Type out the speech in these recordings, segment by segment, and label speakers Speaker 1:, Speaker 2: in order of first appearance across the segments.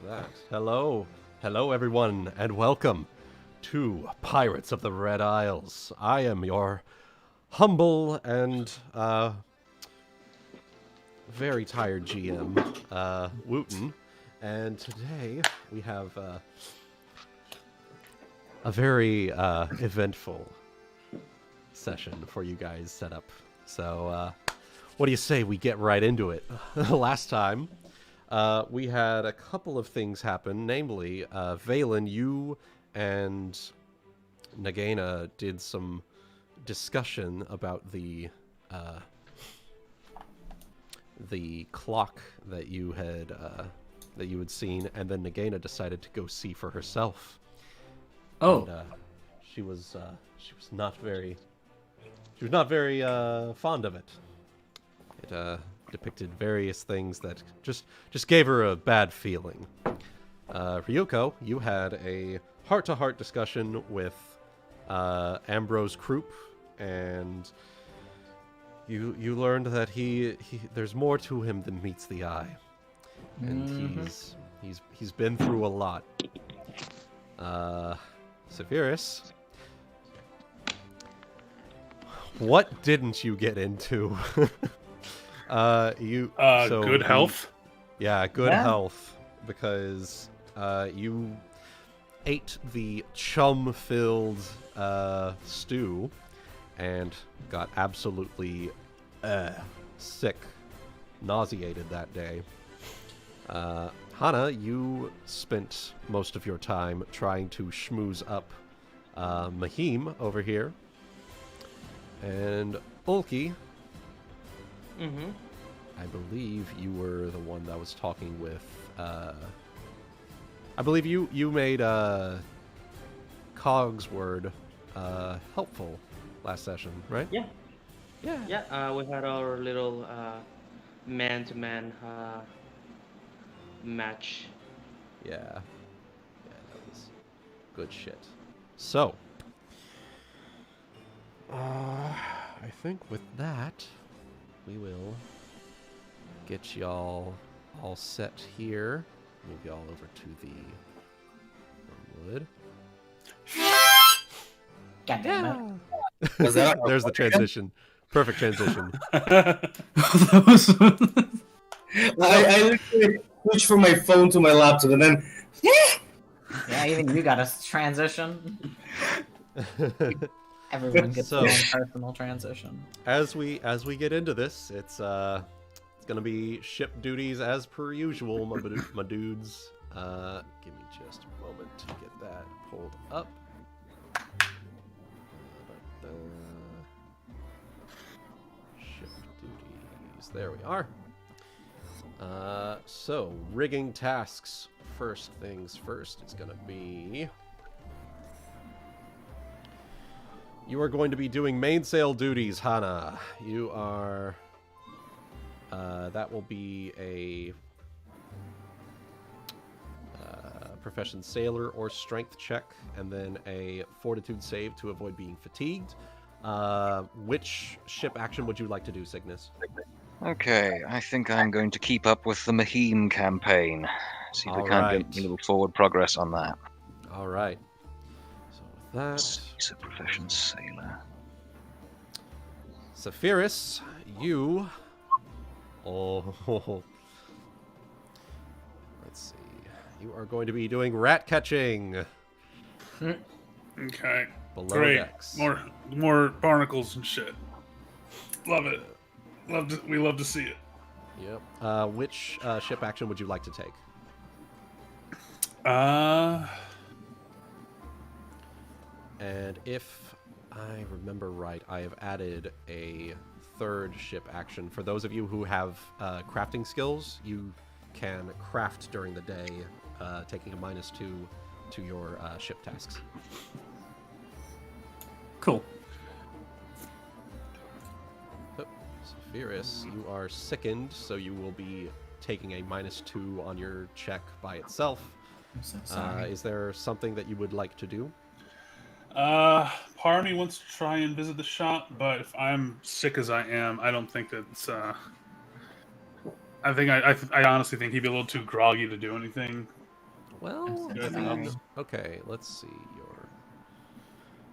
Speaker 1: with that, hello everyone, and welcome to Pirates of the Red Isles. I am your humble and very tired GM, Wuten, and today we have a very eventful session for you guys set up. So, what do you say we get right into it? Last time, we had a couple of things happen, namely, Valen, you and Nagaina did some discussion about the clock that you had seen, and then Nagaina decided to go see for herself.
Speaker 2: Oh,
Speaker 1: and, she was not very fond of it. It depicted various things that just gave her a bad feeling. Ryuuko, you had a heart-to-heart discussion with Ambrose Croup, and you learned that he there's more to him than meets the eye, and he's been through a lot. Saphyrus, what didn't you get into?
Speaker 3: Good health.
Speaker 1: Good health, because you ate the chum-filled stew and got absolutely sick, nauseated that day. Hana, you spent most of your time trying to schmooze up Mahim over here. And Ulki, I believe you were the one that was talking with... I believe you made Cogsword helpful last session, right?
Speaker 4: Yeah. We had our little man-to-man match.
Speaker 1: Yeah, that was good shit. So, I think with that, we will get y'all all set here. Move y'all over to the wood.
Speaker 2: God damn it.
Speaker 3: Was that
Speaker 1: There's the transition. Perfect transition.
Speaker 5: I literally switched from my phone to my laptop, and then
Speaker 2: Yeah, even you got a transition. Everyone gets their own personal transition.
Speaker 1: As we get into this, it's gonna be ship duties as per usual, my dudes. Give me just a moment to get that pulled up. Ship duties. There we are. So rigging tasks. First things first. It's gonna be. You are going to be doing mainsail duties, Hana. You are... that will be a profession sailor or strength check, and then a fortitude save to avoid being fatigued. Which ship action would you like to do, Cygnus?
Speaker 6: Okay, I think I'm going to keep up with the Mahim campaign. See if we can't get a little forward progress on that.
Speaker 1: All right. So with that...
Speaker 6: He's a profession sailor.
Speaker 1: Saphyrus, you... Oh... Let's see. You are going to be doing rat catching.
Speaker 3: Okay.
Speaker 1: Below
Speaker 3: Great.
Speaker 1: decks.
Speaker 3: More barnacles and shit. Love it. We love to see it.
Speaker 1: Yep. Which ship action would you like to take? And if I remember right, I have added a third ship action. For those of you who have crafting skills, you can craft during the day, taking a -2 to your ship tasks.
Speaker 2: Cool.
Speaker 1: Oh, Saphyrus, you are sickened, so you will be taking a -2 on your check by itself.
Speaker 2: I'm so sorry.
Speaker 1: Is there something that you would like to do?
Speaker 3: Part of me wants to try and visit the shop, but if I'm sick as I am, I don't think that's, I honestly think he'd be a little too groggy to do anything
Speaker 1: Well,
Speaker 3: Yeah, I
Speaker 1: I
Speaker 3: think
Speaker 1: mean,
Speaker 3: that's-
Speaker 1: okay, let's see your.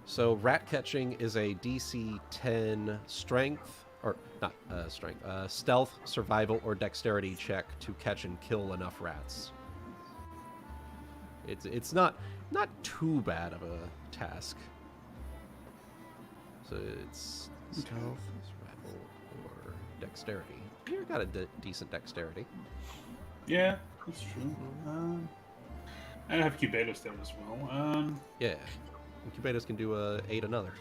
Speaker 1: So rat catching is a DC 10 strength, or not strength, stealth, survival, or dexterity check to catch and kill enough rats. It's not too bad of a task. So it's stealth, survival, or dexterity. You got a decent dexterity.
Speaker 3: Yeah, that's true. I have Cubatus there as well.
Speaker 1: Yeah. Incubators can do 8 another.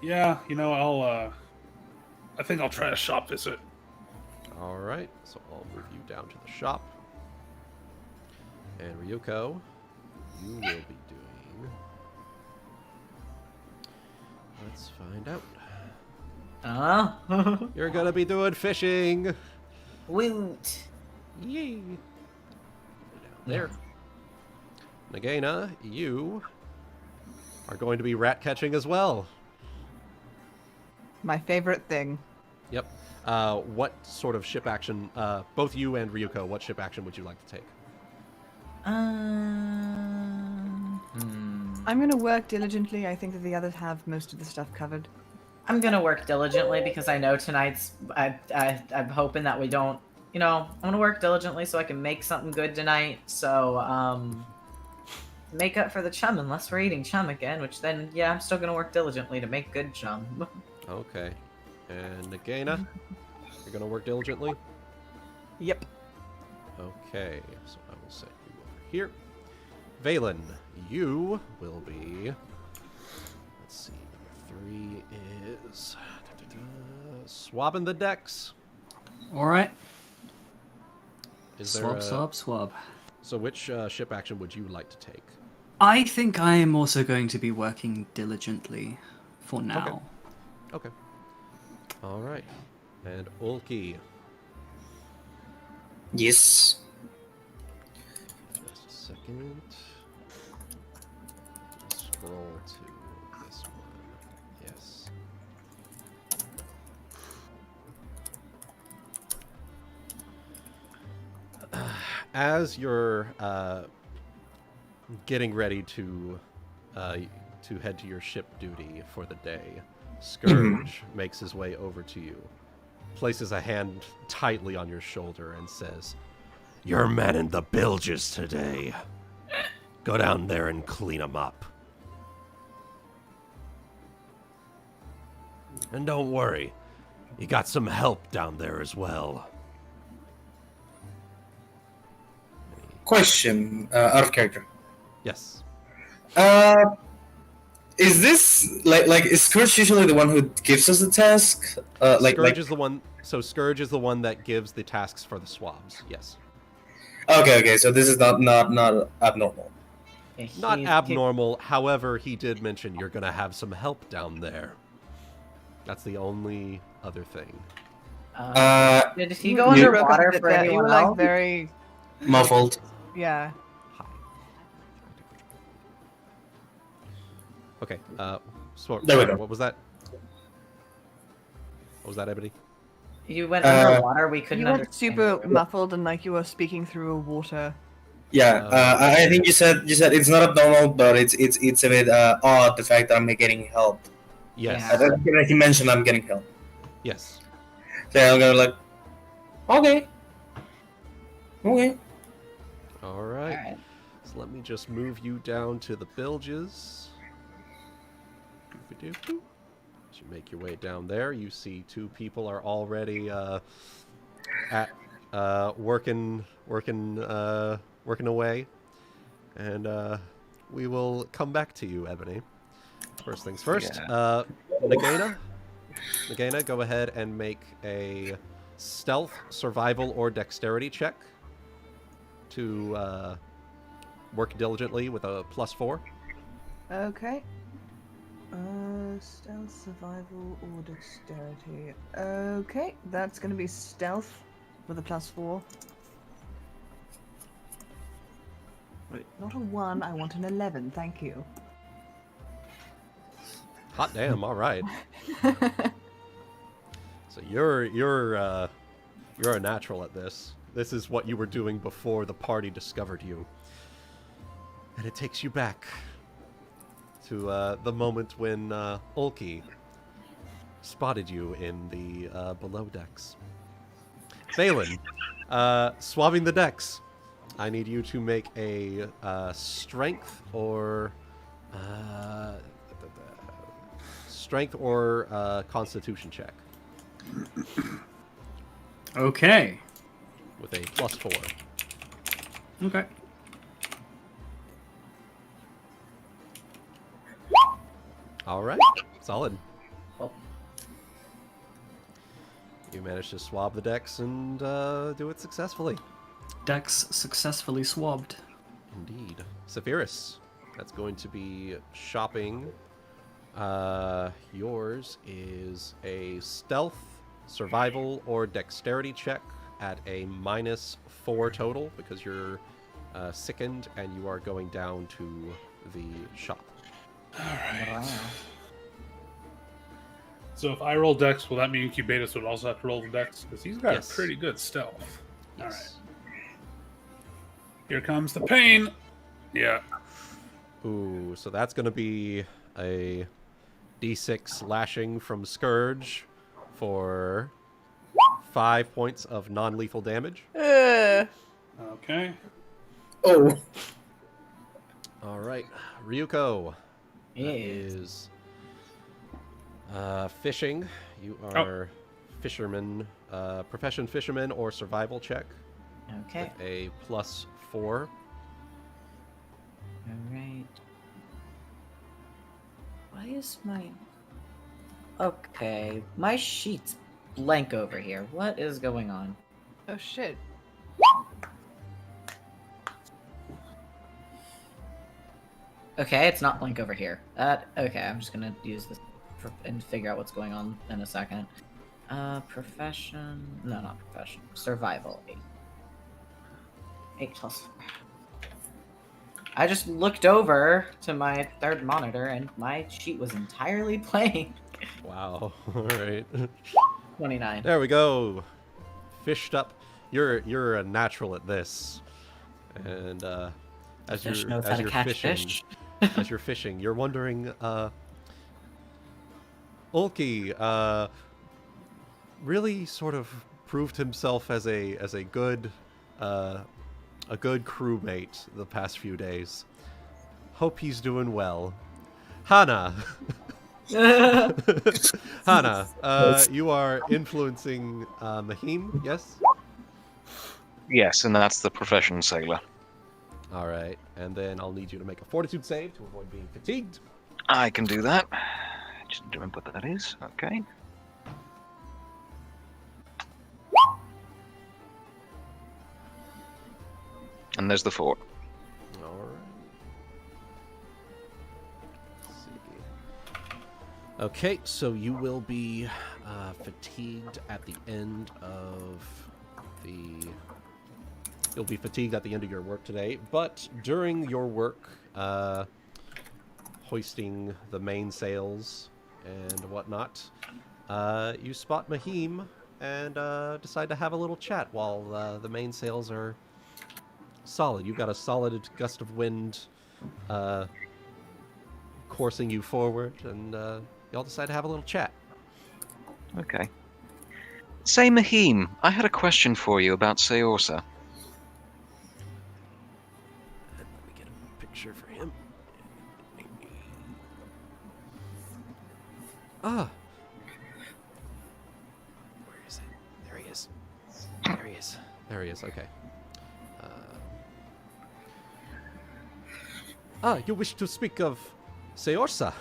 Speaker 3: Yeah, I think I'll try a shop visit.
Speaker 1: All right, so I'll move you down to the shop. And Ryuuko, you will be doing. Let's find out. You're gonna be doing fishing.
Speaker 2: Woot.
Speaker 1: Yay! Down there. Nagaina, you are going to be rat catching as well.
Speaker 7: My favorite thing.
Speaker 1: Yep. What sort of ship action? Both you and Ryuuko, what ship action would you like to take?
Speaker 7: I'm gonna work diligently. I think that the others have most of the stuff covered.
Speaker 2: I'm gonna work diligently because I know tonight's. I'm hoping that we don't. I'm gonna work diligently so I can make something good tonight. So make up for the chum unless we're eating chum again. Which then, yeah, I'm still gonna work diligently to make good chum.
Speaker 1: Okay. And Nagaina, you're gonna work diligently?
Speaker 7: Yep.
Speaker 1: Okay, so I will set you over here. Valen, you will be. Let's see, number 3 is swabbing the decks.
Speaker 8: All right.
Speaker 1: Is there
Speaker 8: Swab, swab, swab.
Speaker 1: So which ship action would you like to take?
Speaker 8: I think I am also going to be working diligently for now.
Speaker 1: Okay. All right. And Ulki.
Speaker 5: Yes.
Speaker 1: Just a second. Scroll to this one. Yes. As you're getting ready to head to your ship duty for the day, Scourge makes his way over to you, places a hand tightly on your shoulder, and says, "You're manning the bilges today. Go down there and clean them up. And don't worry, you got some help down there as well."
Speaker 5: Question, out of character.
Speaker 1: Yes.
Speaker 5: Is this like is Scourge usually the one who gives us the task?
Speaker 1: Scourge is the one. So Scourge is the one that gives the tasks for the swabs. Yes.
Speaker 5: Okay. So this is not abnormal.
Speaker 1: Not abnormal. However, he did mention you're gonna have some help down there. That's the only other thing.
Speaker 2: Did he go underwater for
Speaker 7: You were
Speaker 2: anyone
Speaker 7: like
Speaker 2: else?
Speaker 7: very.
Speaker 5: Muffled.
Speaker 7: Yeah.
Speaker 1: Okay.
Speaker 5: There we go.
Speaker 1: What was that? What was that, Ebony?
Speaker 2: You went underwater. We couldn't.
Speaker 7: You went
Speaker 2: understand
Speaker 7: super
Speaker 2: you.
Speaker 7: muffled and like you were speaking through a water.
Speaker 5: Yeah, I think you said it's not abnormal, but it's a bit odd the fact that I'm getting help.
Speaker 1: Yes.
Speaker 2: Yeah.
Speaker 5: I think he mentioned I'm getting help.
Speaker 1: Yes.
Speaker 5: So I'm gonna like, okay.
Speaker 1: All right.
Speaker 2: Alright.
Speaker 1: So let me just move you down to the bilges. Doopy-doopy. As you make your way down there, you see 2 people are already at working away, and we will come back to you, Ebony. First things first.
Speaker 6: Yeah.
Speaker 1: Nagaina, go ahead and make a stealth, survival, or dexterity check to work diligently with a +4.
Speaker 7: Okay. Stealth, survival, or dexterity. Okay, that's gonna be stealth with a +4. Wait, not a 1, I want an 11, thank you.
Speaker 1: Hot damn, all right. So you're a natural at this. This is what you were doing before the party discovered you. And it takes you back to the moment when Ulki spotted you in the below decks. Valen, swabbing the decks. I need you to make a strength or constitution check.
Speaker 8: Okay.
Speaker 1: With a +4.
Speaker 8: Okay.
Speaker 1: All right. Solid.
Speaker 2: Oh.
Speaker 1: You managed to swab the decks and do it successfully.
Speaker 8: Decks successfully swabbed.
Speaker 1: Indeed. Saphyrus, that's going to be shopping. Yours is a stealth, survival, or dexterity check at a -4 total because you're sickened and you are going down to the shop.
Speaker 3: Alright. So if I roll dex, will that mean Incubatus would also have to roll the dex? Because he's got a pretty good stealth.
Speaker 1: Yes.
Speaker 3: Alright. Here comes the pain! Yeah.
Speaker 1: Ooh, so that's going to be a d6 lashing from Scourge for 5 points of non-lethal damage.
Speaker 3: Okay.
Speaker 5: Oh.
Speaker 1: All right, Ryuuko.
Speaker 2: Yeah.
Speaker 1: That is fishing. You are fisherman, profession fisherman or survival check.
Speaker 2: Okay.
Speaker 1: With a +4.
Speaker 2: Alright. Why is my... Okay, my sheet's blank over here. What is going on?
Speaker 7: Oh shit.
Speaker 2: Okay, it's not blank over here. Okay, I'm just gonna use this and figure out what's going on in a second. Profession... No, not profession. Survival. 8 +4. I just looked over to my third monitor and my sheet was entirely blank.
Speaker 1: Wow. All right.
Speaker 2: 29.
Speaker 1: There we go. Fished up. You're a natural at this. And as
Speaker 2: Fish
Speaker 1: you're
Speaker 2: knows how to catch
Speaker 1: fishing,
Speaker 2: fish.
Speaker 1: as you're fishing, you're wondering, Ulki really sort of proved himself as a good crewmate the past few days. Hope he's doing well. Hana. Hana, you are influencing Mahim, yes?
Speaker 6: Yes, and that's the profession sailor.
Speaker 1: All right, and then I'll need you to make a Fortitude save to avoid being fatigued.
Speaker 6: I can do that. Just remember what that is. Okay. And there's the 4.
Speaker 1: All right. Let's see. Okay, so you will be fatigued at the end of the... You'll be fatigued at the end of your work today, but during your work, hoisting the mainsails and whatnot, you spot Mahim and decide to have a little chat while the mainsails are solid. You've got a solid gust of wind coursing you forward, and y'all decide to have a little chat.
Speaker 6: Okay. Say, Mahim, I had a question for you about Seorsa.
Speaker 1: Let me get a picture for him. Ah. Where is it? There he is. There he is. There he is. Okay. You wish to speak of Seorsa?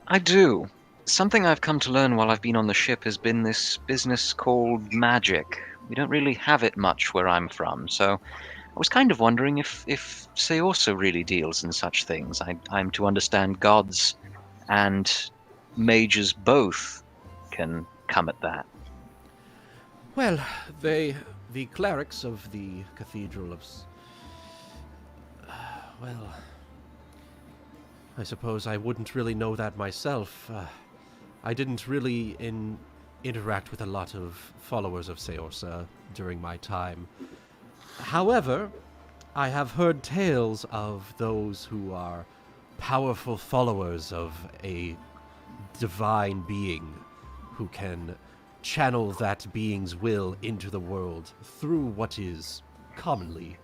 Speaker 6: I do. Something I've come to learn while I've been on the ship has been this business called magic. We don't really have it much where I'm from, so I was kind of wondering if Seorsa really deals in such things. I'm to understand gods and mages both can come at that.
Speaker 1: Well, the clerics of the Cathedral of... well, I suppose I wouldn't really know that myself. I didn't really interact with a lot of followers of Seorsa during my time. However, I have heard tales of those who are powerful followers of a divine being who can channel that being's will into the world through what is commonly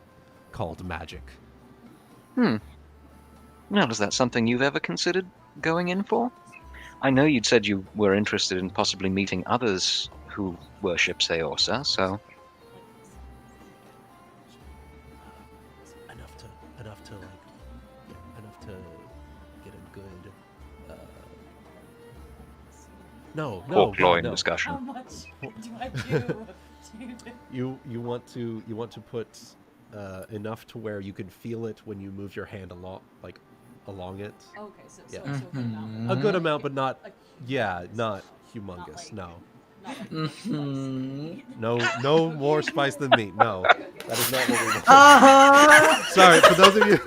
Speaker 1: called magic.
Speaker 6: Well, is that something you've ever considered going in for? I know you'd said you were interested in possibly meeting others who worship Seorsa, so...
Speaker 1: enough to get a good, no,
Speaker 6: Folklore
Speaker 1: no.
Speaker 6: discussion.
Speaker 9: How much do I do?
Speaker 1: You want to put enough to where you can feel it when you move your hand along it.
Speaker 9: Okay, so
Speaker 1: Yeah.
Speaker 9: so a good amount.
Speaker 1: A good amount, but not
Speaker 9: Like,
Speaker 1: not humongous.
Speaker 9: Not like-
Speaker 1: No.
Speaker 2: Mhm.
Speaker 1: No more spice than meat. No, that is not what we want. Sorry, for those of you.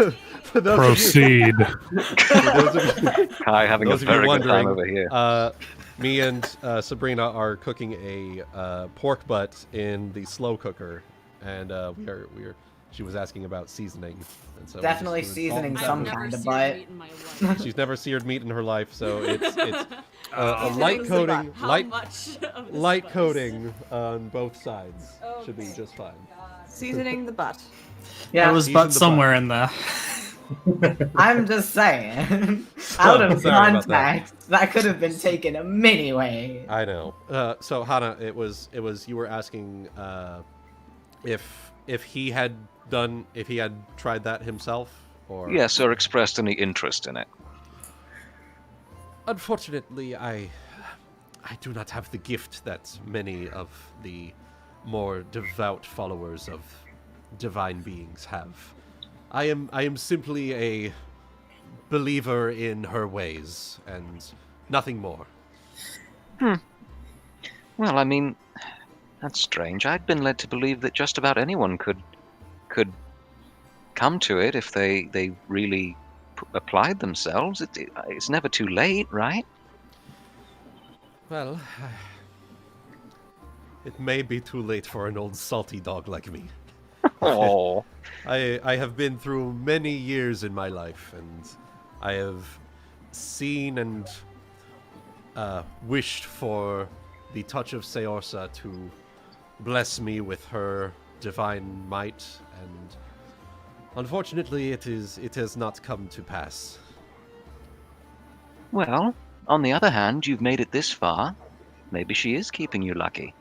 Speaker 3: Proceed.
Speaker 1: For those of you,
Speaker 6: Kai having a
Speaker 1: those of you
Speaker 6: very good time
Speaker 1: wondering,
Speaker 6: over here.
Speaker 1: me and Sabrina are cooking a pork butt in the slow cooker, and we are. She was asking about seasoning, and so we're
Speaker 2: Definitely
Speaker 1: just doing salt
Speaker 2: seasoning
Speaker 1: and
Speaker 2: some
Speaker 1: pepper.
Speaker 2: kind of
Speaker 9: seared
Speaker 2: butt.
Speaker 9: meat in my life.
Speaker 1: She's never seared meat in her life, so it's a
Speaker 3: Oh.
Speaker 1: light coating,
Speaker 9: How
Speaker 1: light
Speaker 9: much of the
Speaker 1: light
Speaker 9: spice?
Speaker 1: coating on both sides should be
Speaker 9: Okay.
Speaker 1: just fine.
Speaker 7: Seasoning the butt.
Speaker 2: Yeah,
Speaker 8: There was
Speaker 1: Season
Speaker 8: butt
Speaker 1: the butt.
Speaker 8: somewhere in there.
Speaker 2: I'm just saying. Out of
Speaker 1: sorry about that.
Speaker 2: context, that could have been taken many ways.
Speaker 1: I know. So Hana, it was you were asking if he had tried that himself, or
Speaker 6: Yes, or expressed any interest in it.
Speaker 1: Unfortunately, I do not have the gift that many of the more devout followers of divine beings have. I am simply a believer in her ways and nothing more.
Speaker 6: Well, I mean, that's strange. I'd been led to believe that just about anyone could come to it if they really applied themselves. It's never too late, right?
Speaker 1: Well, it may be too late for an old salty dog like me.
Speaker 6: Oh,
Speaker 1: I have been through many years in my life, and I have seen and wished for the touch of Seorsa to bless me with her divine might, and unfortunately it has not come to pass.
Speaker 6: well, on the other hand, you've made it this far. Maybe she is keeping you lucky.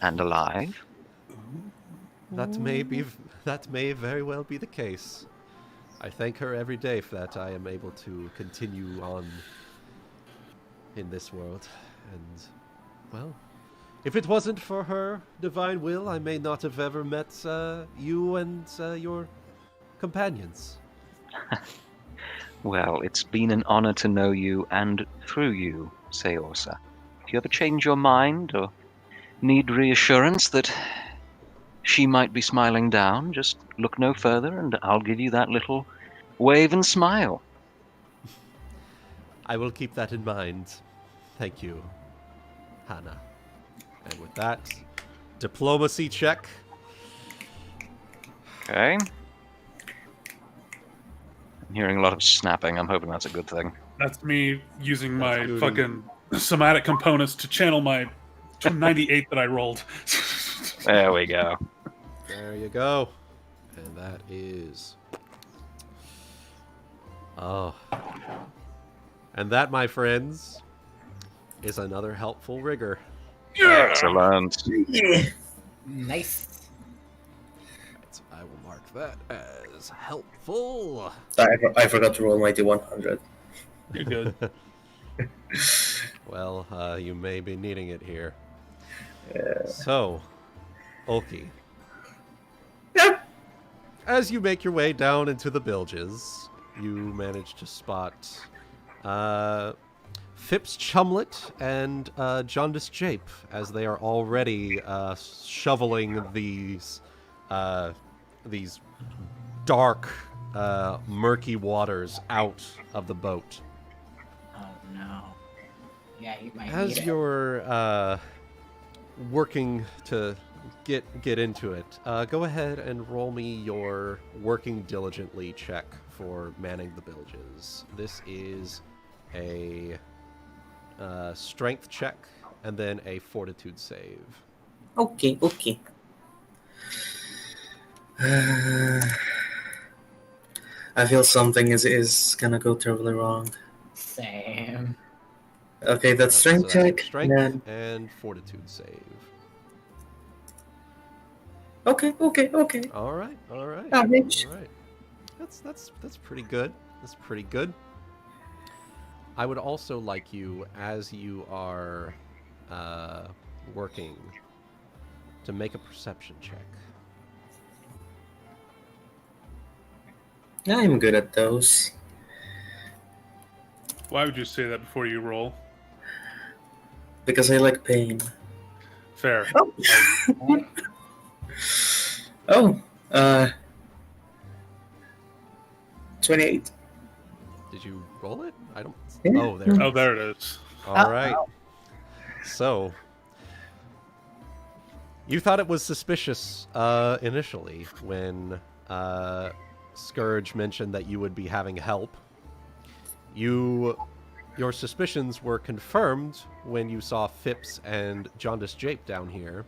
Speaker 6: And alive.
Speaker 1: That may very well be the case. I thank her every day for that I am able to continue on in this world. And, well, if it wasn't for her divine will, I may not have ever met you and your companions.
Speaker 6: Well, it's been an honor to know you and through you, Seorsa. If you ever change your mind or need reassurance that she might be smiling down, just look no further and I'll give you that little wave and smile.
Speaker 1: I will keep that in mind. Thank you, Hana. And with that, diplomacy check.
Speaker 6: Okay. I'm hearing a lot of snapping. I'm hoping that's a good thing.
Speaker 3: That's me using my
Speaker 1: That's good.
Speaker 3: fucking somatic components to channel my 98 that I rolled.
Speaker 6: There we go.
Speaker 1: There you go. And that is... Oh. And that, my friends, is another helpful rigor.
Speaker 6: Excellent.
Speaker 2: Nice.
Speaker 1: So I will mark that as helpful.
Speaker 5: I forgot to roll my D100.
Speaker 3: You're good.
Speaker 1: Well, you may be needing it here. So, Ulki.
Speaker 5: Yep.
Speaker 1: As you make your way down into the bilges, you manage to spot Phipps Chumlet and Jaundice Jape, as they are already shoveling these dark, murky waters out of the boat.
Speaker 2: Oh no. Yeah, you might
Speaker 1: As
Speaker 2: need it.
Speaker 1: you're working to get into it, go ahead and roll me your working diligently check for manning the bilges. This is a strength check and then a fortitude save.
Speaker 5: Okay. I feel something is gonna go terribly wrong.
Speaker 2: Same.
Speaker 5: Okay, that's strength
Speaker 1: So that's
Speaker 5: check.
Speaker 1: strength and fortitude save.
Speaker 5: Okay.
Speaker 1: All right.
Speaker 5: Average.
Speaker 1: All right. That's pretty good. That's pretty good. I would also like you, as you are working, to make a perception check.
Speaker 5: I'm good at those.
Speaker 3: Why would you say that before you roll?
Speaker 5: Because I like pain.
Speaker 3: Fair.
Speaker 5: Oh, 28.
Speaker 1: Did you roll it? I don't.
Speaker 5: Yeah.
Speaker 1: Oh, there.
Speaker 3: Oh, there it is.
Speaker 1: All right. So, you thought it was suspicious initially when Scourge mentioned that you would be having help. Your suspicions were confirmed when you saw Phipps and Jaundice Jape down here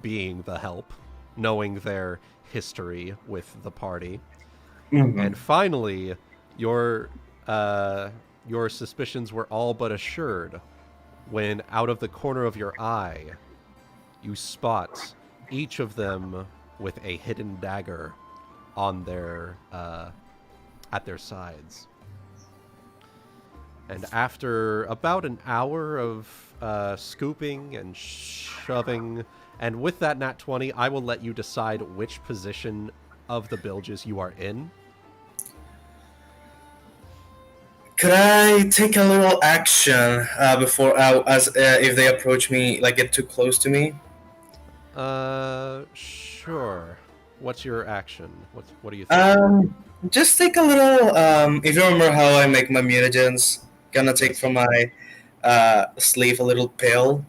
Speaker 1: being the help, knowing their history with the party.
Speaker 5: Mm-hmm.
Speaker 1: And finally, your suspicions were all but assured when, out of the corner of your eye, you spot each of them with a hidden dagger on their at their sides. And after about an hour of scooping and shoving, and with that nat 20, I will let you decide which position of the bilges you are in.
Speaker 5: Could I take a little action before if they approach me, like get too close to me?
Speaker 1: Sure. What's your action? What do you think?
Speaker 5: Just take a little. If you remember how I make my mutagens, gonna take from my sleeve a little pill,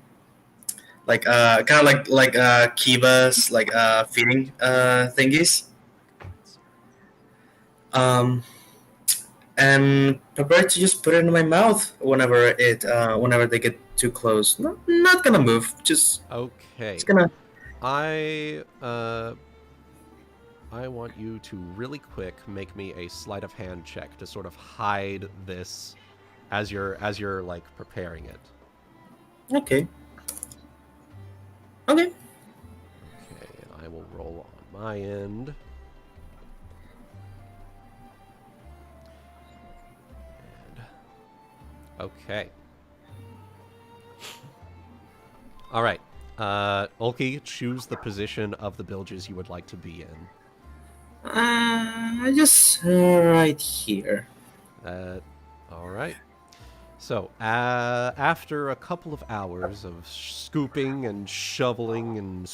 Speaker 5: like kind of like Kiva's like feeding thingies. And prepare to just put it in my mouth whenever they get too close. Not gonna move. Just
Speaker 1: Okay.
Speaker 5: It's gonna.
Speaker 1: I want you to really quick make me a sleight of hand check to sort of hide this as you're like preparing it.
Speaker 5: Okay. Okay.
Speaker 1: Okay, and I will roll on my end. And okay. All right. Ulki, choose the position of the bilges you would like to be in.
Speaker 5: Just right here.
Speaker 1: All right. So, after a couple of hours of scooping and shoveling and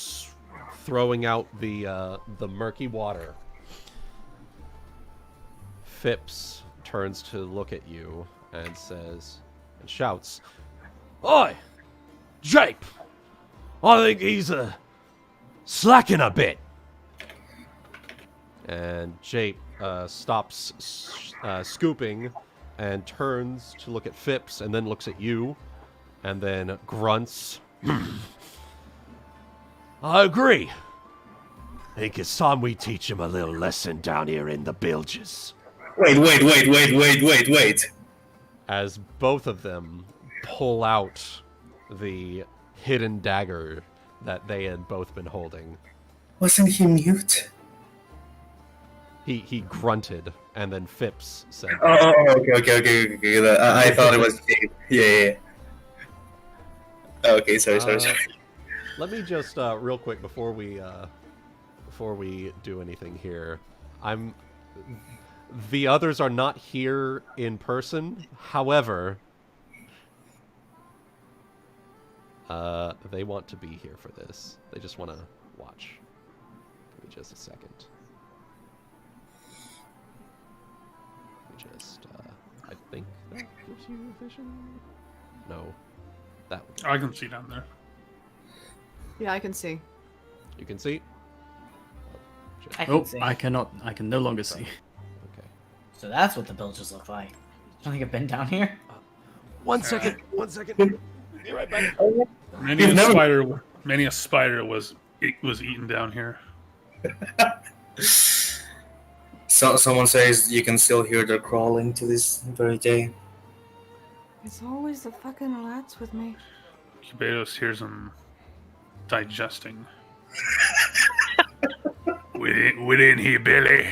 Speaker 1: throwing out the murky water, Phipps turns to look at you and shouts, "Oi, Jape! I think he's slacking a bit." And Jape stops scooping and turns to look at Phipps and then looks at you and then grunts. "I agree. Think it's time we teach him a little lesson down here in the bilges."
Speaker 5: Wait.
Speaker 1: As both of them pull out the hidden dagger that they had both been holding.
Speaker 5: Wasn't he mute?
Speaker 1: He grunted, and then Phipps said,
Speaker 5: Oh, okay. I thought it was Jape. Yeah. Okay, sorry.
Speaker 1: Let me just real quick before we do anything here. The others are not here in person. However, they want to be here for this. They just want to watch. Give me just a second. I think that gives you vision. No, That one.
Speaker 3: I can see down there.
Speaker 7: Yeah, I can see.
Speaker 1: You can see?
Speaker 2: I can
Speaker 8: Oh,
Speaker 2: see.
Speaker 8: I cannot. I can no longer see.
Speaker 1: Okay.
Speaker 2: So that's what the bilges look like. Don't think I've been down here.
Speaker 1: 1 second. 1 second. Be right back.
Speaker 3: Many a spider was eaten down here.
Speaker 5: So someone says you can still hear the crawling to this very day.
Speaker 7: It's always the fucking rats with me.
Speaker 3: Cubados hears them digesting. within here, Billy.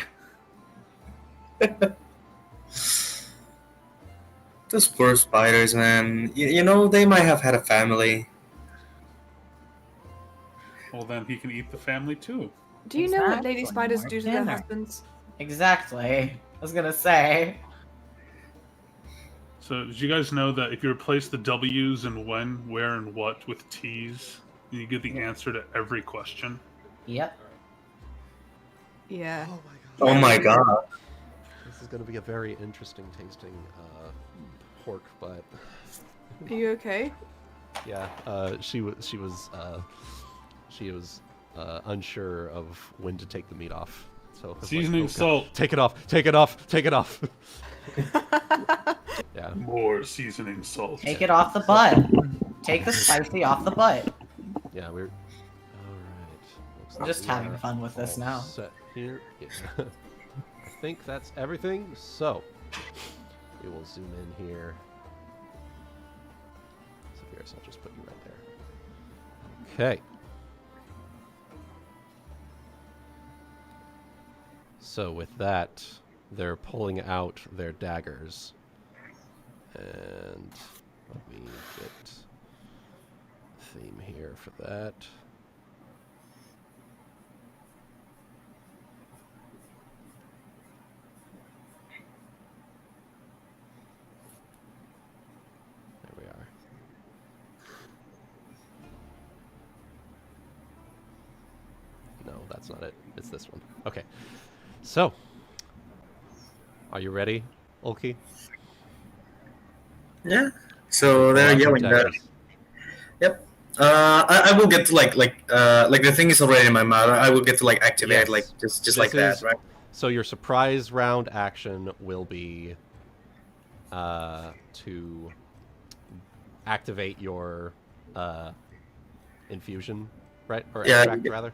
Speaker 5: Those poor spiders, man. You know, they might have had a family.
Speaker 3: Well, then he can eat the family too.
Speaker 7: Do you know what lady
Speaker 2: Exactly.
Speaker 7: spiders do to their
Speaker 2: Dinner.
Speaker 7: husbands?
Speaker 2: Exactly. I was gonna say.
Speaker 3: So, did you guys know that if you replace the W's and when, where, and what with T's, you get the answer to every question?
Speaker 2: Yep.
Speaker 7: Yeah.
Speaker 5: Oh my god.
Speaker 1: This is going to be a very interesting tasting pork butt.
Speaker 7: Are you okay?
Speaker 1: Yeah, she was unsure of when to take the meat off. So I was like,
Speaker 3: Seasoning,
Speaker 1: "Oh, God,
Speaker 3: salt.
Speaker 1: Take it off. Take it off. Take it off. Yeah.
Speaker 3: More seasoning, salt.
Speaker 2: Take it off the butt. Take the spicy off the butt.
Speaker 1: Yeah, we're all right.
Speaker 2: I'm just having fun with this now.
Speaker 1: Set here. Yeah. I think that's everything. So we will zoom in here. Saphyrus, I'll just put you right there. Okay. So with that, they're pulling out their daggers. And let me get theme here for that. There we are. No, that's not it. It's this one. Okay. So, are you ready, Ulki?
Speaker 5: Yeah. So they're
Speaker 1: Lots of
Speaker 5: yelling that.
Speaker 1: daggers.
Speaker 5: Yep. I will get to like the thing is already in my mouth. I will get to like activate
Speaker 1: Yes.
Speaker 5: like just
Speaker 1: This
Speaker 5: like that,
Speaker 1: is-
Speaker 5: right?
Speaker 1: So your surprise round action will be to activate your infusion, right? Or
Speaker 5: Yeah,
Speaker 1: extract,
Speaker 5: yeah.
Speaker 1: rather.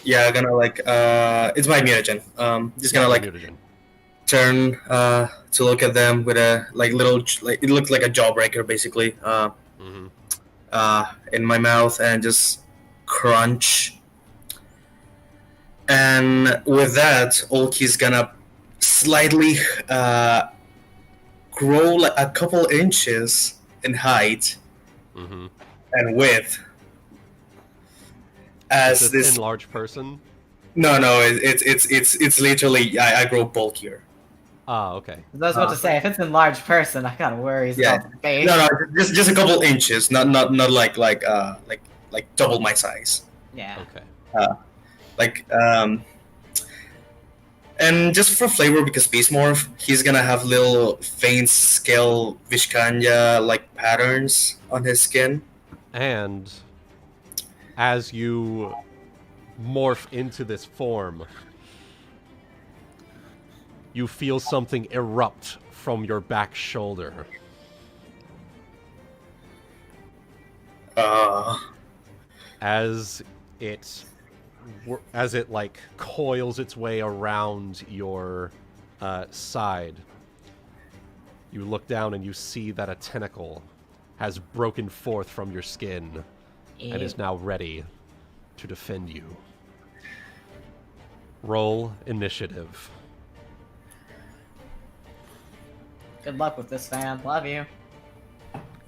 Speaker 5: Yeah, gonna like it's my mutagen. Just gonna like
Speaker 1: Mutagen.
Speaker 5: turn to look at them with a like little like it looks like a jawbreaker basically
Speaker 1: Mhm.
Speaker 5: in my mouth and just crunch. And with that, Ulki's gonna slightly grow like a couple inches in height
Speaker 1: Mhm.
Speaker 5: and width.
Speaker 1: Is
Speaker 5: As
Speaker 1: this
Speaker 5: this
Speaker 1: enlarged person?
Speaker 5: no, it's literally I grow bulkier.
Speaker 1: Ah, okay.
Speaker 2: I was about to say, if it's enlarged person, I got worries
Speaker 5: Yeah.
Speaker 2: about the face.
Speaker 5: No, just a couple inches, not like double my size.
Speaker 2: Yeah.
Speaker 1: Okay.
Speaker 5: And just for flavor, because Beastmorph, he's gonna have little faint scale Vishkanya like patterns on his skin.
Speaker 1: And as you morph into this form, you feel something erupt from your back shoulder. As it like coils its way around your side, you look down and you see that a tentacle has broken forth from your skin and is now ready to defend you. Roll initiative.
Speaker 2: Good luck with this, fan. Love you.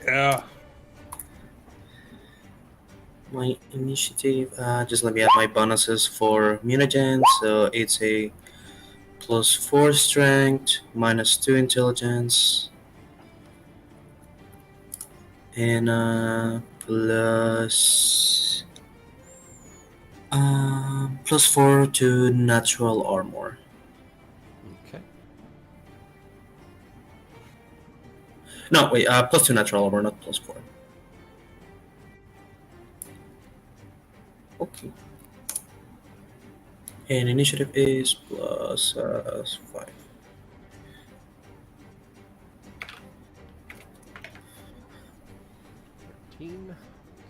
Speaker 3: Yeah.
Speaker 5: My initiative, just let me add my bonuses for mutagen. So it's a +4 strength, -2 intelligence, and +4 to natural armor.
Speaker 1: Okay.
Speaker 5: No, wait, +2 natural armor, not +4. Okay. And initiative is plus 5.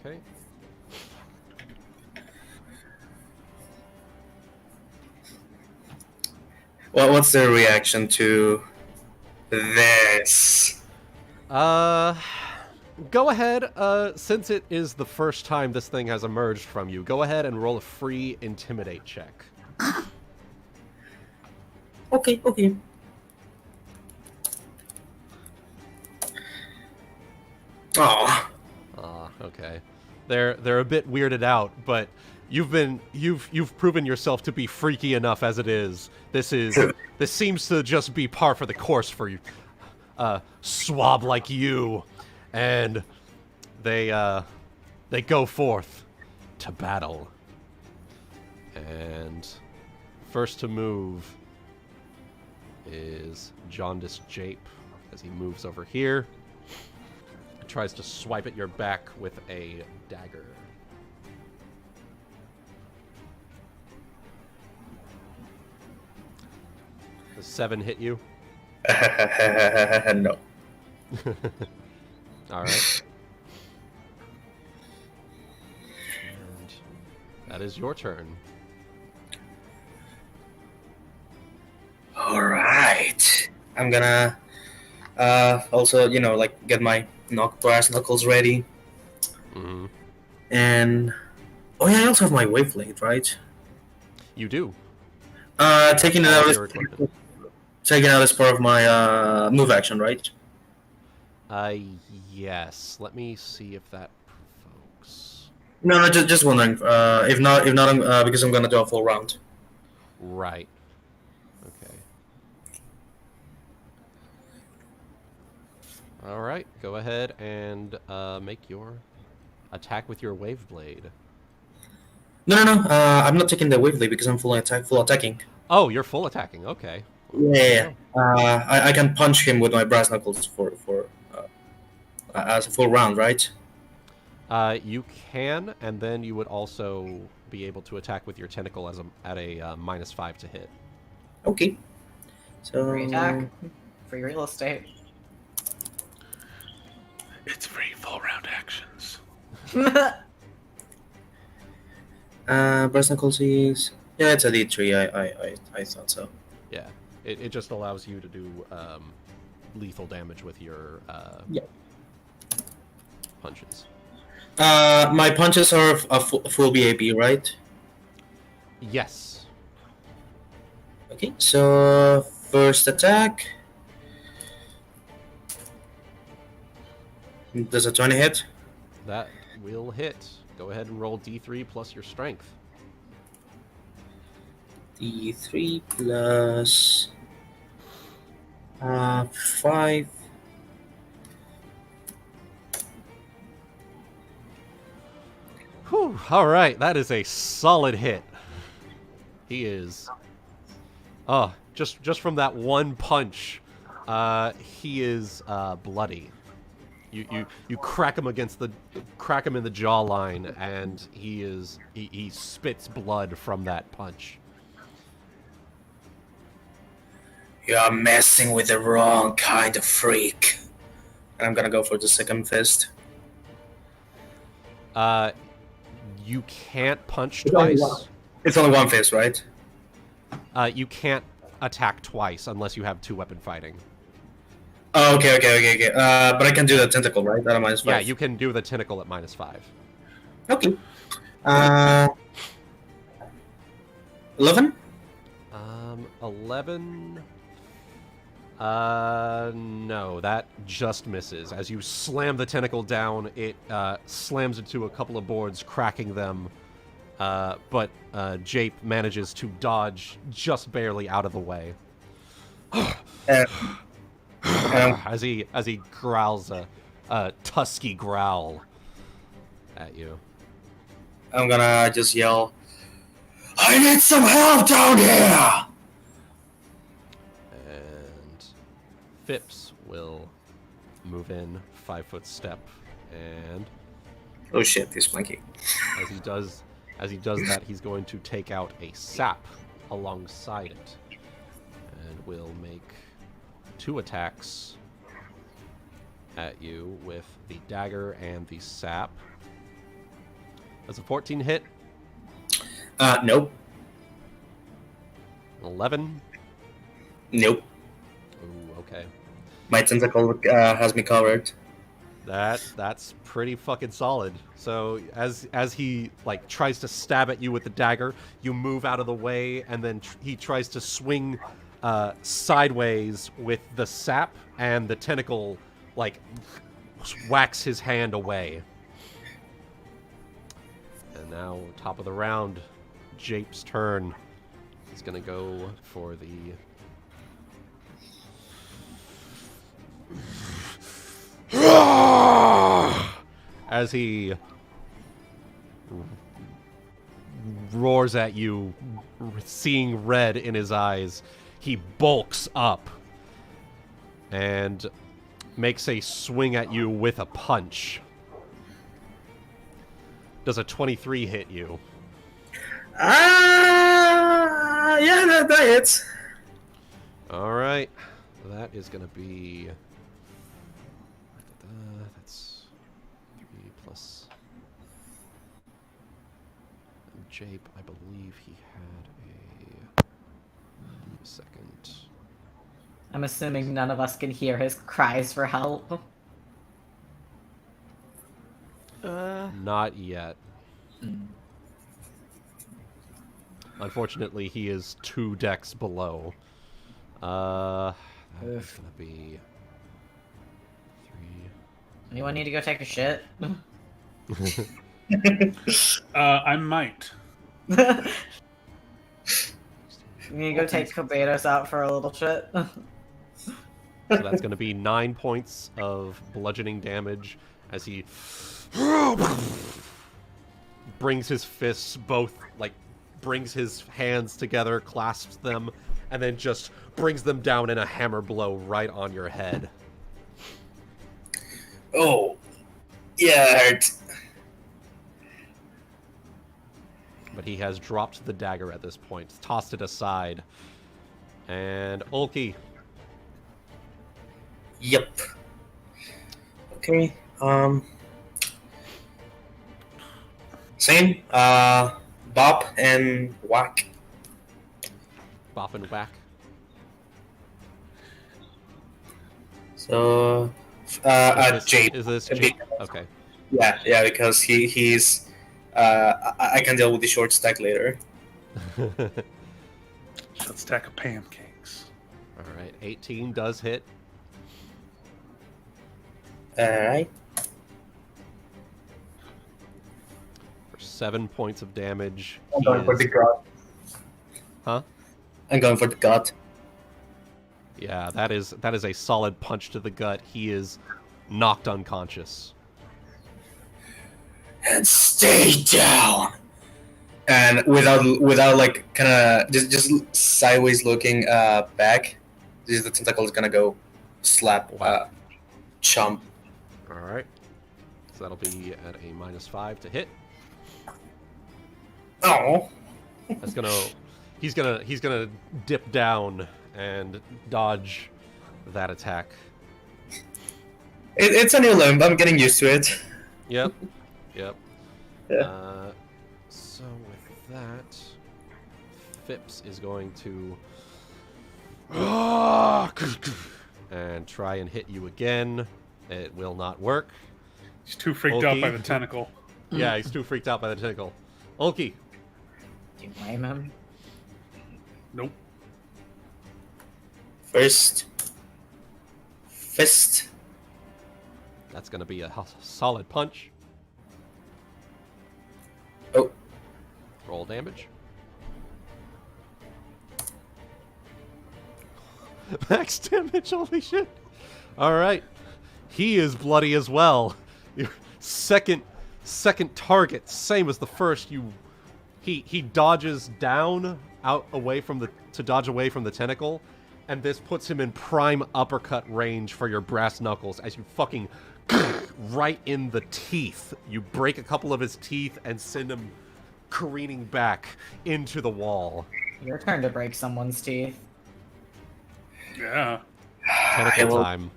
Speaker 1: Okay.
Speaker 5: Well, what's the reaction to this?
Speaker 1: Go ahead. Since it is the first time this thing has emerged from you, go ahead and roll a free intimidate check.
Speaker 5: Okay. Oh.
Speaker 1: Okay. They're a bit weirded out, but you've proven yourself to be freaky enough as it is. This seems to just be par for the course for you, swab like you, and they go forth to battle. And first to move is Jaundiced Jape as he moves over here. Tries to swipe at your back with a dagger. Does 7 hit you?
Speaker 5: No.
Speaker 1: All right. And that is your turn.
Speaker 5: All right. I'm gonna also, like get my brass knuckles ready.
Speaker 1: Mm-hmm.
Speaker 5: And I also have my wave blade, right?
Speaker 1: You do.
Speaker 5: Taking it out as part of my move action, right?
Speaker 1: Yes. Let me see if that provokes.
Speaker 5: No, just wondering. If not, because I'm gonna do a full round.
Speaker 1: Right. Okay. All right. Go ahead and make your attack with your wave blade.
Speaker 5: No. I'm not taking the wave blade because I'm full attacking.
Speaker 1: Oh, you're full attacking. Okay.
Speaker 5: Yeah. I can punch him with my brass knuckles for as a full round, right?
Speaker 1: You can, and then you would also be able to attack with your tentacle at a -5 to hit.
Speaker 5: Okay. So
Speaker 2: Free attack. Free real estate.
Speaker 3: It's free full round actions.
Speaker 5: brass knuckles is it's a D3. I thought so.
Speaker 1: Yeah. It just allows you to do lethal damage with your punches.
Speaker 5: My punches are a full BAB, right?
Speaker 1: Yes.
Speaker 5: Okay, so first attack. Does a 20 hit?
Speaker 1: That will hit. Go ahead and roll D3 plus your strength.
Speaker 5: D3 plus 5.
Speaker 1: Whew, all right, that is a solid hit. He is... Oh, just from that one punch, he is bloody. You crack him in the jawline, and he spits blood from that punch.
Speaker 5: You're messing with the wrong kind of freak. And I'm gonna go for the second fist.
Speaker 1: You can't punch twice.
Speaker 5: It's only one fist, right?
Speaker 1: You can't attack twice unless you have 2-weapon fighting.
Speaker 5: Oh, okay. But I can do the tentacle, right? At a -5.
Speaker 1: Yeah, you can do the tentacle at -5.
Speaker 5: Okay. 11?
Speaker 1: 11... no, that just misses. As you slam the tentacle down, it slams into a couple of boards, cracking them. But Jape manages to dodge just barely out of the way. As he growls a tusky growl at you.
Speaker 5: I'm gonna just yell, I need some help down here!
Speaker 1: And Phipps will move in 5-foot step, and
Speaker 5: oh shit, he's flanking.
Speaker 1: as he does, As he does that, he's going to take out a sap alongside it. And will make 2 attacks at you with the dagger and the sap. Does a 14 hit?
Speaker 5: Nope.
Speaker 1: 11?
Speaker 5: Nope.
Speaker 1: Ooh, okay.
Speaker 5: My tentacle has me covered.
Speaker 1: That's pretty fucking solid. So as he like tries to stab at you with the dagger, you move out of the way, and then he tries to swing sideways with the sap, and the tentacle like whacks his hand away. And now, top of the round, Jape's turn. He's gonna go for the as he roars at you, seeing red in his eyes. He bulks up and makes a swing at you with a punch. Does a 23 hit you?
Speaker 5: Yeah, that hits.
Speaker 1: All right. That is going to be... that's 3 plus... Jape, I believe he had a... second.
Speaker 2: I'm assuming none of us can hear his cries for help.
Speaker 1: Not yet. Unfortunately, he is 2 decks below. That's gonna be 3.
Speaker 2: Anyone need to go take a shit?
Speaker 3: I might.
Speaker 2: You need to go take Kobetos out for a little shit?
Speaker 1: So that's going to be 9 points of bludgeoning damage as he brings his fists both, like, brings his hands together, clasps them, and then just brings them down in a hammer blow right on your head.
Speaker 5: Oh, yeah, it hurt.
Speaker 1: But he has dropped the dagger at this point, tossed it aside. And Ulki.
Speaker 5: Yep. Okay. Same. Bop and whack.
Speaker 1: Bop and whack.
Speaker 5: So, Jape.
Speaker 1: Is this Jape? Okay.
Speaker 5: Yeah, because he's. I can deal with the short stack later.
Speaker 3: Short stack of pancakes.
Speaker 1: All right, 18 does hit.
Speaker 5: Alright.
Speaker 1: For 7 points of damage.
Speaker 5: I'm going for the gut.
Speaker 1: Huh?
Speaker 5: I'm going for the gut.
Speaker 1: Yeah, that is a solid punch to the gut. He is knocked unconscious.
Speaker 5: And stay down. And without like kind of just sideways looking back, the tentacle is gonna go slap chomp.
Speaker 1: All right. So that'll be at a -5 to hit.
Speaker 5: Oh.
Speaker 1: He's gonna dip down and dodge that attack.
Speaker 5: It's a new limb. I'm getting used to it.
Speaker 1: Yep.
Speaker 5: Yeah.
Speaker 1: So with that, Phipps is going to and try and hit you again. It will not work.
Speaker 3: He's too freaked out by the tentacle.
Speaker 1: Yeah, he's too freaked out by the tentacle. Ulki.
Speaker 2: Do you blame him?
Speaker 3: Nope.
Speaker 5: First fist.
Speaker 1: That's going to be a solid punch.
Speaker 5: Oh.
Speaker 1: Roll damage. Max damage, holy shit. Alright. He is bloody as well. Your second target, same as the first. He dodges down to dodge away from the tentacle, and this puts him in prime uppercut range for your brass knuckles as you fucking right in the teeth. You break a couple of his teeth and send him careening back into the wall.
Speaker 2: Your turn to break someone's teeth.
Speaker 3: Yeah,
Speaker 1: Tentacle
Speaker 5: will-
Speaker 1: time.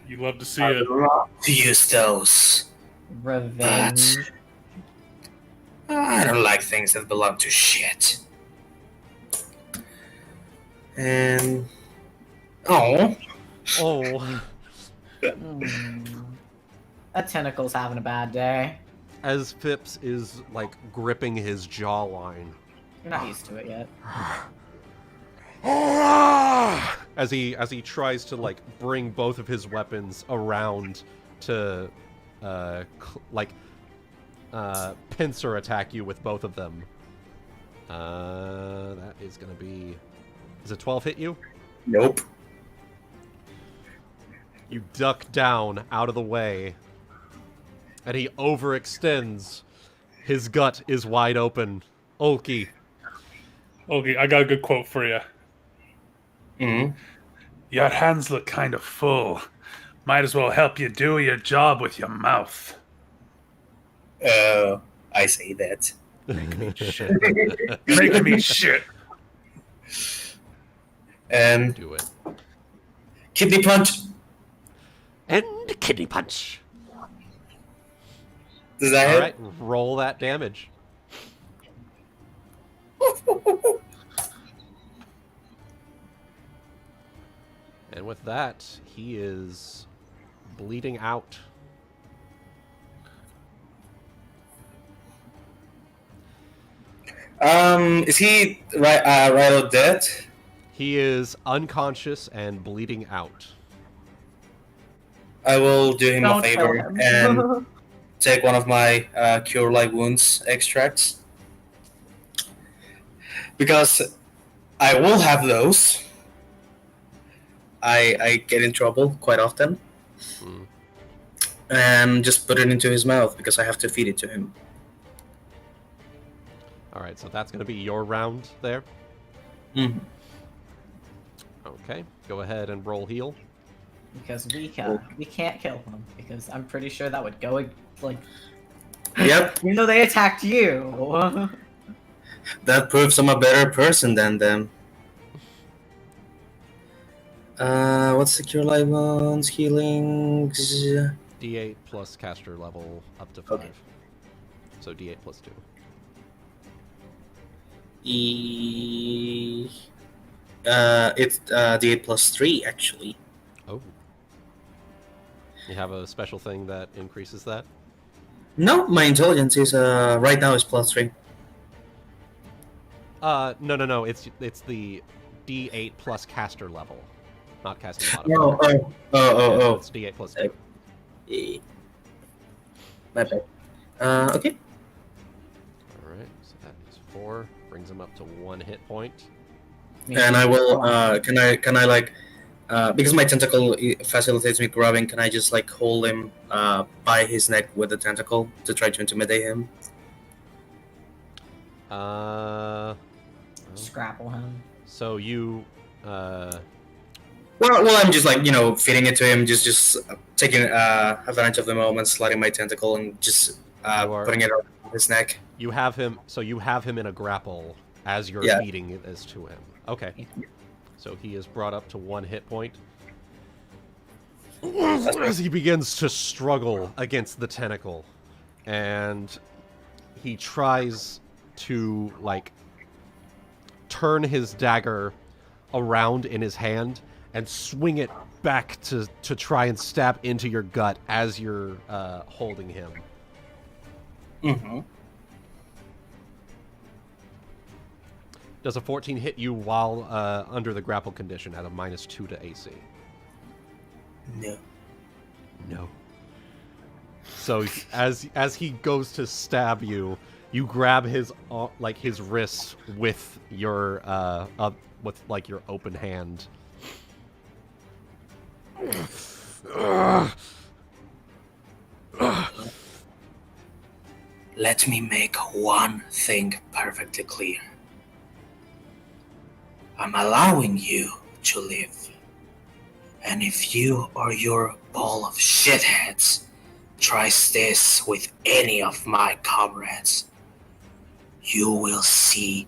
Speaker 3: you love to see
Speaker 5: I
Speaker 3: it.
Speaker 5: would love to use those.
Speaker 2: Revenge.
Speaker 5: I don't like things that belong to shit. And oh,
Speaker 1: Oh.
Speaker 2: That tentacle's having a bad day.
Speaker 1: As Phipps is, like, gripping his jawline.
Speaker 2: You're not used to it yet.
Speaker 1: As he tries to, like, bring both of his weapons around to, pincer attack you with both of them. That is gonna be... Does a 12 hit you?
Speaker 5: nope.
Speaker 1: You duck down out of the way, and he overextends. His gut is wide open. Ulki.
Speaker 3: Okay, I got a good quote for you.
Speaker 5: Mm-hmm.
Speaker 3: Your hands look kind of full. Might as well help you do your job with your mouth.
Speaker 5: I say that.
Speaker 3: Making me shit.
Speaker 5: And
Speaker 1: Do it.
Speaker 5: kidney punch.
Speaker 1: And kidney punch.
Speaker 5: Does that
Speaker 1: All
Speaker 5: hit?
Speaker 1: right, roll that damage. And with that, he is bleeding out.
Speaker 5: Is he right out dead?
Speaker 1: He is unconscious and bleeding out.
Speaker 5: I will do him a
Speaker 2: Don't kill
Speaker 5: favor
Speaker 2: him.
Speaker 5: and take one of my cure light wounds extracts, because I will have those. I get in trouble quite often, and just put it into his mouth because I have to feed it to him.
Speaker 1: All right, so that's going to be your round there.
Speaker 5: Mm-hmm.
Speaker 1: Okay, go ahead and roll heal.
Speaker 2: Because we can't kill them. Because I'm pretty sure that would go like.
Speaker 5: Yep,
Speaker 2: Even though they attacked you.
Speaker 5: that proves I'm a better person than them. What's the cure light wounds healing?
Speaker 1: D8 plus caster level up to 5.
Speaker 5: Okay.
Speaker 1: So D8 plus 2.
Speaker 5: It's D8 plus 3 actually.
Speaker 1: Oh. You have a special thing that increases that?
Speaker 5: No, my intelligence is right now is plus 3.
Speaker 1: No. It's the D8 plus caster level, not casting
Speaker 5: Oh,
Speaker 1: modifier.
Speaker 5: oh.
Speaker 1: It's D8 plus 2.
Speaker 5: My bad. Okay.
Speaker 1: All right, so that is 4. Brings him up to 1 hit point.
Speaker 5: And I will. Can I like? Because my tentacle facilitates me grabbing. Can I just like hold him by his neck with the tentacle to try to intimidate him?
Speaker 2: Scrapple him.
Speaker 1: So you.
Speaker 5: Well, I'm just like feeding it to him, just taking advantage of the moment, sliding my tentacle and just putting it on his neck.
Speaker 1: You have him. So you have him in a grapple as you're
Speaker 5: Yeah.
Speaker 1: feeding this to him. Okay. So he is brought up to 1 hit point. As he begins to struggle against the tentacle, and he tries to like turn his dagger around in his hand and swing it back to try and stab into your gut as you're holding him.
Speaker 5: Mm-hmm.
Speaker 1: Does a 14 hit you while under the grapple condition at a -2 to AC?
Speaker 5: No.
Speaker 1: No. So as he goes to stab you, you grab his his wrist with your your open hand.
Speaker 5: Let me make one thing perfectly clear. I'm allowing you to live. And if you or your ball of shitheads tries this with any of my comrades, you will see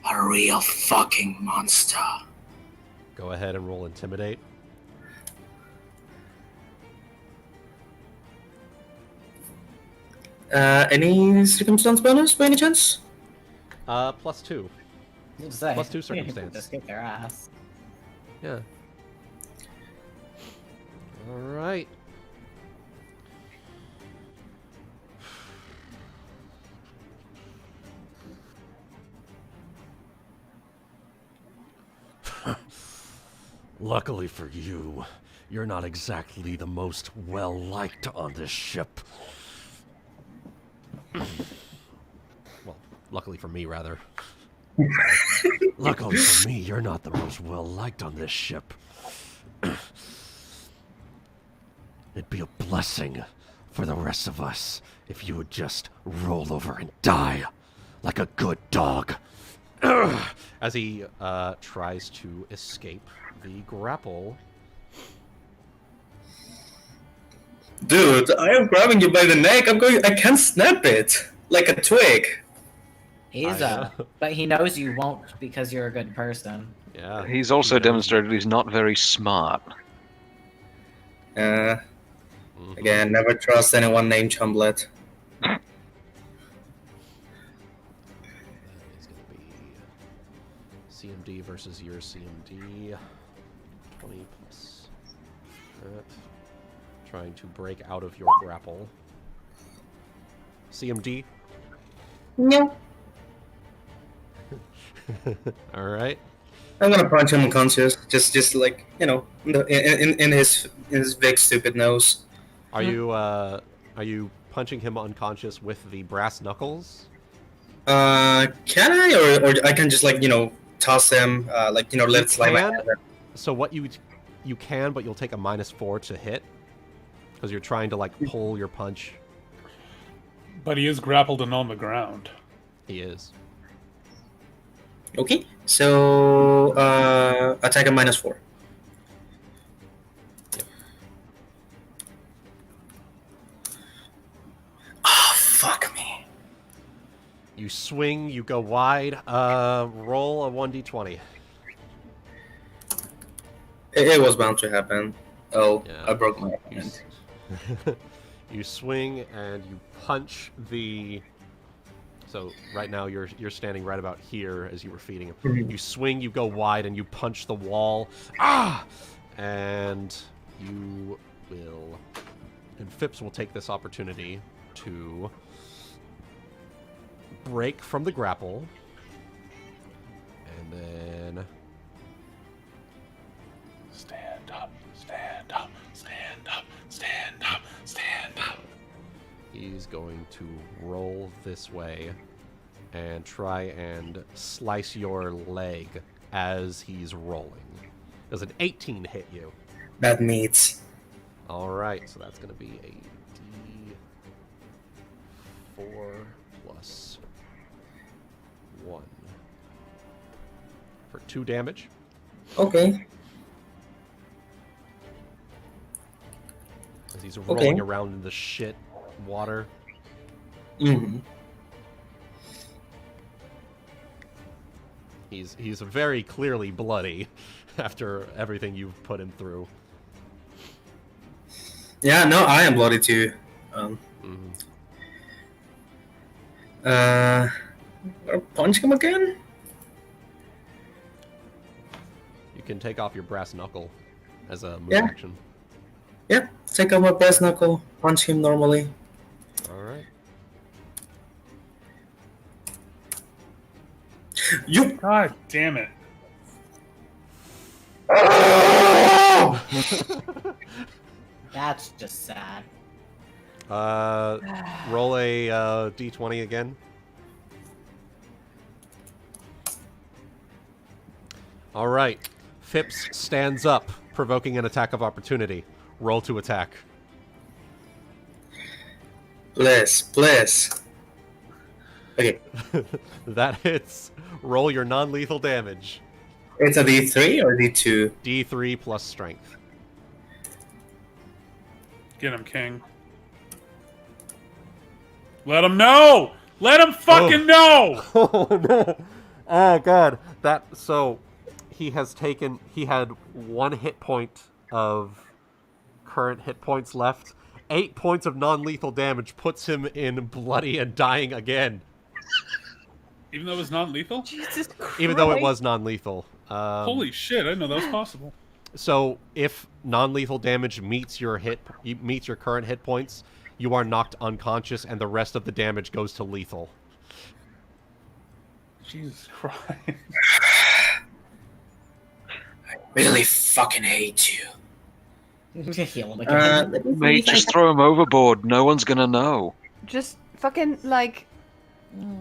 Speaker 5: a real fucking monster.
Speaker 1: Go ahead and roll Intimidate.
Speaker 5: Any circumstance bonus by any chance?
Speaker 1: +2.
Speaker 2: Just say,
Speaker 1: Plus 2 circumstance.
Speaker 2: Just kick their ass.
Speaker 1: Yeah. All right. Luckily for you, you're not exactly the most well-liked on this ship. Well, luckily for me, rather. Luckily for me, you're not the most well-liked on this ship. It'd be a blessing for the rest of us if you would just roll over and die like a good dog. As he tries to escape the grapple.
Speaker 5: Dude, I am grabbing you by the neck. I can't snap it like a twig.
Speaker 2: He's but he knows you won't because you're a good person.
Speaker 1: Yeah.
Speaker 6: He's also demonstrated he's not very smart.
Speaker 5: Again, never trust anyone named Chumblet.
Speaker 1: That is going to be CMD versus your CMD. 20 plus that. Trying to break out of your grapple. CMD.
Speaker 5: No.
Speaker 1: All right.
Speaker 5: I'm gonna punch him unconscious, just like in his big stupid nose.
Speaker 1: Are you punching him unconscious with the brass knuckles?
Speaker 5: Can I, or I can just toss him, let it slide my
Speaker 1: can.
Speaker 5: hand.
Speaker 1: So what you can, but you'll take a -4 to hit because you're trying to pull your punch.
Speaker 3: But he is grappled and on the ground.
Speaker 1: He is.
Speaker 5: Okay, so attack a -4.
Speaker 1: Yep.
Speaker 5: Oh, fuck me.
Speaker 1: You swing, you go wide. Roll a 1d20.
Speaker 5: It was bound to happen. Oh,
Speaker 1: Yeah.
Speaker 5: I broke my hand.
Speaker 1: You swing and you punch the. So right now you're standing right about here as you were feeding him.
Speaker 5: Mhm.
Speaker 1: You swing, you go wide, and you punch the wall. Ah! And you will. And Phipps will take this opportunity to break from the grapple. And then.
Speaker 3: Stand up, stand up, stand up, stand up, stand up.
Speaker 1: He's going to roll this way and try and slice your leg as he's rolling. Does an 18 hit you?
Speaker 5: That meets.
Speaker 1: All right, so that's going to be a D4 plus 1 for 2 damage.
Speaker 5: Okay.
Speaker 1: As he's rolling around in the shit water.
Speaker 5: Mm-hmm.
Speaker 1: He's very clearly bloody after everything you've put him through.
Speaker 5: Yeah, no, I am bloody too. Punch him again?
Speaker 1: You can take off your brass knuckle as a move
Speaker 5: Yeah.
Speaker 1: action.
Speaker 5: Yeah, take out my brass knuckle, punch him normally.
Speaker 1: All right.
Speaker 5: You.
Speaker 3: God damn it.
Speaker 2: That's just sad.
Speaker 1: Roll a d20 again. All right. Phipps stands up, provoking an attack of opportunity. Roll to attack.
Speaker 5: Bliss. Okay.
Speaker 1: That hits. Roll your non-lethal damage.
Speaker 5: It's a D3 or D2?
Speaker 1: D3 plus strength.
Speaker 3: Get him, King. Let him know! Let him fucking know!
Speaker 1: Oh no! Oh god! He had 1 hit point of current hit points left. 8 points of non-lethal damage puts him in bloody and dying again.
Speaker 3: Even though it was non-lethal?
Speaker 7: Jesus Christ.
Speaker 1: Even though it was non-lethal.
Speaker 3: Holy shit, I didn't know that was possible.
Speaker 1: So if non-lethal damage meets your current hit points, you are knocked unconscious, and the rest of the damage goes to lethal.
Speaker 3: Jesus Christ.
Speaker 5: I really fucking hate you.
Speaker 2: Heal him again.
Speaker 6: Mate, just throw him overboard. No one's gonna know.
Speaker 7: Just fucking like.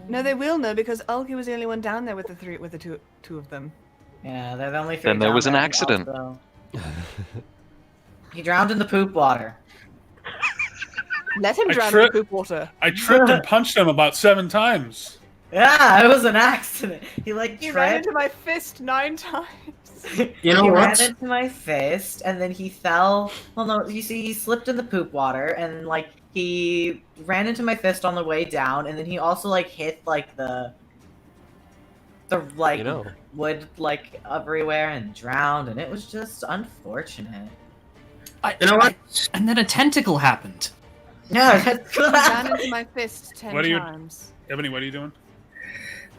Speaker 7: No, they will know because Ulki was the only one down there with the two of them.
Speaker 2: Yeah, they're the only 3
Speaker 6: Then there
Speaker 2: down
Speaker 6: was an
Speaker 2: there
Speaker 6: accident.
Speaker 2: also. He drowned in the poop water.
Speaker 7: Let him
Speaker 3: I
Speaker 7: drown in
Speaker 3: tripped-
Speaker 7: the poop water.
Speaker 3: I tripped and punched him about 7 times.
Speaker 2: Yeah, it was an accident. He like
Speaker 7: He ran
Speaker 2: tripped.
Speaker 7: into my fist 9 times.
Speaker 5: You know
Speaker 2: he
Speaker 5: what?
Speaker 2: ran into my fist, and then he fell. Well, no, you see, he slipped in the poop water, and like he ran into my fist on the way down, and then he also like hit like the like wood like everywhere and drowned, and it was just unfortunate.
Speaker 5: You know what?
Speaker 8: And then a tentacle happened.
Speaker 2: Yeah, that's
Speaker 7: He ran into my fist 10
Speaker 3: What are you-
Speaker 7: times.
Speaker 3: Ebony, what are you doing?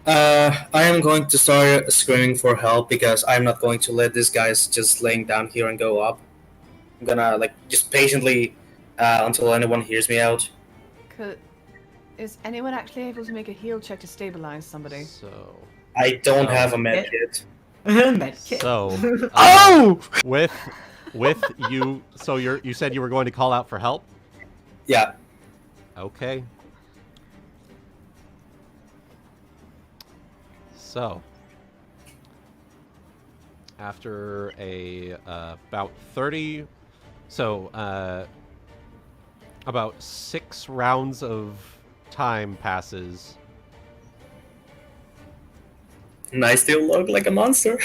Speaker 5: I am going to start screaming for help because I'm not going to let these guys just laying down here and go up. I'm gonna like just patiently until anyone hears me out.
Speaker 7: Is anyone actually able to make a heal check to stabilize somebody?
Speaker 1: So.
Speaker 5: I don't
Speaker 1: Oh.
Speaker 5: have a med kit.
Speaker 2: Medkit.
Speaker 1: So.
Speaker 8: Oh!
Speaker 1: With you. So you said you were going to call out for help.
Speaker 5: Yeah.
Speaker 1: Okay. So, after about 30, about 6 rounds of time passes.
Speaker 5: And I still look like a monster.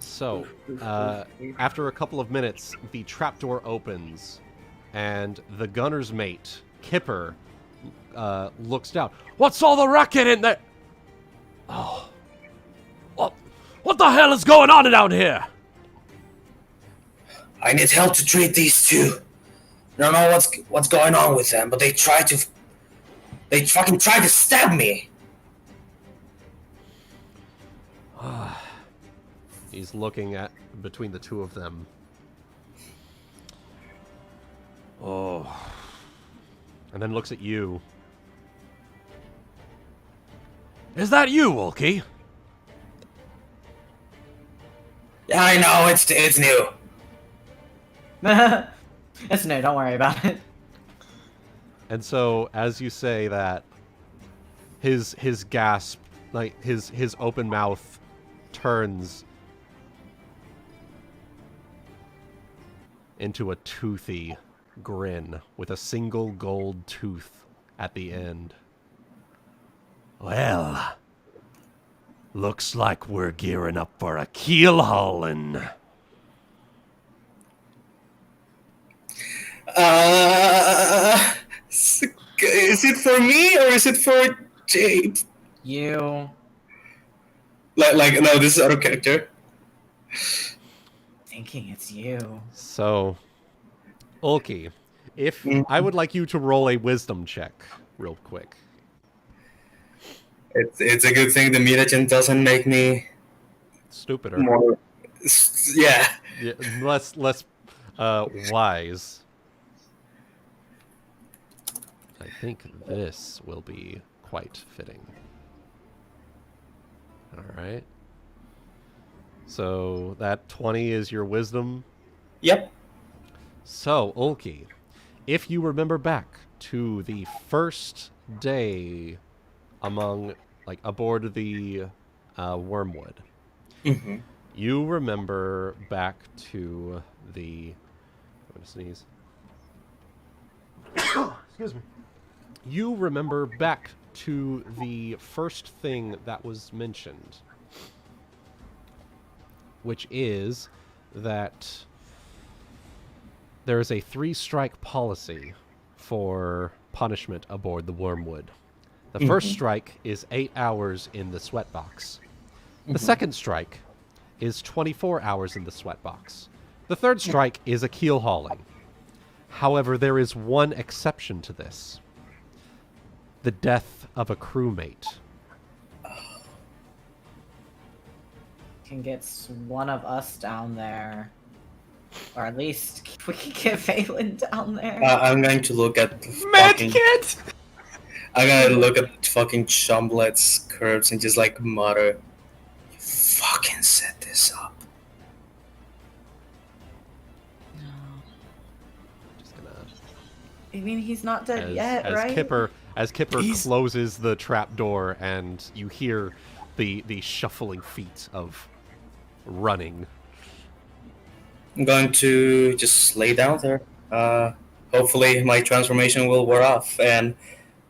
Speaker 1: So, after a couple of minutes, the trapdoor opens, and the gunner's mate, Kipper, looks down. What's all the racket in there? Oh. What the hell is going on down here?
Speaker 5: I need help to treat these two. I don't know what's going on with them, but they fucking tried to stab me.
Speaker 1: He's looking at between the two of them. Oh. And then looks at you. Is that you, Ulki?
Speaker 5: Yeah, I know, it's new.
Speaker 2: It's no, don't worry about it.
Speaker 1: And so, as you say that, his gasp, like his open mouth, turns into a toothy grin with a single gold tooth at the end. Well, looks like we're gearing up for a keel hauling.
Speaker 5: Is it for me or is it for Jade?
Speaker 2: You.
Speaker 5: Like no, this is out of character.
Speaker 2: Thinking it's you.
Speaker 1: So, Ulki, if I would like you to roll a wisdom check real quick.
Speaker 5: It's a good thing the mutagen doesn't make me
Speaker 1: Stupider.
Speaker 5: more. Yeah.
Speaker 1: Yeah, less wise. I think this will be quite fitting. Alright. So that 20 is your wisdom.
Speaker 5: Yep.
Speaker 1: So, Ulki, if you remember back to the first day aboard the Wormwood,
Speaker 5: Mm-hmm.
Speaker 1: you remember back to the... I'm going to sneeze. Excuse me. You remember back to the first thing that was mentioned, which is that there is a 3-strike policy for punishment aboard the Wormwood. The first strike is 8 hours in the sweatbox. The second strike is 24 hours in the sweatbox. The third strike is a keel hauling. However, there is one exception to this. The death of a crewmate.
Speaker 2: Can get one of us down there. Or at least we can get Valen down there.
Speaker 5: I'm going to look at the fucking... I'm gonna look at fucking Chumblet's curves and just like mutter, "You fucking set this up."
Speaker 1: Just gonna...
Speaker 2: I mean, he's not dead yet, right?
Speaker 1: As Kipper closes the trap door and you hear the shuffling feet of running.
Speaker 5: I'm going to just lay down there. Hopefully my transformation will wear off and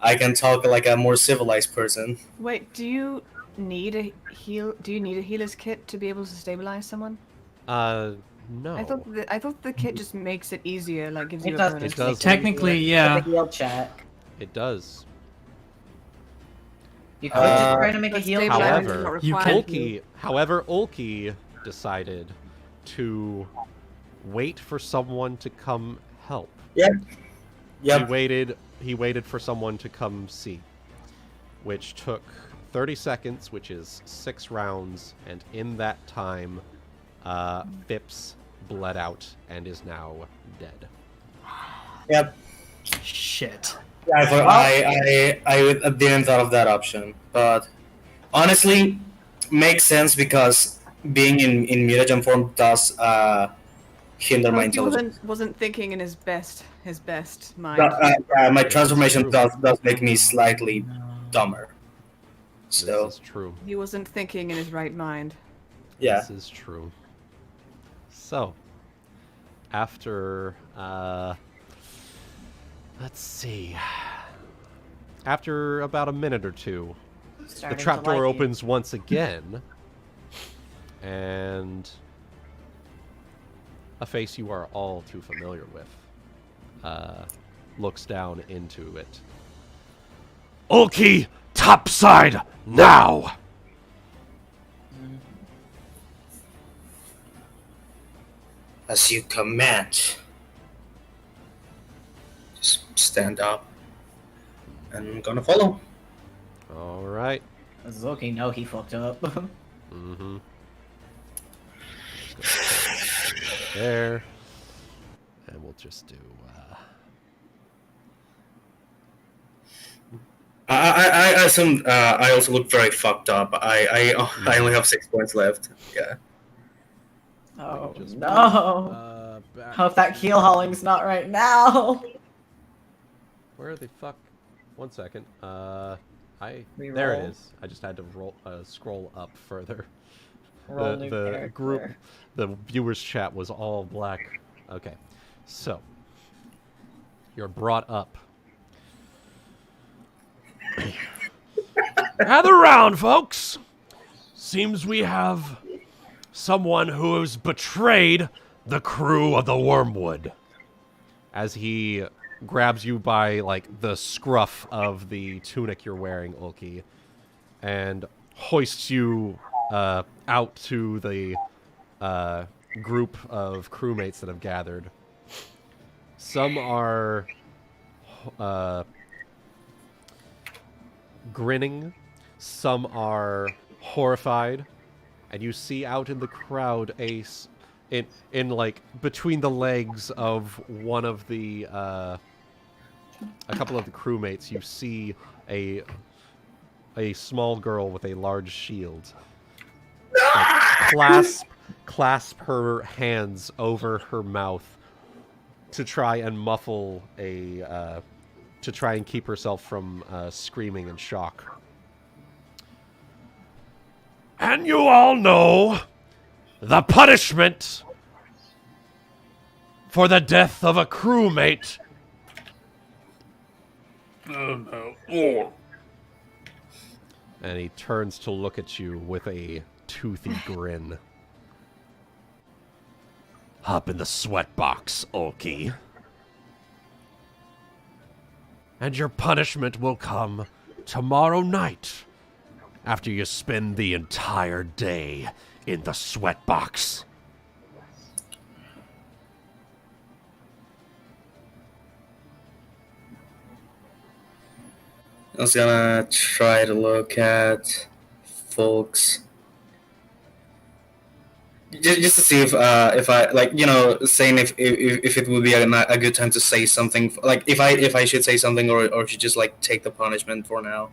Speaker 5: I can talk like a more civilized person.
Speaker 7: Wait, do you need a healer's kit to be able to stabilize someone?
Speaker 1: No.
Speaker 7: I thought the kit just makes it easier, like gives
Speaker 2: It
Speaker 7: you
Speaker 2: does.
Speaker 7: a bonus.
Speaker 1: It does.
Speaker 8: Technically,
Speaker 2: With
Speaker 8: yeah.
Speaker 2: the heal check.
Speaker 1: It does.
Speaker 2: You could just try to make a
Speaker 7: but
Speaker 2: heal
Speaker 7: stabilize
Speaker 2: check.
Speaker 7: is not
Speaker 1: However,
Speaker 7: required.
Speaker 1: Ulki decided to wait for someone to come help.
Speaker 5: Yep.
Speaker 1: He waited for someone to come see, which took 30 seconds, which is 6 rounds, and in that time, Phipps bled out and is now dead.
Speaker 5: Yep.
Speaker 8: Shit.
Speaker 5: Yeah, I didn't thought of that option, but honestly, makes sense because being in mutagen form does hinder my
Speaker 7: He
Speaker 5: intelligence.
Speaker 7: wasn't thinking in his best mind.
Speaker 5: My transformation does make me slightly dumber. So
Speaker 1: This is true.
Speaker 7: He wasn't thinking in his right mind.
Speaker 5: yeah,
Speaker 1: This is true. So, after, let's see. After about a minute or two,
Speaker 2: Starting
Speaker 1: the
Speaker 2: to
Speaker 1: trapdoor
Speaker 2: like you.
Speaker 1: opens once again, and a face you are all too familiar with looks down into it. Ulki, topside, now!
Speaker 5: as you command. Just stand up, and I'm gonna follow.
Speaker 1: All right.
Speaker 2: Does Ulki know he fucked up?
Speaker 1: Mm-hmm. There. And we'll just do,
Speaker 5: I assume I also look very fucked up. I only have 6 points left. Yeah.
Speaker 2: Oh
Speaker 1: just
Speaker 2: no!
Speaker 1: back
Speaker 2: Hope that keel hauling's not right now.
Speaker 1: Where the fuck? 1 second. There it
Speaker 2: Reroll.
Speaker 1: is. I just had to scroll up further.
Speaker 2: Roll new
Speaker 1: The
Speaker 2: character.
Speaker 1: group, the viewers chat was all black. Okay, so you're brought up. Gather round, folks. Seems we have someone who has betrayed the crew of the Wormwood. As he grabs you by, like, the scruff of the tunic you're wearing, Ulki, and hoists you out to the group of crewmates that have gathered. Some are grinning, some are horrified, and you see out in the crowd in like between the legs of one of the a couple of the crewmates, you see a small girl with a large shield like, clasp her hands over her mouth to try and muffle to try and keep herself from screaming in shock. And you all know the punishment for the death of a crewmate.
Speaker 3: Oh no. Oh.
Speaker 1: And he turns to look at you with a toothy grin. Hop in the sweat box, Ulki. And your punishment will come tomorrow night, after you spend the entire day in the sweat box.
Speaker 5: I was gonna try to look at folks. Just to see if I like, you know, saying if it would be a good time to say something, like if I should say something or should just like take the punishment for now.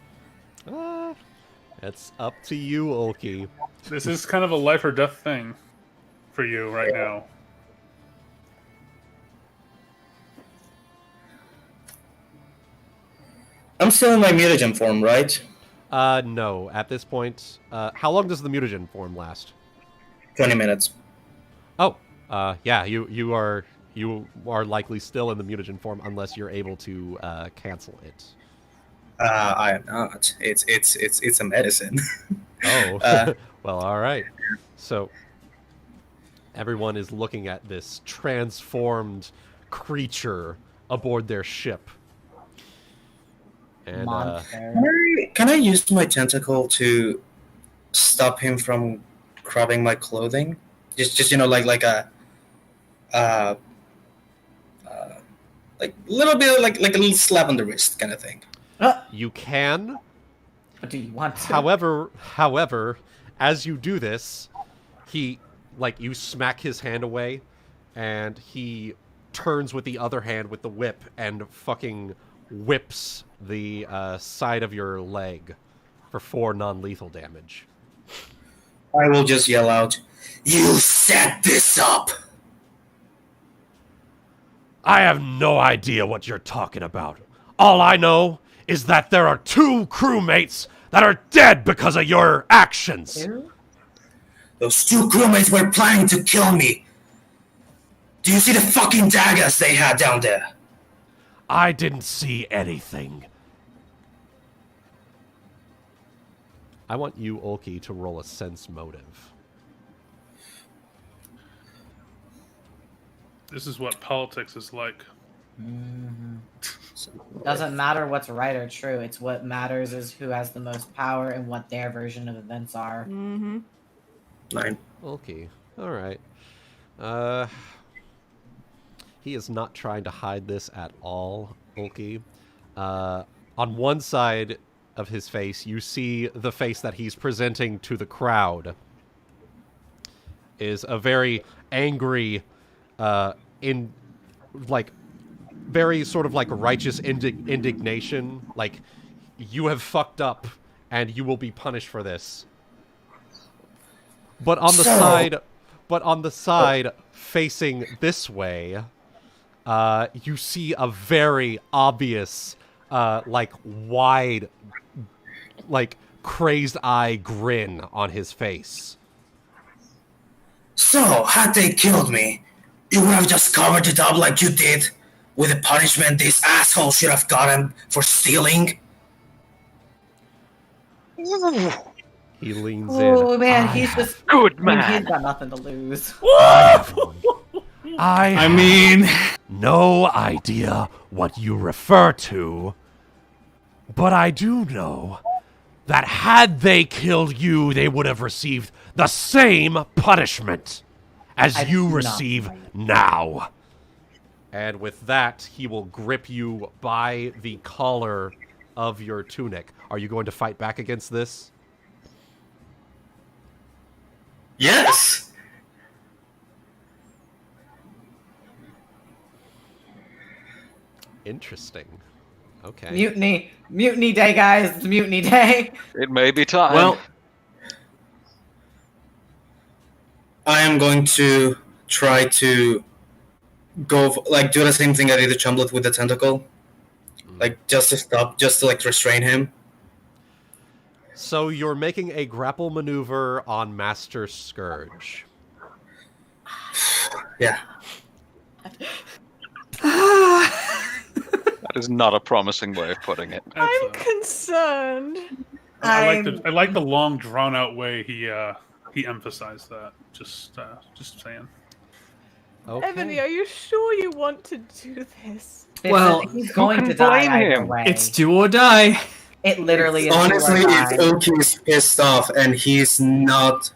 Speaker 1: It's up to you, Ulki.
Speaker 3: This is kind of a life or death thing for you right now.
Speaker 5: I'm still in my mutagen form, right?
Speaker 1: No. At this point, how long does the mutagen form last?
Speaker 5: 20 minutes.
Speaker 1: Oh, yeah. You are likely still in the mutagen form unless you're able to cancel it.
Speaker 5: I am not. It's a medicine.
Speaker 1: Oh, well, all right. So everyone is looking at this transformed creature aboard their ship. And
Speaker 5: Can I use my tentacle to stop him from grabbing my clothing? Just you know, like a like little bit like a little slap on the wrist kind of thing.
Speaker 1: you can.
Speaker 2: But do you want to?
Speaker 1: However, as you do this, he, like, you smack his hand away, and he turns with the other hand with the whip and fucking whips the side of your leg for 4 non-lethal damage.
Speaker 5: I will just yell out, "You set this up!"
Speaker 1: I have no idea what you're talking about. All I know is that there are 2 crewmates that are dead because of your actions.
Speaker 5: Those 2 crewmates were planning to kill me. Do you see the fucking daggers they had down there?
Speaker 1: I didn't see anything. I want you, Ulki, to roll a sense motive.
Speaker 3: This is what politics is like.
Speaker 2: Doesn't matter what's right or true. It's what matters is who has the most power and what their version of events are.
Speaker 5: 9.
Speaker 1: Ulki. Alright. He is not trying to hide this at all, Ulki. On one side of his face, you see the face that he's presenting to the crowd is a very angry, very sort of like righteous indignation. Like, you have fucked up, and you will be punished for this. But on the side, facing this way, you see a very obvious, wide, crazed eye grin on his face.
Speaker 5: So, had they killed me, you would have just covered it up like you did with the punishment this asshole should have gotten for stealing?
Speaker 1: He leans
Speaker 2: Oh
Speaker 1: in.
Speaker 2: man, he's just
Speaker 6: Good
Speaker 2: He's
Speaker 6: man.
Speaker 2: got nothing to lose.
Speaker 1: I
Speaker 8: mean,
Speaker 1: no idea what you refer to, but I do know that had they killed you, they would have received the same punishment as you receive now. And with that, he will grip you by the collar of your tunic. Are you going to fight back against this?
Speaker 5: Yes!
Speaker 1: Interesting. Okay.
Speaker 2: Mutiny day, guys. It's mutiny day.
Speaker 6: It may be time.
Speaker 5: Well, I am going to try to go, do the same thing I did to Chumblet with the tentacle. Just to stop, just to, restrain him.
Speaker 1: So you're making a grapple maneuver on Master Scourge.
Speaker 5: Yeah.
Speaker 6: That is not a promising way of putting it.
Speaker 7: I'm concerned.
Speaker 3: I like the long, drawn out way he emphasized that. Just saying.
Speaker 1: Okay.
Speaker 9: Ebony, are you sure you want to do this?
Speaker 8: Well,
Speaker 2: he's
Speaker 6: who
Speaker 2: going
Speaker 6: can
Speaker 2: to die
Speaker 6: blame
Speaker 2: either
Speaker 6: him?
Speaker 2: way.
Speaker 8: it's do or die.
Speaker 2: It literally is
Speaker 5: Honestly,
Speaker 2: do or
Speaker 5: if
Speaker 2: die.
Speaker 5: Ulki's pissed off and he's not,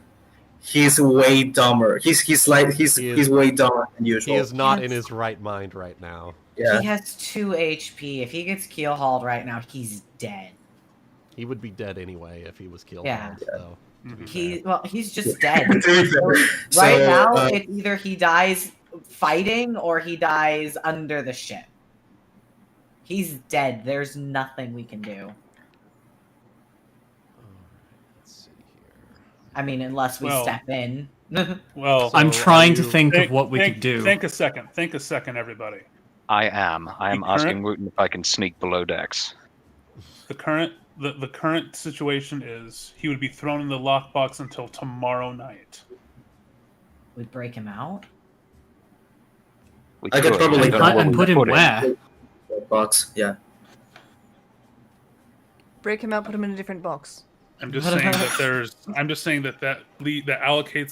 Speaker 5: he's way dumber. He's way dumber than usual.
Speaker 1: He is not in
Speaker 2: Yes.
Speaker 1: his right mind right now.
Speaker 5: Yeah.
Speaker 2: He has 2 HP. If he gets keel hauled right now, he's dead.
Speaker 1: He would be dead anyway if he was killed.
Speaker 2: Yeah.
Speaker 1: So, to be fair.
Speaker 2: He's just dead.
Speaker 5: So,
Speaker 2: Right now, it's either he dies fighting or he dies under the ship. He's dead. There's nothing we can do.
Speaker 1: Let's see here.
Speaker 2: I mean, unless we
Speaker 3: Well-
Speaker 2: step in.
Speaker 3: Well,
Speaker 8: I'm
Speaker 1: So,
Speaker 8: trying
Speaker 1: are
Speaker 8: to
Speaker 1: you-
Speaker 8: think of what we
Speaker 3: think,
Speaker 8: could do.
Speaker 3: Think a second. Think a second, everybody.
Speaker 6: I am
Speaker 3: The
Speaker 6: asking Wuten if I can sneak below decks.
Speaker 3: The current situation is he would be thrown in the lockbox until tomorrow night.
Speaker 2: We break him out.
Speaker 6: We
Speaker 5: I could probably
Speaker 6: I don't know what
Speaker 8: And
Speaker 6: we
Speaker 8: put him
Speaker 6: put in.
Speaker 8: where?
Speaker 5: box. Yeah.
Speaker 7: Break him out, put him in a different box.
Speaker 3: I'm just saying that there's. I'm just saying that allocates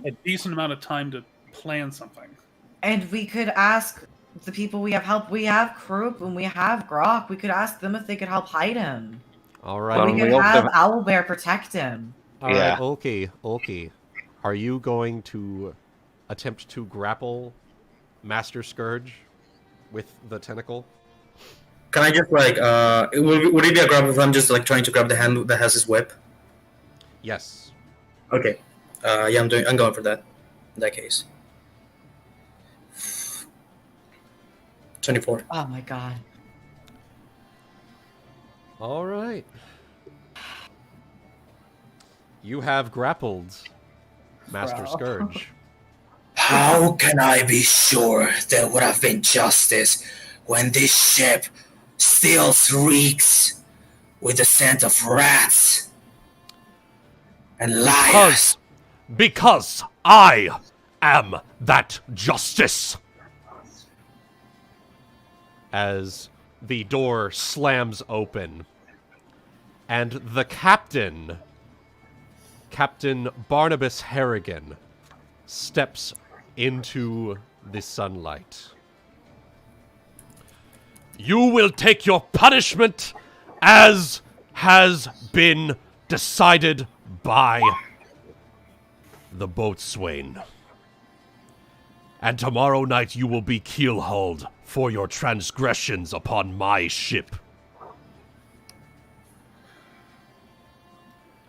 Speaker 3: a decent amount of time to plan something.
Speaker 2: And we could ask the people we have help. We have Krupp and we have Grok. We could ask them if they could help hide him.
Speaker 1: All
Speaker 2: Or
Speaker 1: right.
Speaker 2: we
Speaker 6: we
Speaker 2: could
Speaker 6: also-
Speaker 2: have Owlbear protect him.
Speaker 1: All right,
Speaker 6: Yeah.
Speaker 1: Ulki. Are you going to attempt to grapple Master Scourge with the tentacle?
Speaker 5: Can I just like would it be a grab if I'm just like trying to grab the hand that has his whip?
Speaker 1: Yes.
Speaker 5: Okay. Yeah, I'm going for that. In that case. 24.
Speaker 2: Oh my god.
Speaker 1: All right. You have grappled Master
Speaker 2: Bro.
Speaker 1: Scourge.
Speaker 5: How can I be sure there would have been justice when this ship still reeks with the scent of rats and liars?
Speaker 1: Because I am that justice. As the door slams open, and the captain, Captain Barnabas Harrigan, steps into the sunlight. You will take your punishment as has been decided by the boatswain. And tomorrow night you will be keel-hauled for your transgressions upon my ship.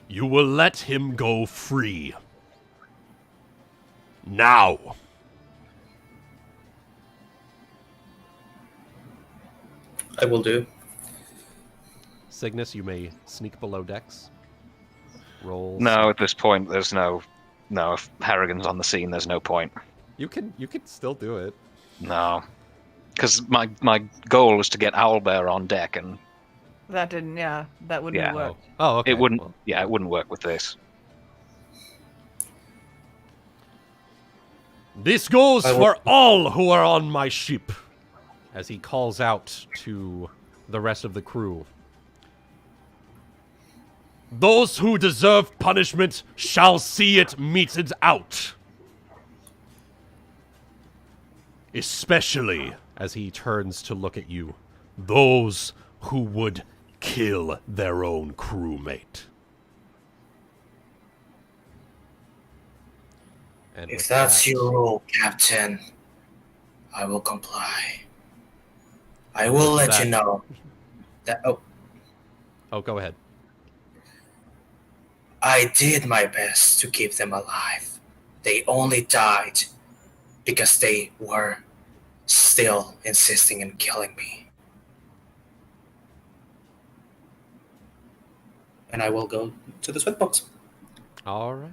Speaker 1: You will let him go free. Now.
Speaker 5: I will do.
Speaker 1: Cygnus, you may sneak below decks. Roll.
Speaker 6: No, at this point, there's no. If Harrigan's on the scene, there's no point.
Speaker 1: You can still do it.
Speaker 6: No, because my goal was to get Owlbear on deck, and
Speaker 7: That didn't, yeah, that wouldn't
Speaker 6: Yeah.
Speaker 7: have worked.
Speaker 1: Oh, okay.
Speaker 6: it wouldn't.
Speaker 1: Well,
Speaker 6: Yeah, it wouldn't work with this.
Speaker 1: this goes
Speaker 5: I will-
Speaker 1: for all who are on my ship. As he calls out to the rest of the crew. Those who deserve punishment shall see it meted out. Especially, as he turns to look at you, those who would kill their own crewmate. And
Speaker 5: If
Speaker 1: with
Speaker 5: that's
Speaker 1: that-
Speaker 5: your rule, Captain, I will comply. I will let
Speaker 1: that-
Speaker 5: you know that.
Speaker 1: Oh, go ahead.
Speaker 5: I did my best to keep them alive. They only died because they were still insisting on killing me. And I will go to the sweatbox.
Speaker 1: All right.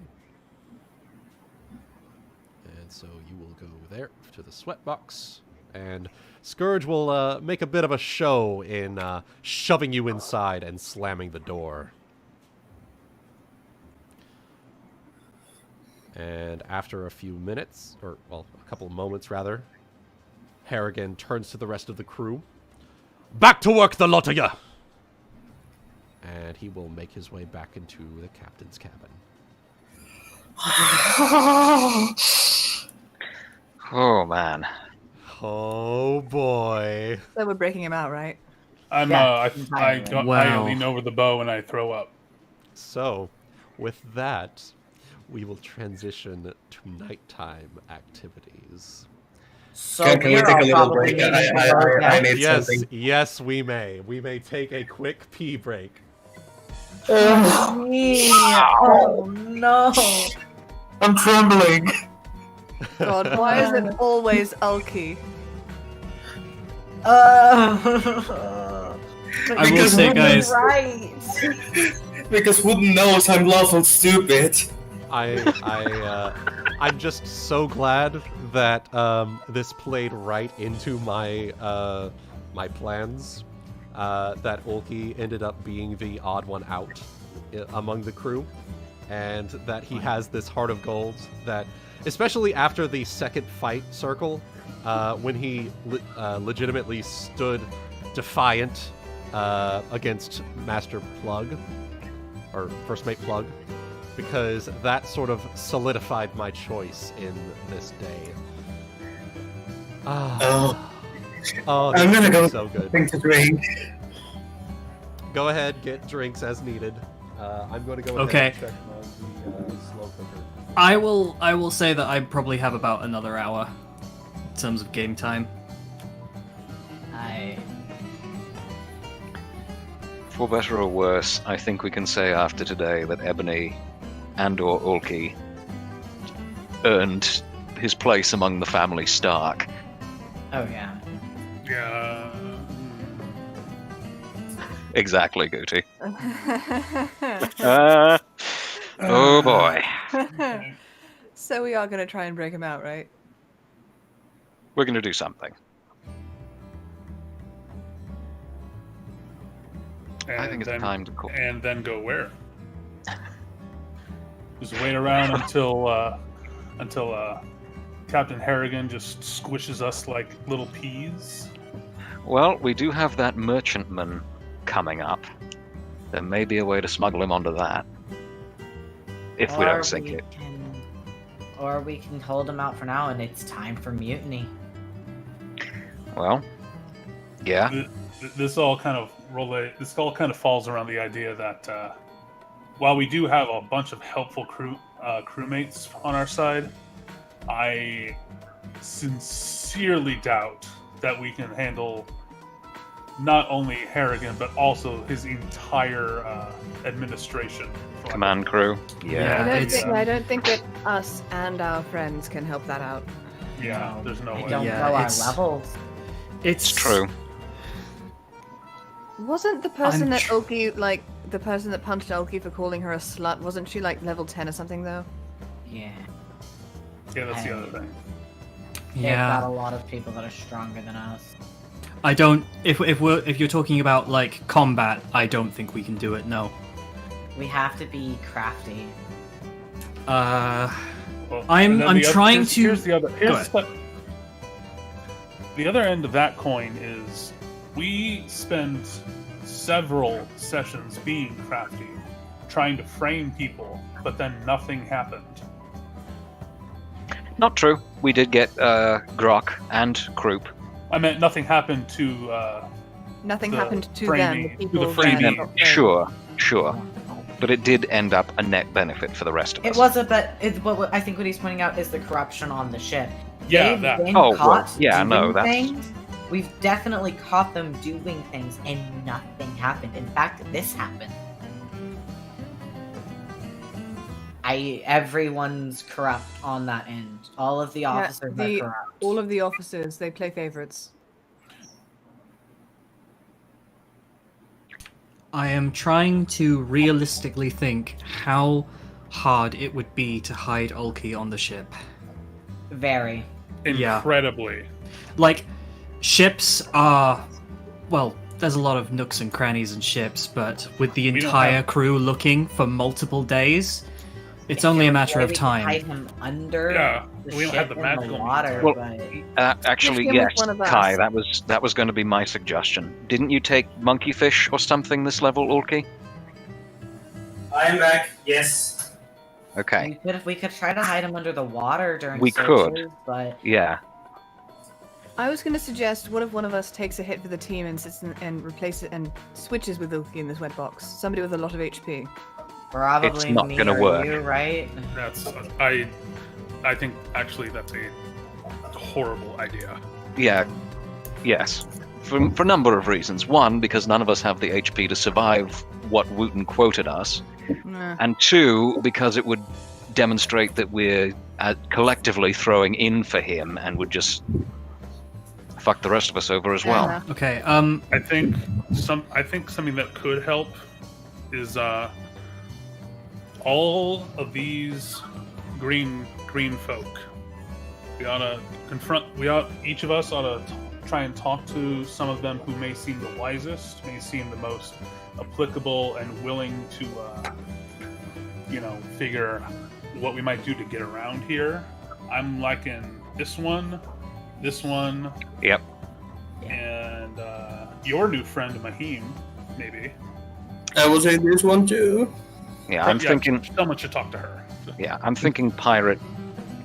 Speaker 1: And so you will go there to the sweatbox, and Scourge will make a bit of a show in shoving you inside and slamming the door. And after a few minutes, or, well, a couple of moments rather, Harrigan turns to the rest of the crew. Back to work, the lot of ya! and he will make his way back into the captain's cabin.
Speaker 6: Oh, man.
Speaker 1: Oh boy.
Speaker 7: So we're breaking him out, right?
Speaker 3: I'm
Speaker 2: Yeah,
Speaker 3: I
Speaker 8: Wow.
Speaker 3: lean over the bow and I throw up.
Speaker 1: So, with that, we will transition to nighttime activities.
Speaker 2: So
Speaker 5: Can we
Speaker 2: we're
Speaker 5: take
Speaker 2: all
Speaker 5: a little
Speaker 2: probably
Speaker 5: break?
Speaker 2: needing to
Speaker 5: I
Speaker 2: go now.
Speaker 5: need
Speaker 1: Yes,
Speaker 5: something.
Speaker 1: yes, we may. We may take a quick pee break.
Speaker 2: Oh no!
Speaker 5: I'm trembling.
Speaker 7: God, why is it always Ulki?
Speaker 8: I will
Speaker 5: Because
Speaker 8: say,
Speaker 5: Wuten-
Speaker 8: guys,
Speaker 2: Right.
Speaker 5: Because Wooden knows I'm lawful stupid.
Speaker 1: I'm just so glad that this played right into my my plans. That Ulki ended up being the odd one out among the crew, and that he has this heart of gold that, especially after the second fight circle, when he legitimately stood defiant against Master Plug, or First Mate Plug, because that sort of solidified my choice in this day.
Speaker 5: Oh,
Speaker 1: Oh,
Speaker 5: I'm
Speaker 1: this
Speaker 5: gonna
Speaker 1: is
Speaker 5: go
Speaker 1: so good.
Speaker 5: think to drink.
Speaker 1: Go ahead, get drinks as needed. I'm going to go ahead
Speaker 8: Okay.
Speaker 1: and check on the slow cooker.
Speaker 8: I will say that I probably have about another hour in terms of game time.
Speaker 6: For better or worse, I think we can say after today that Ebony and/or Ulki earned his place among the family Stark.
Speaker 2: Oh yeah.
Speaker 3: Yeah.
Speaker 6: Exactly, Guti. Oh boy.
Speaker 7: So we are going to try and break him out, right?
Speaker 6: We're going to do something. I think it's time to call.
Speaker 3: And then go where? Just wait around until Captain Harrigan just squishes us like little peas.
Speaker 6: Well, we do have that merchantman coming up. There may be a way to smuggle him onto that. If we don't sink it.
Speaker 2: Or we can hold him out for now, and it's time for mutiny.
Speaker 6: Well, yeah.
Speaker 3: This all kind of falls around the idea that while we do have a bunch of helpful crewmates on our side, I sincerely doubt that we can handle not only Harrigan but also his entire administration.
Speaker 6: Command crew. Yeah.
Speaker 9: I don't think that us and our friends can help that out.
Speaker 3: Yeah, there's no
Speaker 2: I
Speaker 3: way.
Speaker 2: don't
Speaker 8: Yeah,
Speaker 2: know our
Speaker 8: it's-
Speaker 2: levels.
Speaker 8: It's
Speaker 6: True.
Speaker 9: Wasn't the person
Speaker 8: I'm
Speaker 9: that
Speaker 8: tr-
Speaker 9: Ulki, like, the person that punched Ulki for calling her a slut, wasn't she, like, level 10 or something, though?
Speaker 2: Yeah.
Speaker 3: Yeah, that's the other thing.
Speaker 2: They've got
Speaker 8: Yeah.
Speaker 2: a lot of people that are stronger than us.
Speaker 8: I don't. If you're talking about like combat, I don't think we can do it. No.
Speaker 2: We have to be crafty.
Speaker 3: Well,
Speaker 8: I'm
Speaker 3: and then
Speaker 8: I'm trying
Speaker 3: here's,
Speaker 8: to.
Speaker 3: Here's the other.
Speaker 8: Go
Speaker 3: Here's
Speaker 8: ahead.
Speaker 3: the other end of that coin is we spend several sessions being crafty, trying to frame people, but then nothing happened.
Speaker 6: Not true. We did get Grok and Croup.
Speaker 3: I meant nothing happened to.
Speaker 9: Nothing
Speaker 3: The
Speaker 9: happened to
Speaker 3: framing-
Speaker 9: them,
Speaker 3: to
Speaker 9: the
Speaker 3: the
Speaker 9: people that
Speaker 3: framing.
Speaker 9: got framed.
Speaker 6: Sure. But it did end up a net benefit for the rest of us.
Speaker 2: It was a but. What I think what he's pointing out is the corruption on the ship.
Speaker 3: Yeah,
Speaker 2: They've
Speaker 3: that.
Speaker 2: been
Speaker 6: Oh, well,
Speaker 2: caught
Speaker 6: yeah,
Speaker 2: doing
Speaker 6: no, that's-
Speaker 2: things. We've definitely caught them doing things, and nothing happened. In fact, this happened. Everyone's corrupt on that end. All of the officers are corrupt.
Speaker 7: All of the officers, they play favorites.
Speaker 8: I am trying to realistically think how hard it would be to hide Ulki on the ship.
Speaker 2: Very.
Speaker 8: Yeah.
Speaker 3: Incredibly.
Speaker 8: Like, ships are, well, there's a lot of nooks and crannies in ships, but with the
Speaker 3: We don't
Speaker 8: entire
Speaker 3: have-
Speaker 8: crew looking for multiple days, it's only a matter of
Speaker 2: Maybe
Speaker 8: time.
Speaker 2: Hide him under
Speaker 3: Yeah,
Speaker 2: the
Speaker 3: we don't have
Speaker 2: ship
Speaker 3: the
Speaker 2: in
Speaker 3: magical
Speaker 2: water,
Speaker 6: Well,
Speaker 2: but
Speaker 6: Actually,
Speaker 9: Lift him with
Speaker 6: yes,
Speaker 9: one of us.
Speaker 6: Kai. That was going to be my suggestion. Didn't you take monkeyfish or something this level, Ulki?
Speaker 5: I am back. Yes.
Speaker 6: Okay.
Speaker 2: We could try to hide him under the water during
Speaker 6: We
Speaker 2: searches,
Speaker 6: could.
Speaker 2: but
Speaker 6: Yeah.
Speaker 9: I was going to suggest, what if one of us takes a hit for the team and sits and replaces it and switches with Ulki in this wet box? Somebody with a lot of HP.
Speaker 2: probably
Speaker 6: It's not
Speaker 2: me
Speaker 6: gonna
Speaker 2: or
Speaker 6: work.
Speaker 2: you, right?
Speaker 3: I think actually that's a horrible idea.
Speaker 6: Yeah. Yes. For a number of reasons. One, because none of us have the HP to survive what Wuten quoted us.
Speaker 9: Nah.
Speaker 6: And two, because it would demonstrate that we're collectively throwing in for him and would just fuck the rest of us over as well.
Speaker 9: Uh-huh.
Speaker 8: Okay.
Speaker 3: I think something that could help is all of these green folk. Each of us ought to try and talk to some of them who may seem the wisest, may seem the most applicable and willing to figure what we might do to get around here. I'm liking this one.
Speaker 6: Yep.
Speaker 3: And your new friend Mahim, maybe.
Speaker 5: I will say this one too.
Speaker 6: Yeah, I'm thinking.
Speaker 3: Someone should talk to her.
Speaker 6: Yeah, I'm thinking pirate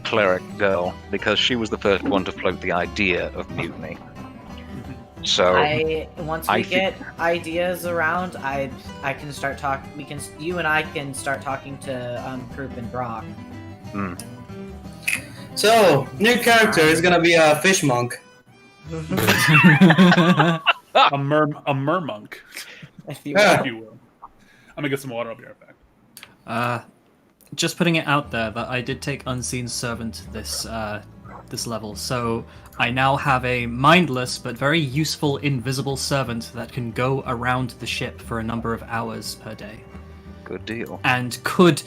Speaker 6: cleric girl because she was the first one to float the idea of mutiny. So
Speaker 2: Once we get ideas around, I can start you and I can start talking to Krupp and Brock.
Speaker 5: So, new character is gonna be a fish monk.
Speaker 3: A mermonk,
Speaker 2: If you
Speaker 5: Yeah.
Speaker 3: if you will. I'm gonna get some water. I'll be right back.
Speaker 8: Just putting it out there that I did take Unseen Servant this level, so I now have a mindless but very useful invisible servant that can go around the ship for a number of hours per day.
Speaker 6: good deal.
Speaker 8: And could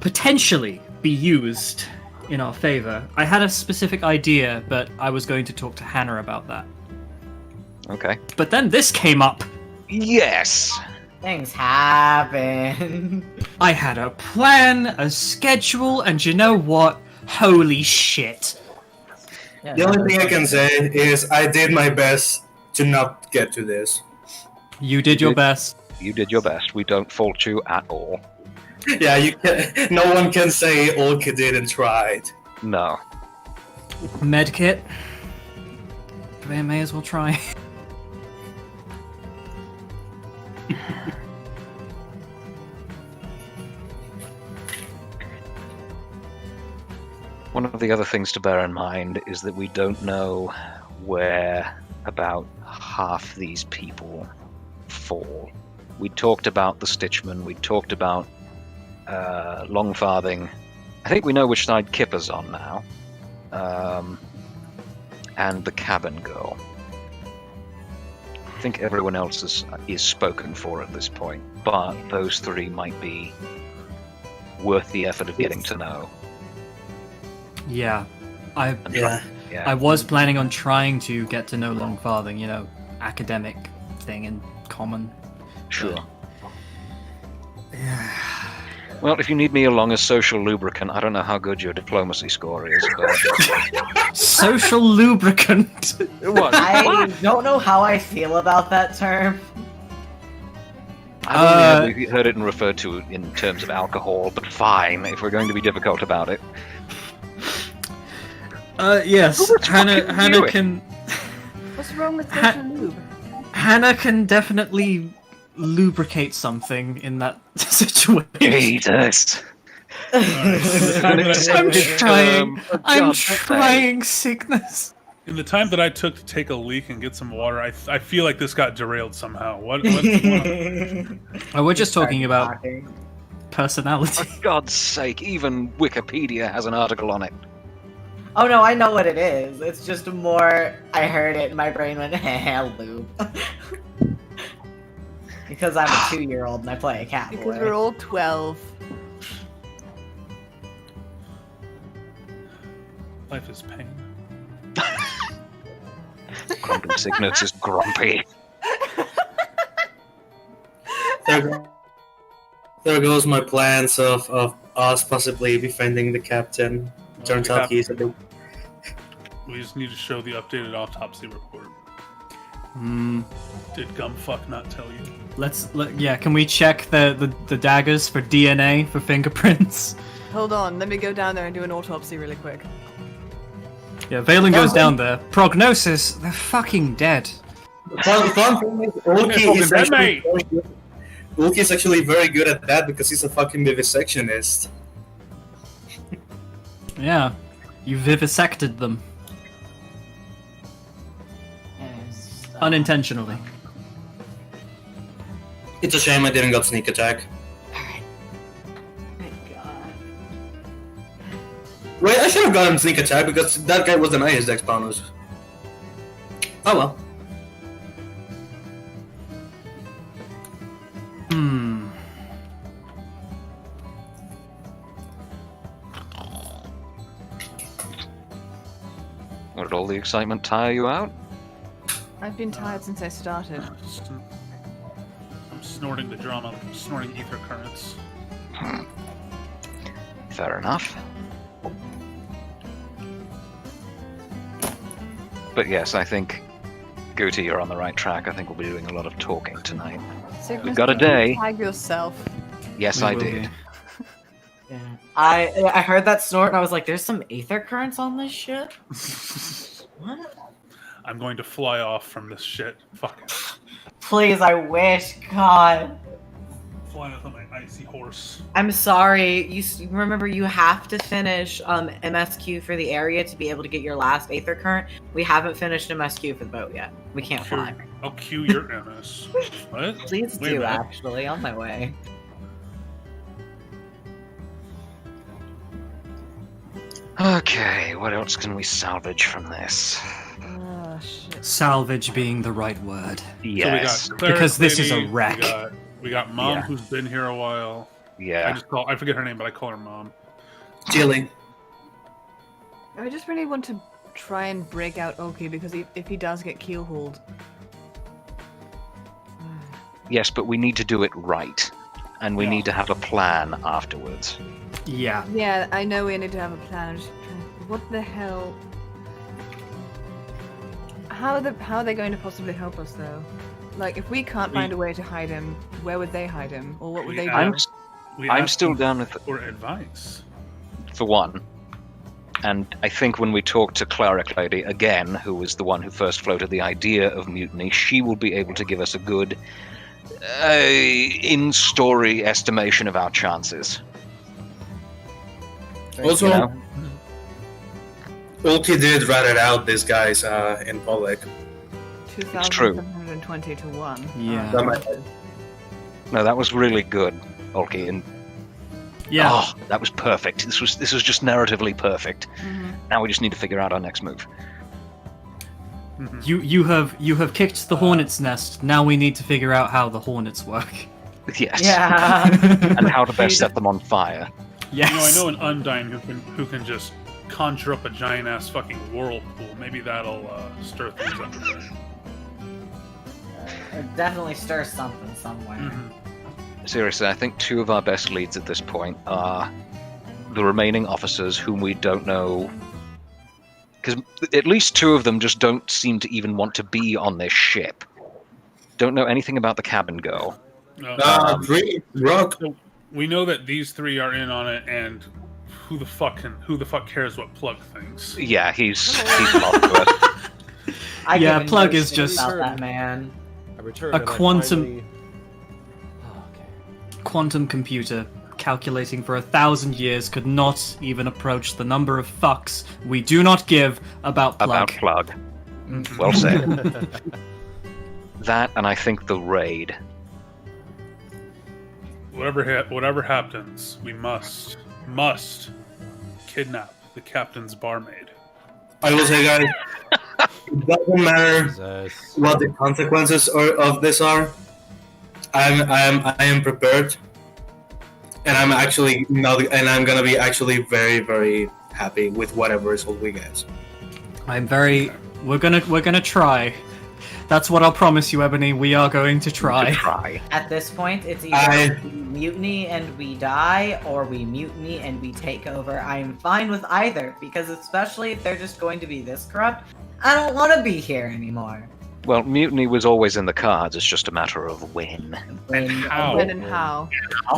Speaker 8: potentially be used in our favor. I had a specific idea, but I was going to talk to Hana about that.
Speaker 6: Okay.
Speaker 8: But then this came up.
Speaker 6: Yes.
Speaker 2: Things happen.
Speaker 8: I had a plan, a schedule, and you know what? Holy shit.
Speaker 2: Yeah,
Speaker 5: The only thing I can say is I did my best to not get to this.
Speaker 8: You did your best.
Speaker 6: You did your best. We don't fault you at all.
Speaker 5: Yeah, no one can say Ulki didn't try.
Speaker 6: No.
Speaker 8: Medkit. I may as well try.
Speaker 6: One of the other things to bear in mind is that we don't know where about half these people fall. We talked about the Stitchman, we talked about Longfarthing. I think we know which side Kipper's on now. And the cabin girl. I think everyone else is spoken for at this point, but those three might be worth the effort of getting to know.
Speaker 8: Yeah. I
Speaker 6: Yeah.
Speaker 8: was planning on trying to get to know Longfarthing, academic thing in common.
Speaker 6: Sure. Well, if you need me along as social lubricant, I don't know how good your diplomacy score is, but...
Speaker 8: Social lubricant.
Speaker 6: What?
Speaker 2: I don't know how I feel about that term.
Speaker 6: I've only heard it and referred to in terms of alcohol, but fine, if we're going to be difficult about it.
Speaker 8: Yes, Hana
Speaker 6: doing?
Speaker 8: can...
Speaker 9: What's wrong with social lube?
Speaker 8: Hana can definitely lubricate something in that situation.
Speaker 6: Jesus!
Speaker 8: I'm trying, Cygnus.
Speaker 3: In the time that I took to take a leak and get some water, I feel like this got derailed somehow. What's going on?
Speaker 8: Oh, we're just talking about personality.
Speaker 6: For God's sake, even Wikipedia has an article on it.
Speaker 2: Oh no, I know what it is. It's just more. I heard it and my brain went, lube. Because I'm a 2-year-old and I play a cat.
Speaker 9: Because we're all 12.
Speaker 3: Life is pain.
Speaker 6: Grumpy Cygnus is grumpy.
Speaker 5: There goes my plans of us possibly befriending the captain. Turns out he's a big...
Speaker 3: We just need to show the updated autopsy report. Did Gumfuck not tell you?
Speaker 8: Can we check the daggers for DNA, for fingerprints?
Speaker 7: Hold on, let me go down there and do an autopsy really quick.
Speaker 8: Yeah, Valen goes down there. Prognosis, they're fucking dead.
Speaker 5: Ulki is actually very good at that because he's a fucking vivisectionist.
Speaker 8: Yeah, you vivisected them. Unintentionally.
Speaker 5: It's a shame I didn't got sneak attack. Wait, I should have gotten sneak attack because that guy was the highest dex bonus. Oh well.
Speaker 6: What, did all the excitement tire you out?
Speaker 7: I've been tired since I started.
Speaker 3: I'm snorting the drama. I'm snorting ether currents.
Speaker 6: Fair enough. But yes, I think, Guti, you're on the right track. I think we'll be doing a lot of talking tonight. We've got a day.
Speaker 7: Tag yourself.
Speaker 6: Yes, I did.
Speaker 2: Yeah. I heard that snort and I was like, there's some aether currents on this shit? What?
Speaker 3: I'm going to fly off from this shit. Fuck it.
Speaker 2: Please, I wish, God.
Speaker 3: Flying off on my icy horse.
Speaker 2: I'm sorry. You remember you have to finish MSQ for the area to be able to get your last aether current. We haven't finished MSQ for the boat yet. We can't fly.
Speaker 3: I'll cue your MS. What?
Speaker 2: Please
Speaker 3: Wait a
Speaker 2: do,
Speaker 3: minute.
Speaker 2: actually. On my way.
Speaker 6: Okay, what else can we salvage from this?
Speaker 7: Oh, shit.
Speaker 8: Salvage being the right word.
Speaker 6: Yes.
Speaker 3: So we got
Speaker 8: Because this is a
Speaker 3: Lady,
Speaker 8: wreck.
Speaker 3: We got Mom,
Speaker 6: Yeah.
Speaker 3: who's been here a while.
Speaker 6: Yeah.
Speaker 3: I forget her name, but I call her Mom.
Speaker 5: Jilly.
Speaker 7: I just really want to try and break out Ulki because if he does get keelhauled.
Speaker 6: Yes, but we need to do it right. And we need to have a plan afterwards.
Speaker 8: Yeah.
Speaker 7: Yeah, I know we need to have a plan. I'm just trying. What the hell? How are they going to possibly help us though? Like, if we can't find a way to hide him, where would they hide him, or what would they do?
Speaker 6: I'm still down with
Speaker 3: for advice.
Speaker 6: For one. And I think when we talk to Cleric Lady again, who was the one who first floated the idea of mutiny, she will be able to give us a good in-story estimation of our chances.
Speaker 5: Also,
Speaker 6: You know?
Speaker 5: Ulki did rat it out these guys in public.
Speaker 7: 2,720 to 1.
Speaker 8: Yeah.
Speaker 6: No, that was really good, Ulki, and
Speaker 8: Yeah.
Speaker 6: oh, that was perfect. This was just narratively perfect. Now we just need to figure out our next move.
Speaker 8: You have kicked the hornet's nest. Now we need to figure out how the hornets work.
Speaker 6: Yes.
Speaker 2: Yeah.
Speaker 6: And how to best set them on fire.
Speaker 8: Yes.
Speaker 3: You know, I know an Undyne who can just conjure up a giant ass fucking whirlpool. Maybe that'll stir things up a bit.
Speaker 2: It definitely stirs something somewhere.
Speaker 6: Seriously, I think two of our best leads at this point are the remaining officers whom we don't know. Because at least two of them just don't seem to even want to be on this ship. Don't know anything about the cabin girl.
Speaker 5: Rock.
Speaker 3: So we know that these three are in on it, and who the fuck cares what Plug thinks?
Speaker 6: Yeah, he's lost to it.
Speaker 2: I
Speaker 8: Yeah,
Speaker 2: give a
Speaker 8: Plug
Speaker 2: no
Speaker 8: is
Speaker 2: shit
Speaker 8: just
Speaker 2: about that man.
Speaker 1: I returned
Speaker 8: a
Speaker 1: and I
Speaker 8: quantum
Speaker 1: finally- Oh, okay.
Speaker 8: quantum computer calculating for 1,000 years could not even approach the number of fucks we do not give about Plug.
Speaker 6: About Plug. Well said. That, and I think the raid.
Speaker 3: Whatever happens, we must kidnap the captain's barmaid.
Speaker 5: I will say, guys, it doesn't matter
Speaker 1: Jesus.
Speaker 5: what the consequences of this are. I am prepared, and I'm actually not, and I'm gonna be actually very, very happy with whatever result we get.
Speaker 8: We're gonna try. That's what I'll promise you, Ebony. We are going to try.
Speaker 2: At this point, it's either we mutiny and we die, or we mutiny and we take over. I'm fine with either, because especially if they're just going to be this corrupt, I don't want to be here anymore.
Speaker 6: Well, mutiny was always in the cards. It's just a matter of when.
Speaker 3: And how?
Speaker 7: When and how.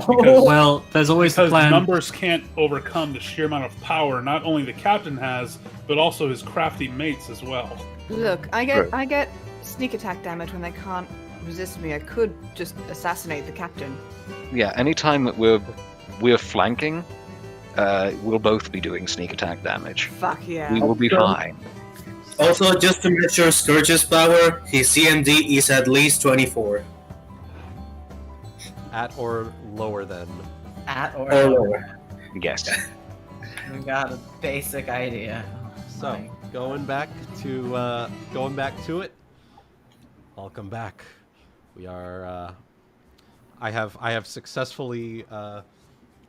Speaker 3: Because,
Speaker 8: Well, there's always the
Speaker 3: because
Speaker 8: plan.
Speaker 3: numbers can't overcome the sheer amount of power not only the captain has, but also his crafty mates as well.
Speaker 9: Look,
Speaker 6: Right.
Speaker 9: I get sneak attack damage when they can't resist me. I could just assassinate the captain.
Speaker 6: Yeah, anytime that we're flanking, we'll both be doing sneak attack damage.
Speaker 9: Fuck yeah.
Speaker 6: We will be fine.
Speaker 5: Also, just to measure Scourge's power, his CMD is at least 24.
Speaker 1: At or lower than.
Speaker 2: At or
Speaker 5: Or
Speaker 2: lower.
Speaker 5: lower.
Speaker 6: Yes.
Speaker 2: We got a basic idea.
Speaker 1: So, going back to it. Welcome back. We are. I have successfully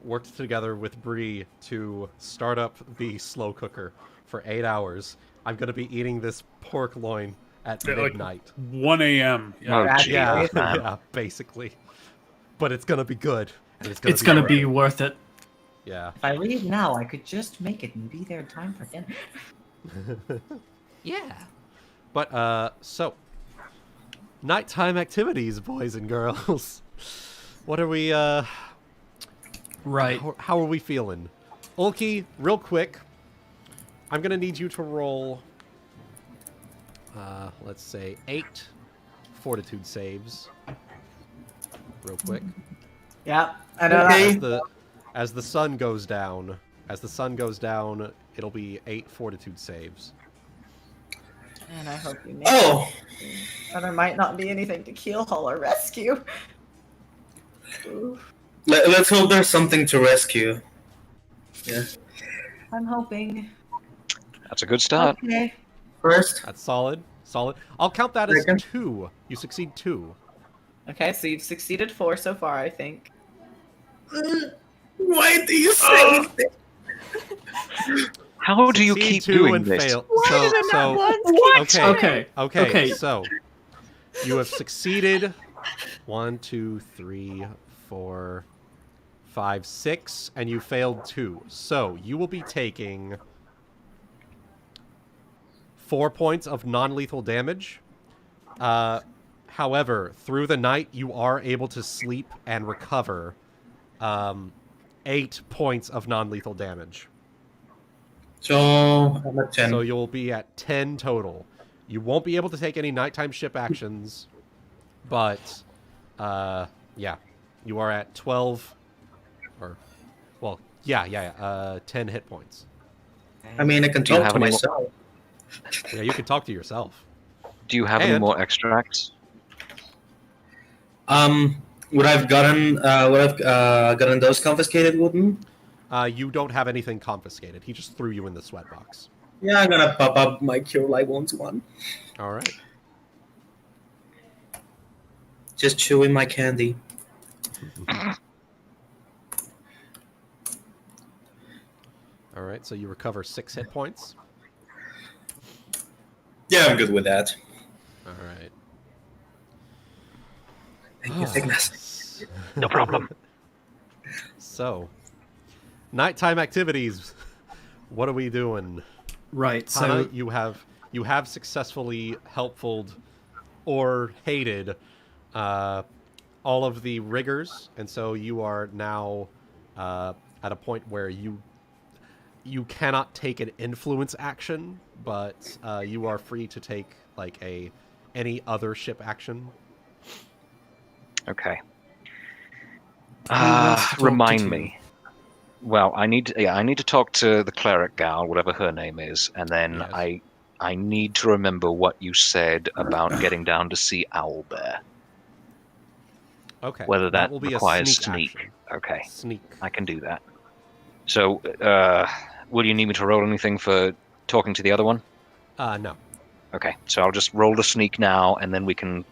Speaker 1: worked together with Bree to start up the slow cooker for 8 hours. I'm gonna be eating this pork loin at
Speaker 3: Like
Speaker 1: midnight.
Speaker 3: 1 a.m.
Speaker 6: Oh,
Speaker 2: Yeah.
Speaker 6: gee,
Speaker 1: Yeah,
Speaker 6: man.
Speaker 1: yeah, basically. But it's gonna be good. And
Speaker 8: It's gonna
Speaker 1: great.
Speaker 8: be worth it.
Speaker 1: Yeah.
Speaker 2: If I leave now, I could just make it and be there in time for dinner.
Speaker 1: Yeah. But so nighttime activities, boys and girls. What are we
Speaker 8: Right.
Speaker 1: how are we feeling? Ulki, real quick, I'm gonna need you to roll let's say 8 fortitude saves. Real quick.
Speaker 2: Yep, I know
Speaker 5: Okay.
Speaker 2: that.
Speaker 1: As the sun goes down, it'll be 8 fortitude saves.
Speaker 2: And I hope you make
Speaker 5: Oh!
Speaker 2: it. Or there might not be anything to keelhaul or rescue. Ooh,
Speaker 5: Let's hope there's something to rescue. Yeah.
Speaker 2: I'm hoping.
Speaker 6: That's a good start.
Speaker 2: Okay.
Speaker 5: First,
Speaker 1: That's solid. Solid. I'll count that as
Speaker 5: Second.
Speaker 1: 2. You succeed 2.
Speaker 2: Okay, so you've succeeded 4 so far, I think.
Speaker 5: why do you say this?
Speaker 6: How do you
Speaker 1: Succeed
Speaker 6: keep
Speaker 1: 2
Speaker 6: doing
Speaker 1: and
Speaker 6: this?
Speaker 1: fail.
Speaker 9: Why
Speaker 1: So,
Speaker 9: did it
Speaker 1: so
Speaker 9: not once keep
Speaker 1: okay,
Speaker 8: Okay. Okay.
Speaker 1: So you have succeeded 1, 2, 3, 4, 5, 6, and you failed 2. So you will be taking 4 points of non-lethal damage. However, through the night, you are able to sleep and recover 8 points of non-lethal damage.
Speaker 5: So, I'm at 10.
Speaker 1: So you'll be at 10 total. You won't be able to take any nighttime ship actions, but yeah, you are at 12, or, well, yeah, 10 hit points.
Speaker 5: I mean, I can
Speaker 6: Do you
Speaker 5: talk
Speaker 6: have
Speaker 5: to
Speaker 6: any more-
Speaker 5: myself.
Speaker 1: Yeah, you can talk to yourself.
Speaker 6: Do you have any
Speaker 1: And-
Speaker 6: more extracts?
Speaker 5: Would I've gotten those confiscated, Wuten?
Speaker 1: You don't have anything confiscated. He just threw you in the sweat box.
Speaker 5: Yeah, I'm gonna pop up my Cure Light Wounds one.
Speaker 1: All right.
Speaker 5: Just chewing my candy.
Speaker 1: All right, so you recover 6 hit points.
Speaker 5: Yeah, I'm good with that.
Speaker 1: All right.
Speaker 5: Thank you, Cygnus.
Speaker 6: No problem.
Speaker 1: So, nighttime activities. What are we doing?
Speaker 8: Right.
Speaker 1: Hana,
Speaker 8: So
Speaker 1: you have successfully helpful or hated all of the riggers, and so you are now at a point where you cannot take an influence action, but you are free to take like any other ship action.
Speaker 6: Okay.
Speaker 8: Who wants to talk to
Speaker 6: Remind
Speaker 8: two?
Speaker 6: me. Well, I need to talk to the cleric gal, whatever her name is, and then
Speaker 1: Yes.
Speaker 6: I need to remember what you said about getting down to see Owlbear.
Speaker 1: Okay.
Speaker 6: Whether that
Speaker 1: will be
Speaker 6: requires
Speaker 1: a sneak.
Speaker 6: sneak.
Speaker 1: action.
Speaker 6: Okay,
Speaker 1: Sneak.
Speaker 6: I can do that. So, will you need me to roll anything for talking to the other one?
Speaker 1: No.
Speaker 6: Okay, so I'll just roll the sneak now, and then we can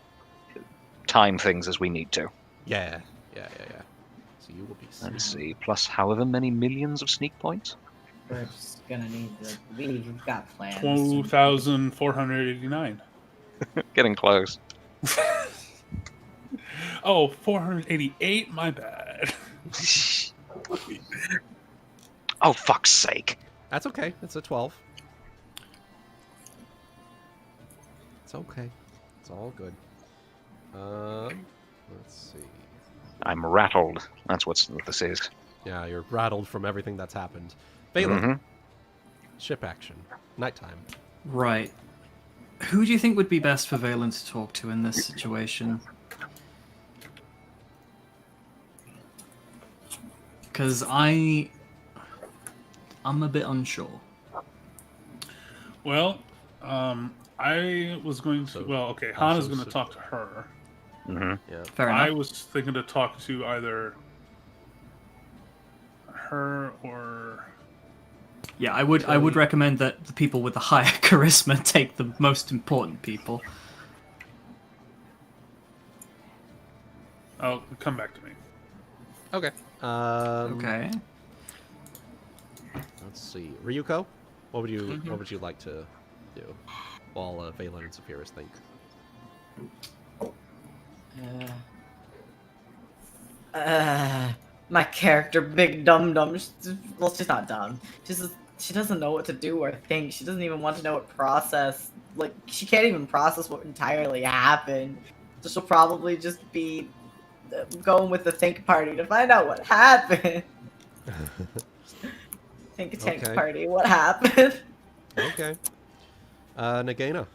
Speaker 6: time things as we need to.
Speaker 1: Yeah. So you will be.
Speaker 6: Let's
Speaker 1: Sneak.
Speaker 6: see, plus however many millions of sneak points.
Speaker 2: We're just gonna need to. We've got plans.
Speaker 3: 2,489.
Speaker 6: Getting close.
Speaker 3: Oh, 488? My bad.
Speaker 6: Oh, fuck's sake.
Speaker 1: That's okay. It's a 12. It's okay. It's all good. Let's see.
Speaker 6: I'm rattled. That's what this is.
Speaker 1: Yeah, you're rattled from everything that's happened. Valen,
Speaker 6: hmm
Speaker 1: ship action, nighttime.
Speaker 8: Right. Who do you think would be best for Valen to talk to in this situation? Because I'm a bit unsure.
Speaker 3: Well, I was going to.
Speaker 1: So-
Speaker 3: Well, okay,
Speaker 1: also
Speaker 3: Hana's going to
Speaker 1: so-
Speaker 3: talk to her.
Speaker 6: hmm
Speaker 1: Yeah.
Speaker 8: Fair enough.
Speaker 3: I was thinking to talk to either her or.
Speaker 8: Yeah, I would recommend that the people with the higher charisma take the most important people.
Speaker 3: Oh, come back to me.
Speaker 1: Okay.
Speaker 8: Okay.
Speaker 1: Let's see. Ryuuko, what would you like to do while Valen and Saphyrus think?
Speaker 2: My character, big dum dum. Well, she's not dumb. She doesn't know what to do or think. She doesn't even want to know what process. Like, she can't even process what entirely happened. So she'll probably just be going with the think party to find out what happened. Think tank
Speaker 1: Okay.
Speaker 2: party. What happened?
Speaker 1: Okay. Nagaina.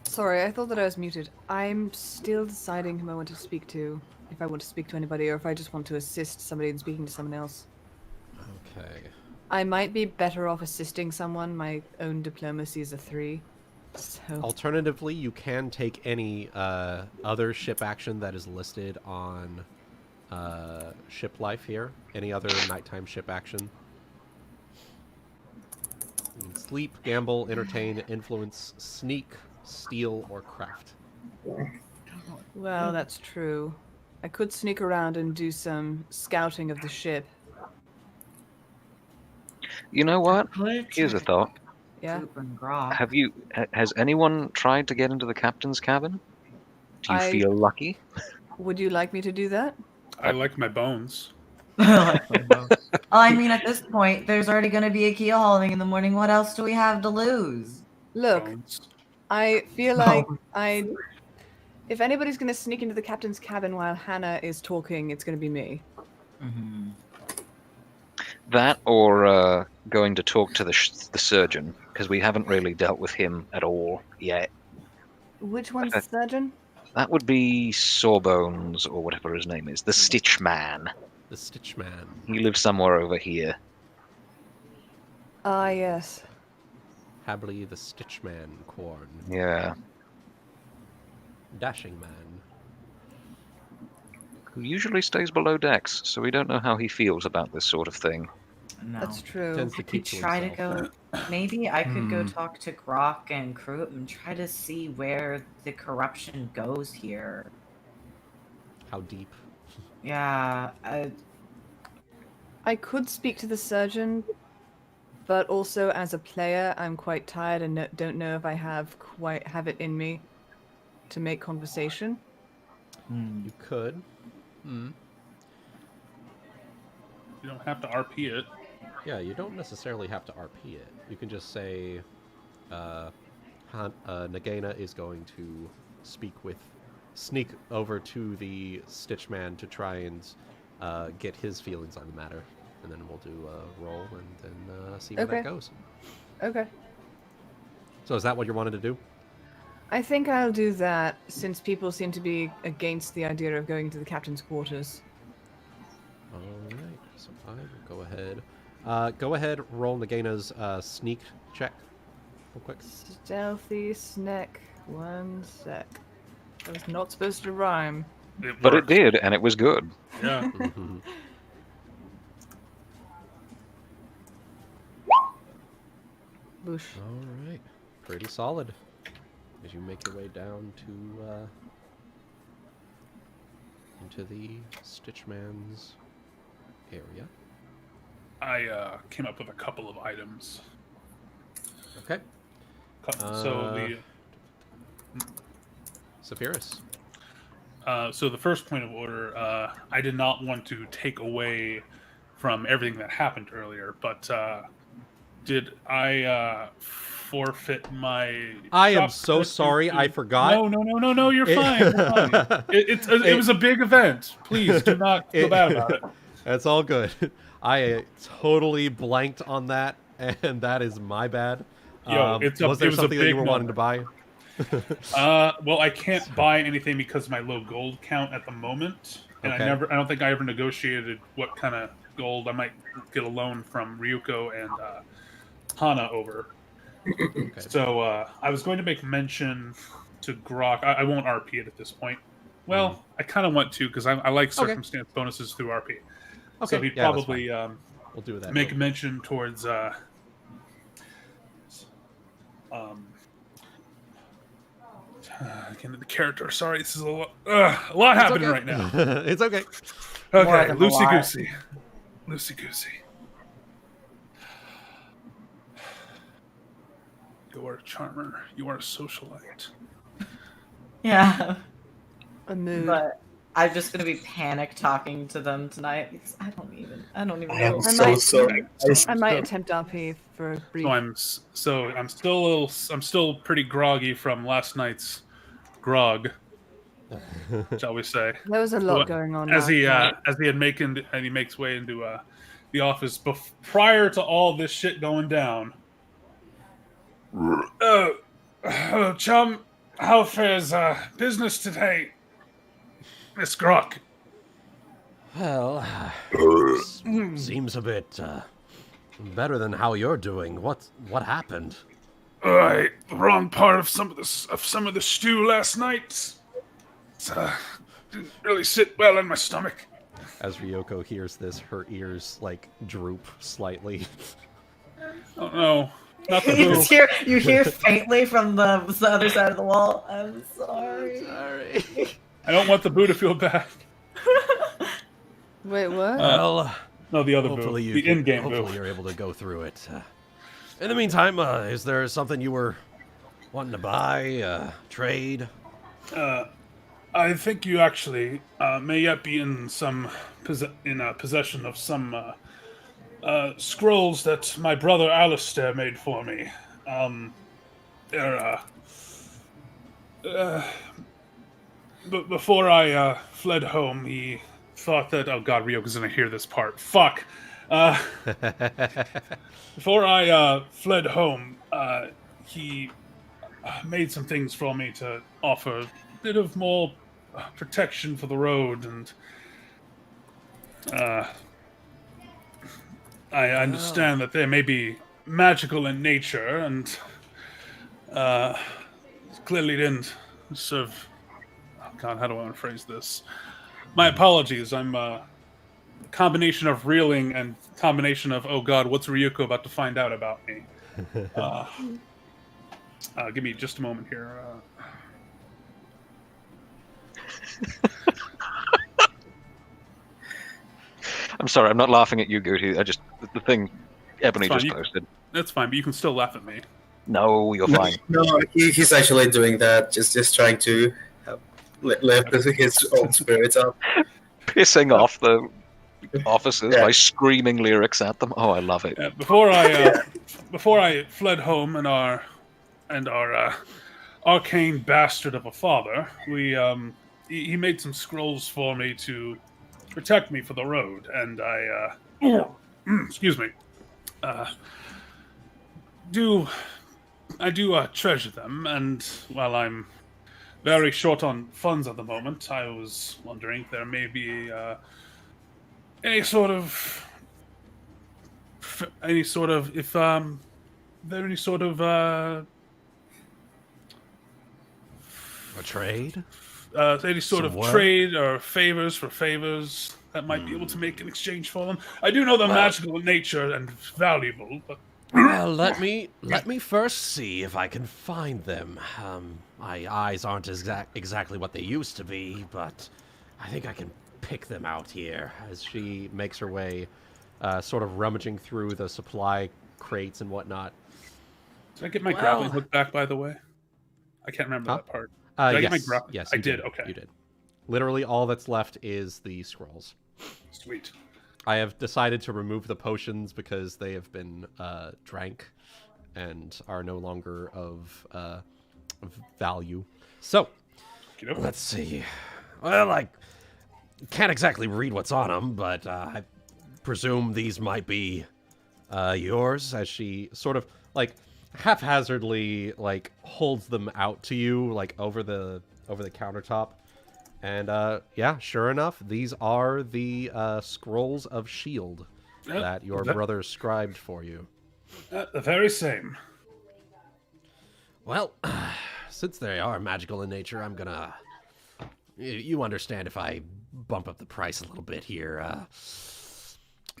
Speaker 9: Sorry, I thought that I was muted. I'm still deciding whom I want to speak to. If I want to speak to anybody, or if I just want to assist somebody in speaking to someone else.
Speaker 1: Okay.
Speaker 9: I might be better off assisting someone. My own diplomacy is a 3. So
Speaker 1: Alternatively, you can take any other ship action that is listed on ship life here. Any other nighttime ship action. You can sleep, gamble, entertain, influence, sneak, steal, or craft.
Speaker 9: well, that's true. I could sneak around and do some scouting of the ship.
Speaker 6: You know what? Here's a thought.
Speaker 9: Yeah.
Speaker 6: Has anyone tried to get into the captain's cabin? Do you feel lucky?
Speaker 9: Would you like me to do that?
Speaker 3: I like my bones.
Speaker 2: Well, I mean, at this point, there's already going to be a keel hauling in the morning. What else do we have to lose?
Speaker 9: Look,
Speaker 3: Bones.
Speaker 9: I feel like if anybody's going to sneak into the captain's cabin while Hana is talking, it's going to be me.
Speaker 6: That or going to talk to the surgeon, because we haven't really dealt with him at all yet.
Speaker 9: Which one's the surgeon?
Speaker 6: That would be Sawbones, or whatever his name is. The Stitch Man.
Speaker 1: The Stitch Man.
Speaker 6: He lives somewhere over here.
Speaker 9: Ah, yes.
Speaker 1: Hably the Stitch Man, Corn.
Speaker 6: Yeah.
Speaker 1: Dashing Man.
Speaker 6: Who usually stays below decks, so we don't know how he feels about this sort of thing.
Speaker 2: No.
Speaker 9: That's true.
Speaker 1: Tends to
Speaker 2: I
Speaker 1: keep
Speaker 2: could
Speaker 1: to
Speaker 2: try to
Speaker 1: himself.
Speaker 2: go. Maybe I could go talk to Grok and Crew and try to see where the corruption goes here.
Speaker 1: How deep?
Speaker 2: Yeah,
Speaker 9: I could speak to the surgeon, but also as a player, I'm quite tired and don't know if I have it in me to make conversation.
Speaker 1: You could.
Speaker 3: You don't have to RP it.
Speaker 1: Yeah, you don't necessarily have to RP it. You can just say, Nagaina is going to sneak over to the Stitch Man to try and get his feelings on the matter. And then we'll do a roll and then see where that goes.
Speaker 9: Okay.
Speaker 1: So is that what you wanted to do?
Speaker 9: I think I'll do that, since people seem to be against the idea of going to the captain's quarters.
Speaker 1: Alright, so I will go ahead. Go ahead, roll Nagaina's sneak check real quick.
Speaker 9: Stealthy snack. 1 sec. That was not supposed to rhyme.
Speaker 6: But it
Speaker 3: worked.
Speaker 6: did, and it was good.
Speaker 3: Yeah.
Speaker 9: Boosh.
Speaker 1: Alright, pretty solid. As you make your way down to into the Stitchman's area.
Speaker 3: I came up with a couple of items.
Speaker 1: Okay.
Speaker 3: So
Speaker 1: Saphyrus.
Speaker 3: so the first point of order, I did not want to take away from everything that happened earlier, but Did I forfeit my?
Speaker 1: I am
Speaker 3: shop
Speaker 1: so
Speaker 3: credit
Speaker 1: sorry,
Speaker 3: to-
Speaker 1: I forgot.
Speaker 3: No. You're fine. You're fine. It was a big event. Please do not feel bad about it.
Speaker 1: It's all good. I totally blanked on that, and that is my bad.
Speaker 3: Yo,
Speaker 1: Was there something that you were wanting to buy?
Speaker 3: Well, I can't buy anything because of my low gold count at the moment, and
Speaker 1: Okay.
Speaker 3: I don't think I ever negotiated what kind of gold. I might get a loan from Ryuuko and Hana over.
Speaker 1: Okay.
Speaker 3: So I was going to make mention to Grok. I won't RP it at this point. Well, I kind of want to because I like circumstance bonuses through RP.
Speaker 1: Okay,
Speaker 3: So he'd
Speaker 1: yeah, that's
Speaker 3: probably
Speaker 1: we'll do that.
Speaker 3: make a mention towards again, the character. Sorry, this is a lot happening right now.
Speaker 1: It's okay.
Speaker 2: More
Speaker 3: Okay,
Speaker 2: than a lot.
Speaker 3: loosey goosey. You are a charmer. You are a socialite.
Speaker 2: Yeah.
Speaker 9: A mood.
Speaker 2: But I'm just gonna be panic talking to them tonight because I don't even
Speaker 5: I
Speaker 2: know.
Speaker 5: am so sorry.
Speaker 9: I might attempt RP for a brief.
Speaker 3: I'm still pretty groggy from last night's grog, shall we say?
Speaker 9: There was a lot
Speaker 3: Well,
Speaker 9: going on.
Speaker 3: As he
Speaker 9: last night.
Speaker 3: makes way into the office prior to all this shit going down. Chum, how fares business today, Miss Grok?
Speaker 1: Well, seems a bit better than how you're doing. What happened?
Speaker 3: I the wrong part of some of the stew last night. Didn't really sit well in my stomach.
Speaker 1: As Ryuuko hears this, her ears like droop slightly.
Speaker 3: Oh no, not the
Speaker 2: You
Speaker 3: boo.
Speaker 2: just hear faintly from the other side of the wall. I'm sorry.
Speaker 3: I don't want the boo to feel bad.
Speaker 9: Wait, what?
Speaker 1: Well,
Speaker 3: No, the other
Speaker 1: hopefully
Speaker 3: boo. The in-game boo.
Speaker 1: hopefully you're able to go through it. In the meantime, is there something you were wanting to buy, trade?
Speaker 3: I think you actually may yet be in possession of some scrolls that my brother Alistair made for me. But before I fled home, he thought that... Oh god, Ryuko's gonna hear this part. Fuck! Before I fled home, he made some things for me to offer a bit of more protection for the road, and I understand that they may be magical in nature, and clearly didn't serve... Oh god, how do I want to phrase this? My apologies, I'm a combination of reeling and combination of, oh god, what's Ryuuko about to find out about me? Give me just a moment here.
Speaker 6: I'm sorry, I'm not laughing at you, Guti. The thing Ebony
Speaker 3: It's fine,
Speaker 6: just posted.
Speaker 3: That's fine, but you can still laugh at me.
Speaker 6: No, you're fine.
Speaker 5: No, he's actually doing that. Just trying to lift his own spirits up.
Speaker 6: Pissing off the officers by screaming lyrics at them. Oh, I love it.
Speaker 3: Before I fled home and our arcane bastard of a father, he made some scrolls for me to protect me for the road, and I excuse me, I do treasure them, and while I'm very short on funds at the moment, I was wondering if there may be any sort of any sort of
Speaker 1: A trade?
Speaker 3: any sort
Speaker 1: Some
Speaker 3: of
Speaker 1: work?
Speaker 3: trade or favors for favors that might be able to make in exchange for them. I do know they're magical in nature and valuable, but
Speaker 1: Well, let me first see if I can find them. My eyes aren't exactly what they used to be, but I think I can pick them out here. As she makes her way, sort of rummaging through the supply crates and whatnot.
Speaker 3: did I get my
Speaker 1: Well-
Speaker 3: grappling hook back, by the way? I can't remember
Speaker 1: Huh?
Speaker 3: that part. Did I
Speaker 1: Yes,
Speaker 3: get my grappling?
Speaker 1: yes,
Speaker 3: I
Speaker 1: you
Speaker 3: did. Okay,
Speaker 1: you did. Literally, all that's left is the scrolls.
Speaker 3: sweet.
Speaker 1: I have decided to remove the potions because they have been drank and are no longer of value. So, let's see. Well, I can't exactly read what's on them, but I presume these might be yours, as she sort of, like, haphazardly, like, holds them out to you, like, over the countertop. And, yeah, sure enough, these are the Scrolls of Shield that your brother scribed for you.
Speaker 3: The very same.
Speaker 1: Well, since they are magical in nature, I'm gonna... You understand if I bump up the price a little bit here.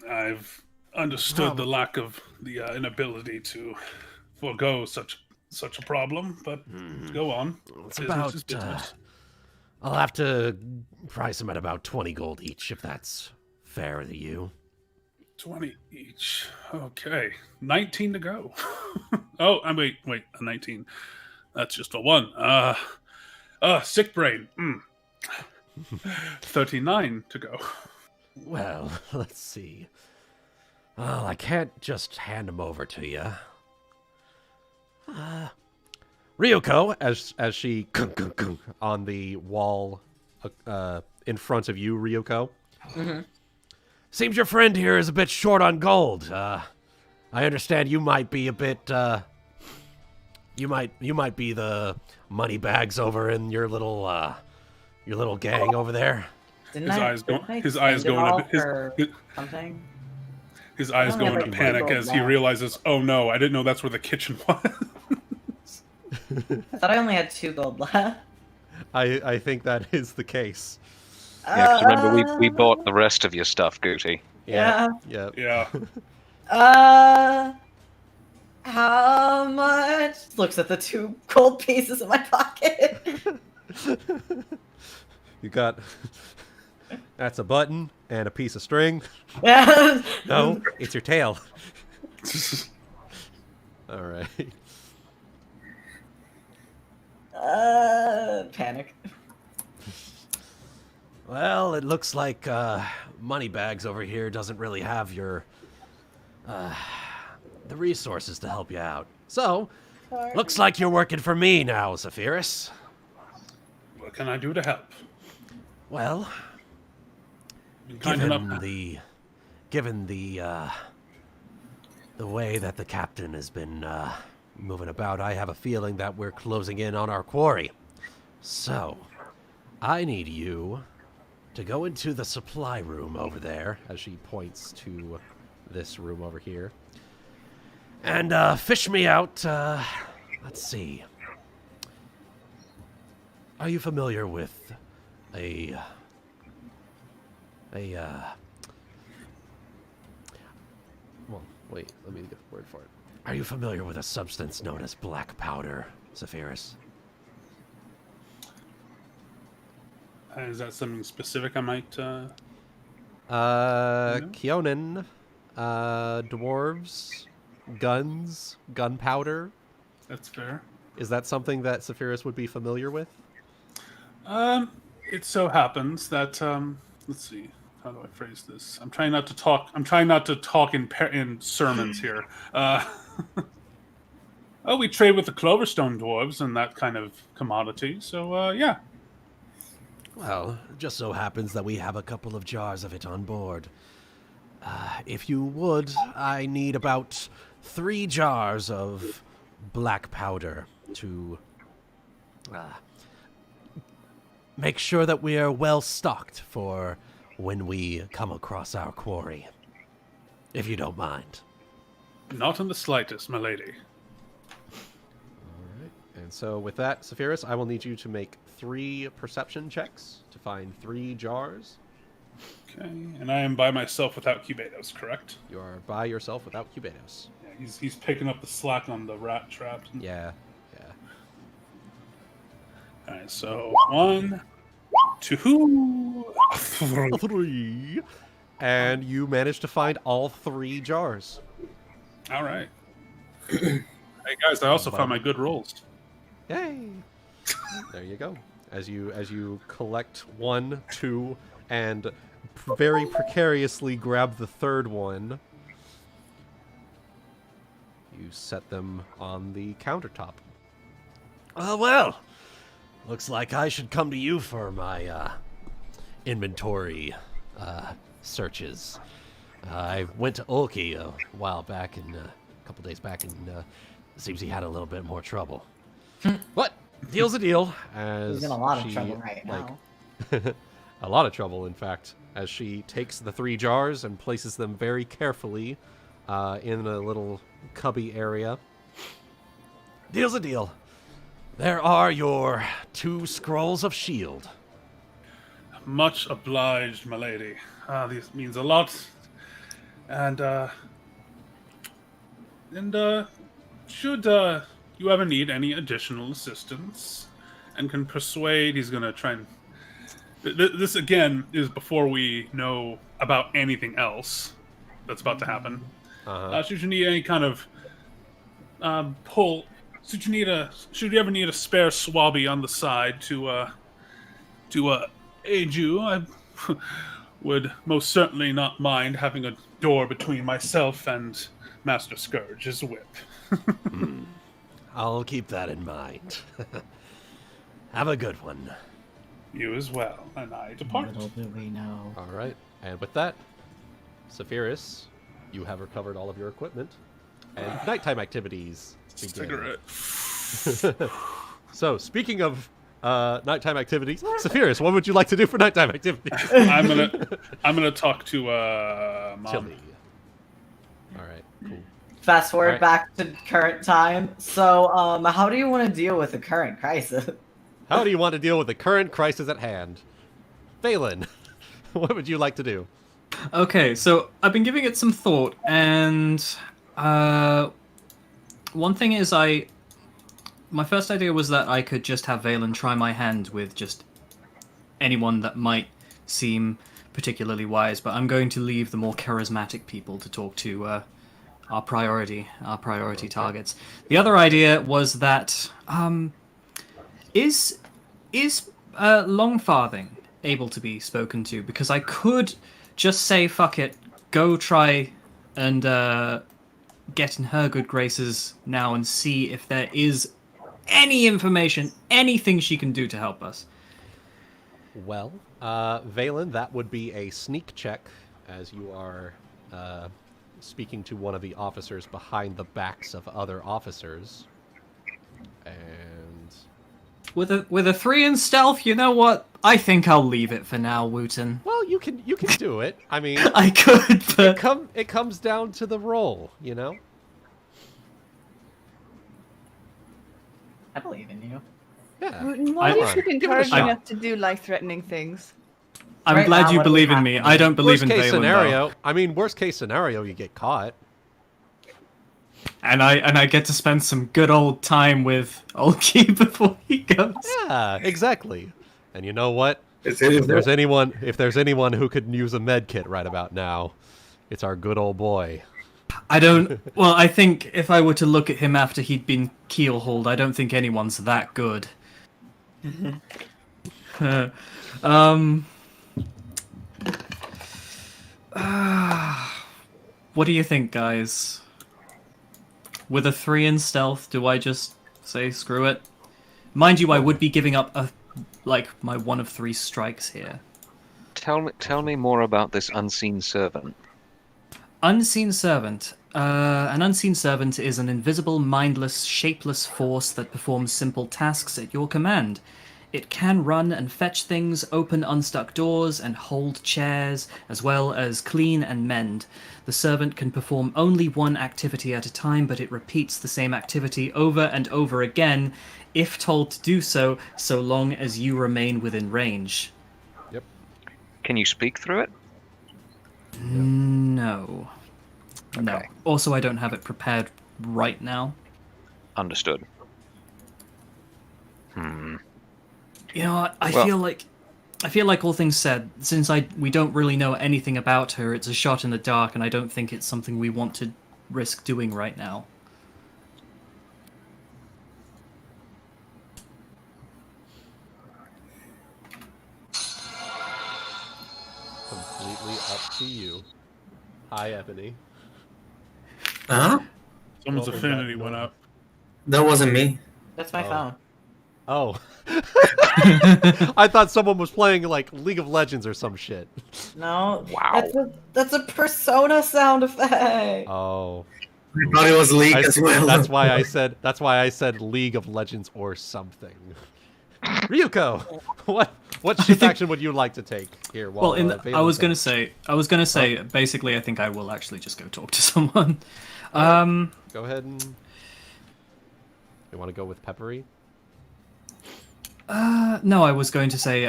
Speaker 3: I've understood the lack of the inability to forego such a problem, but go on.
Speaker 1: It's about... I'll have to price them at about 20 gold each, if that's fair to you.
Speaker 3: 20 each. Okay. 19 to go. Oh, wait, 19. That's just a 1. Sick brain. 39 to go.
Speaker 1: Well, let's see. Well, I can't just hand them over to you. Ryuuko, as she on the wall in front of you, Ryuuko. Seems your friend here is a bit short on gold. I understand you might be a bit. You might be the money bags over in your little gang over there.
Speaker 3: His eyes go into panic as he realizes, oh no, I didn't know that's where the kitchen was.
Speaker 2: I thought I only had 2 gold left.
Speaker 1: I think that is the case.
Speaker 6: Yeah, 'cause remember we bought the rest of your stuff, Guti.
Speaker 2: Yeah.
Speaker 3: Yeah.
Speaker 2: How much? Looks at the 2 gold pieces in my pocket.
Speaker 1: You got... That's a button and a piece of string.
Speaker 2: Yeah.
Speaker 1: No, it's your tail. All right.
Speaker 2: Panic.
Speaker 1: Well, it looks like Moneybags over here doesn't really have your the resources to help you out. So, looks like you're working for me now, Saphyrus.
Speaker 3: What can I do to help?
Speaker 1: Well, given the way that the captain has been moving about, I have a feeling that we're closing in on our quarry. So, I need you to go into the supply room over there, as she points to this room over here, and fish me out, let's see. Are you familiar with well, wait, let me get the word for it. Are you familiar with a substance known as black powder, Saphyrus?
Speaker 3: Is that something specific I might,
Speaker 1: Kionin, dwarves, guns, gunpowder.
Speaker 3: That's fair.
Speaker 1: Is that something that Saphyrus would be familiar with?
Speaker 3: It so happens that, let's see, how do I phrase this? I'm trying not to talk in sermons here. Oh, we trade with the Cloverstone dwarves and that kind of commodity, so, yeah.
Speaker 1: Well, it just so happens that we have a couple of jars of it on board. If you would, I need about 3 jars of black powder to make sure that we are well stocked for when we come across our quarry. If you don't mind.
Speaker 3: Not in the slightest, my lady.
Speaker 1: Alright, and so with that, Saphyrus, I will need you to make 3 perception checks to find 3 jars.
Speaker 3: Okay, and I am by myself without Cubados, correct?
Speaker 1: You are by yourself without Cubados.
Speaker 3: Yeah, he's picking up the slack on the rat trap.
Speaker 1: Yeah.
Speaker 3: Alright, so 1, 2,
Speaker 1: 3. And you managed to find all 3 jars.
Speaker 3: Alright. Hey guys, I also found my good rolls.
Speaker 1: Yay! There you go. As you collect 1, 2, and very precariously grab the third one. You set them on the countertop. Well, looks like I should come to you for my inventory searches. I went to Ulki a while back, and a couple days back, and seems he had a little bit more trouble. But deal's a deal. As
Speaker 2: He's in a lot of
Speaker 1: she,
Speaker 2: trouble right now.
Speaker 1: a lot of trouble, in fact, as she takes the 3 jars and places them very carefully in a little cubby area. Deal's a deal. There are your 2 scrolls of shield.
Speaker 3: Much obliged, my lady. This means a lot. And should you ever need any additional assistance and can persuade, he's going to try and... This, again, is before we know about anything else that's about to happen. Should you need any kind of pull... Should you ever need a spare swabby on the side to aid you, I would most certainly not mind having a door between myself and Master Scourge's whip.
Speaker 1: I'll keep that in mind. Have a good one.
Speaker 3: You as well, and I depart.
Speaker 2: Little do we know.
Speaker 1: All right, and with that, Saphyrus, you have recovered all of your equipment, and nighttime activities begin.
Speaker 3: Cigarette.
Speaker 1: So, speaking of nighttime activities, Saphyrus, what would you like to do for nighttime activities?
Speaker 3: I'm gonna talk to Mom.
Speaker 1: Chili. All right, cool.
Speaker 2: Fast forward
Speaker 1: Alright.
Speaker 2: back to current time. So, how do you want to deal with the current crisis?
Speaker 1: How do you want to deal with the current crisis at hand? Valen, what would you like to do?
Speaker 8: Okay, so I've been giving it some thought, and one thing is my first idea was that I could just have Valen try my hand with just anyone that might seem particularly wise, but I'm going to leave the more charismatic people to talk to our priority targets. The other idea was that is Longfarthing able to be spoken to? Because I could just say fuck it, go try and get in her good graces now and see if there is any information, anything she can do to help us.
Speaker 1: Well, Valen, that would be a sneak check, as you are speaking to one of the officers behind the backs of other officers. And
Speaker 8: With a 3 in stealth, you know what? I think I'll leave it for now, Wuten.
Speaker 1: well, you can do it. I mean,
Speaker 8: I could, but
Speaker 1: it comes down to the roll, you know.
Speaker 2: I believe in you.
Speaker 1: Yeah.
Speaker 7: Why do you
Speaker 8: I-
Speaker 7: keep encouraging
Speaker 8: I-
Speaker 7: us to do life-threatening things?
Speaker 8: I'm
Speaker 2: Right
Speaker 8: glad
Speaker 2: now,
Speaker 8: you
Speaker 2: what do we
Speaker 8: believe in
Speaker 2: have
Speaker 8: me.
Speaker 2: to
Speaker 8: I
Speaker 2: do?
Speaker 8: don't believe
Speaker 1: Worst
Speaker 8: in
Speaker 1: case
Speaker 8: Valen,
Speaker 1: scenario.
Speaker 8: though.
Speaker 1: I mean, worst case scenario, you get caught.
Speaker 8: And I get to spend some good old time with Ulki before he goes.
Speaker 1: Yeah, exactly. And you know what?
Speaker 5: If
Speaker 1: If there's anyone who could use a med kit right about now, it's our good old boy.
Speaker 8: Well, I think if I were to look at him after he'd been keelhauled, I don't think anyone's that good. What do you think, guys? With a 3 in stealth, do I just say screw it? Mind you, I would be giving up my 1 of 3 strikes here.
Speaker 6: Tell me more about this unseen servant.
Speaker 8: Unseen Servant. An unseen servant is an invisible, mindless, shapeless force that performs simple tasks at your command. It can run and fetch things, open unstuck doors, and hold chairs, as well as clean and mend. The servant can perform only one activity at a time, but it repeats the same activity over and over again, if told to do so, so long as you remain within range.
Speaker 1: Yep.
Speaker 6: Can you speak through it?
Speaker 8: No. No.
Speaker 6: Okay.
Speaker 8: Also, I don't have it prepared right now.
Speaker 6: Understood.
Speaker 8: You know what? I
Speaker 6: Well-
Speaker 8: feel like all things said, since we don't really know anything about her, it's a shot in the dark, and I don't think it's something we want to risk doing right now.
Speaker 1: up to you. Hi, Ebony.
Speaker 5: Huh?
Speaker 3: Someone's
Speaker 1: What was
Speaker 3: affinity
Speaker 1: that
Speaker 3: went
Speaker 1: noise?
Speaker 3: up.
Speaker 5: That wasn't me.
Speaker 2: That's my
Speaker 1: Oh.
Speaker 2: phone.
Speaker 1: Oh. I thought someone was playing like League of Legends or some shit.
Speaker 2: No.
Speaker 6: Wow.
Speaker 2: That's a persona sound effect.
Speaker 1: Oh.
Speaker 5: I thought it was League as well.
Speaker 1: That's why I said League of Legends or something. Ryuuko, what ship action would you like to take here?
Speaker 8: Well,
Speaker 1: Valen
Speaker 8: I was gonna
Speaker 1: thinks?
Speaker 8: say, basically, I think I will actually just go talk to someone.
Speaker 1: Go ahead and you want to go with Peppery?
Speaker 8: No, I was going to say,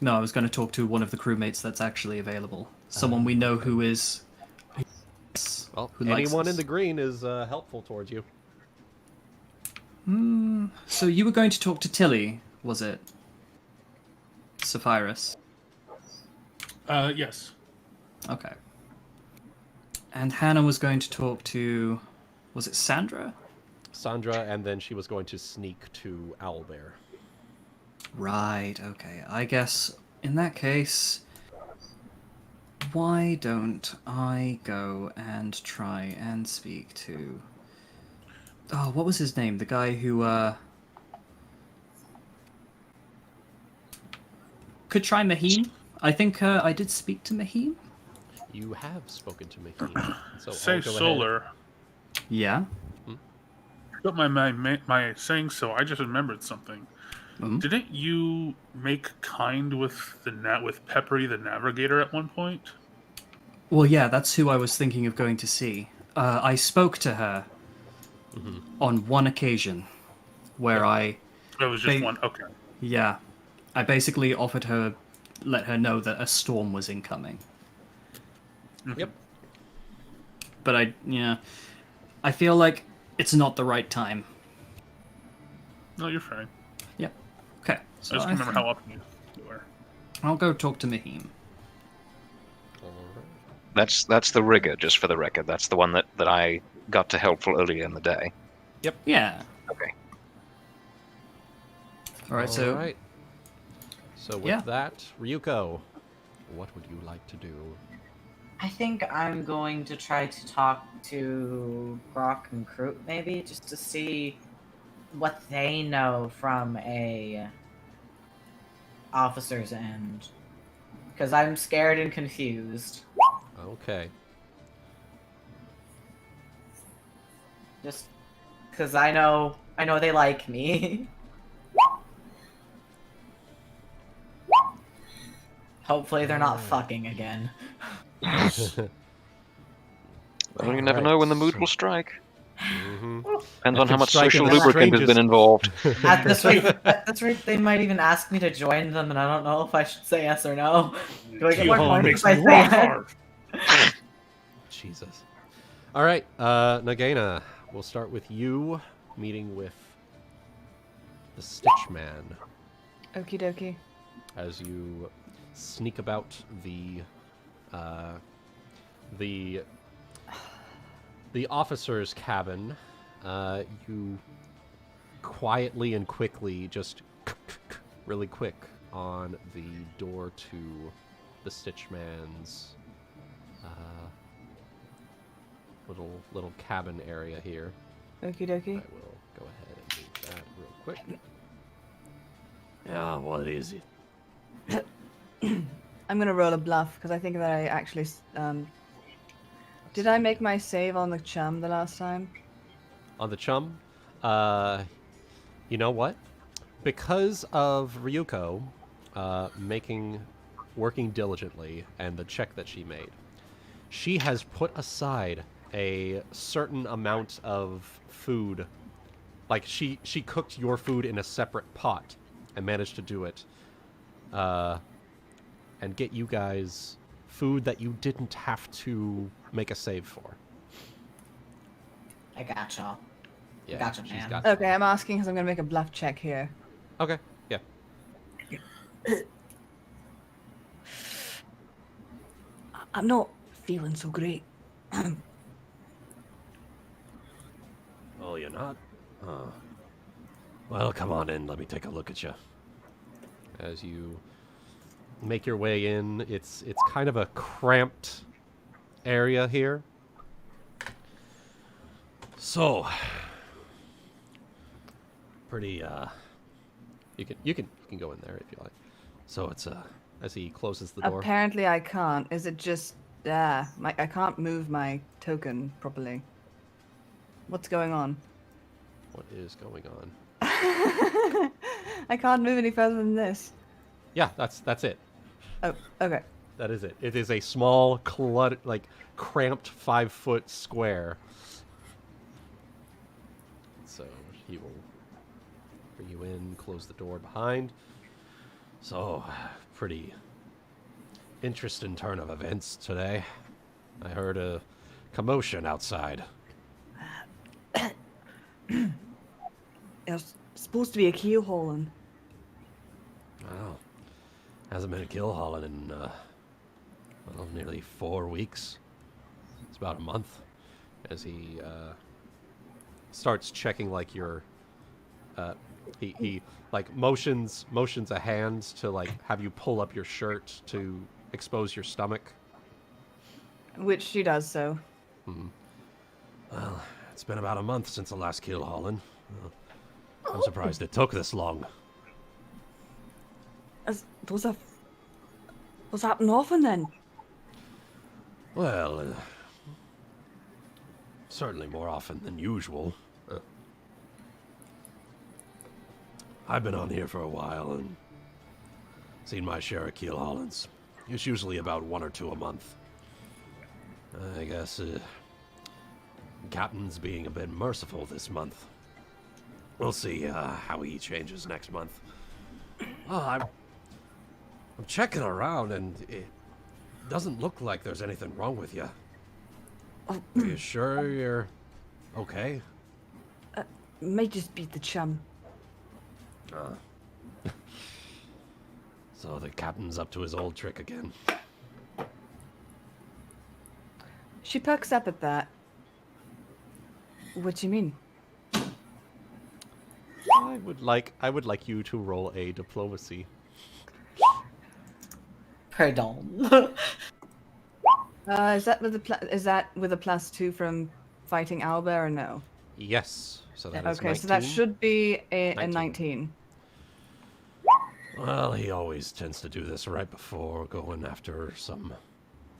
Speaker 8: no, I was going to talk to one of the crewmates that's actually available. Someone we know who is.
Speaker 1: Well,
Speaker 8: Who likes
Speaker 1: anyone
Speaker 8: us.
Speaker 1: in the green is helpful towards you.
Speaker 8: So you were going to talk to Tilly, was it? Saphyrus.
Speaker 3: Yes.
Speaker 8: Okay. And Hana was going to talk to. Was it Sandra?
Speaker 1: Sandra, and then she was going to sneak to Owlbear.
Speaker 8: Right, okay. I guess in that case, why don't I go and try and speak to. Oh, what was his name? The guy who, could try Mahim? I think I did speak to Mahim?
Speaker 1: You have spoken to Mahim. So
Speaker 3: Say
Speaker 1: I'll go ahead.
Speaker 3: Solar.
Speaker 8: Yeah.
Speaker 3: But my saying so, I just remembered something.
Speaker 8: Mhm.
Speaker 3: Didn't you make kind with with Peppery the Navigator at one point?
Speaker 8: Well, yeah, that's who I was thinking of going to see. I spoke to her on one occasion where
Speaker 3: It was just
Speaker 8: They-
Speaker 3: one. Okay.
Speaker 8: I basically offered her, let her know that a storm was incoming.
Speaker 1: Yep.
Speaker 8: But I feel like it's not the right time.
Speaker 3: No, you're fine.
Speaker 8: Yep. Okay. So
Speaker 3: I just remember how up you were.
Speaker 8: I'll go talk to Mahim.
Speaker 6: That's the rigger, just for the record. That's the one that I got to helpful earlier in the day.
Speaker 8: Yeah.
Speaker 6: Okay.
Speaker 8: All right. So
Speaker 1: Alright. So with
Speaker 8: Yeah.
Speaker 1: that, Ryuuko, what would you like to do?
Speaker 2: I think I'm going to try to talk to Grok and Kroot maybe, just to see what they know from a officer's end. Because I'm scared and confused.
Speaker 1: Okay.
Speaker 2: Just because I know they like me. Hopefully they're not fucking again.
Speaker 6: Well, you never know when the mood will strike.
Speaker 1: Mm-hmm.
Speaker 6: Depends on how
Speaker 1: could
Speaker 6: much
Speaker 1: strike in
Speaker 6: social
Speaker 1: the
Speaker 6: lubricant has
Speaker 1: strangest-
Speaker 6: been involved.
Speaker 2: At this rate, they might even ask me to join them, and I don't know if I should say yes or no. Do I get more
Speaker 3: Home
Speaker 2: points
Speaker 3: makes
Speaker 2: if I
Speaker 3: me
Speaker 2: say
Speaker 3: rock
Speaker 2: yes?
Speaker 3: hard.
Speaker 1: Jesus. Alright, Nagaina, we'll start with you meeting with the Stitch Man
Speaker 9: Okie dokie.
Speaker 1: as you sneak about the officer's cabin. You quietly and quickly just really quick on the door to the Stitch Man's little cabin area here.
Speaker 9: Okie
Speaker 1: I
Speaker 9: dokie.
Speaker 1: will go ahead and do that real quick.
Speaker 10: Yeah, what is it?
Speaker 7: I'm gonna roll a bluff because I think that I actually. Did I make my save on the chum the last time?
Speaker 1: On the chum, you know what? Because of Ryuuko working diligently and the check that she made, she has put aside a certain amount of food. Like she cooked your food in a separate pot and managed to do it, and get you guys food that you didn't have to make a save for.
Speaker 2: I gotcha.
Speaker 1: Yeah,
Speaker 2: Gotcha,
Speaker 1: she's
Speaker 2: man.
Speaker 1: got-
Speaker 7: Okay, I'm asking because I'm gonna make a bluff check here.
Speaker 1: Okay, yeah.
Speaker 7: I'm not feeling so great.
Speaker 10: Oh, you're not? Well, come on in. Let me take a look at you.
Speaker 1: As you make your way in. It's kind of a cramped area here. So, pretty. You can go in there if you like. So it's as he closes the door.
Speaker 7: Apparently I can't. Is it just I can't move my token properly. What's going on?
Speaker 1: What is going on?
Speaker 7: I can't move any further than this.
Speaker 1: Yeah, that's it.
Speaker 7: Oh, okay.
Speaker 1: That is it. It is a small, cramped 5-foot square. So he will bring you in, close the door behind. So, pretty interesting turn of events today. I heard a commotion outside.
Speaker 7: There's supposed to be a keel hauling.
Speaker 1: Wow. Hasn't been a kill hauling in, nearly 4 weeks. It's about a month. As he, starts checking, your, he motions a hand to, have you pull up your shirt to expose your stomach.
Speaker 7: Which she does so.
Speaker 10: Well, it's been about a month since the last kill hauling. I'm surprised it took this long.
Speaker 7: Does happen often then?
Speaker 10: Well, certainly more often than usual. I've been on here for a while and seen my share of keel haulings. It's usually about 1 or 2 a month. I guess Captain's being a bit merciful this month. We'll see how he changes next month. Well, I'm checking around, and it doesn't look like there's anything wrong with you. Are you sure you're okay?
Speaker 7: Might just be the chum.
Speaker 10: So the captain's up to his old trick again.
Speaker 7: She perks up at that. What do you mean?
Speaker 1: I would like you to roll a diplomacy.
Speaker 2: Pardon.
Speaker 7: Is that with a +2 from fighting Alba or no?
Speaker 1: Yes. So that is
Speaker 7: okay,
Speaker 1: 19.
Speaker 7: so that should be a 19.
Speaker 10: Well, he always tends to do this right before going after some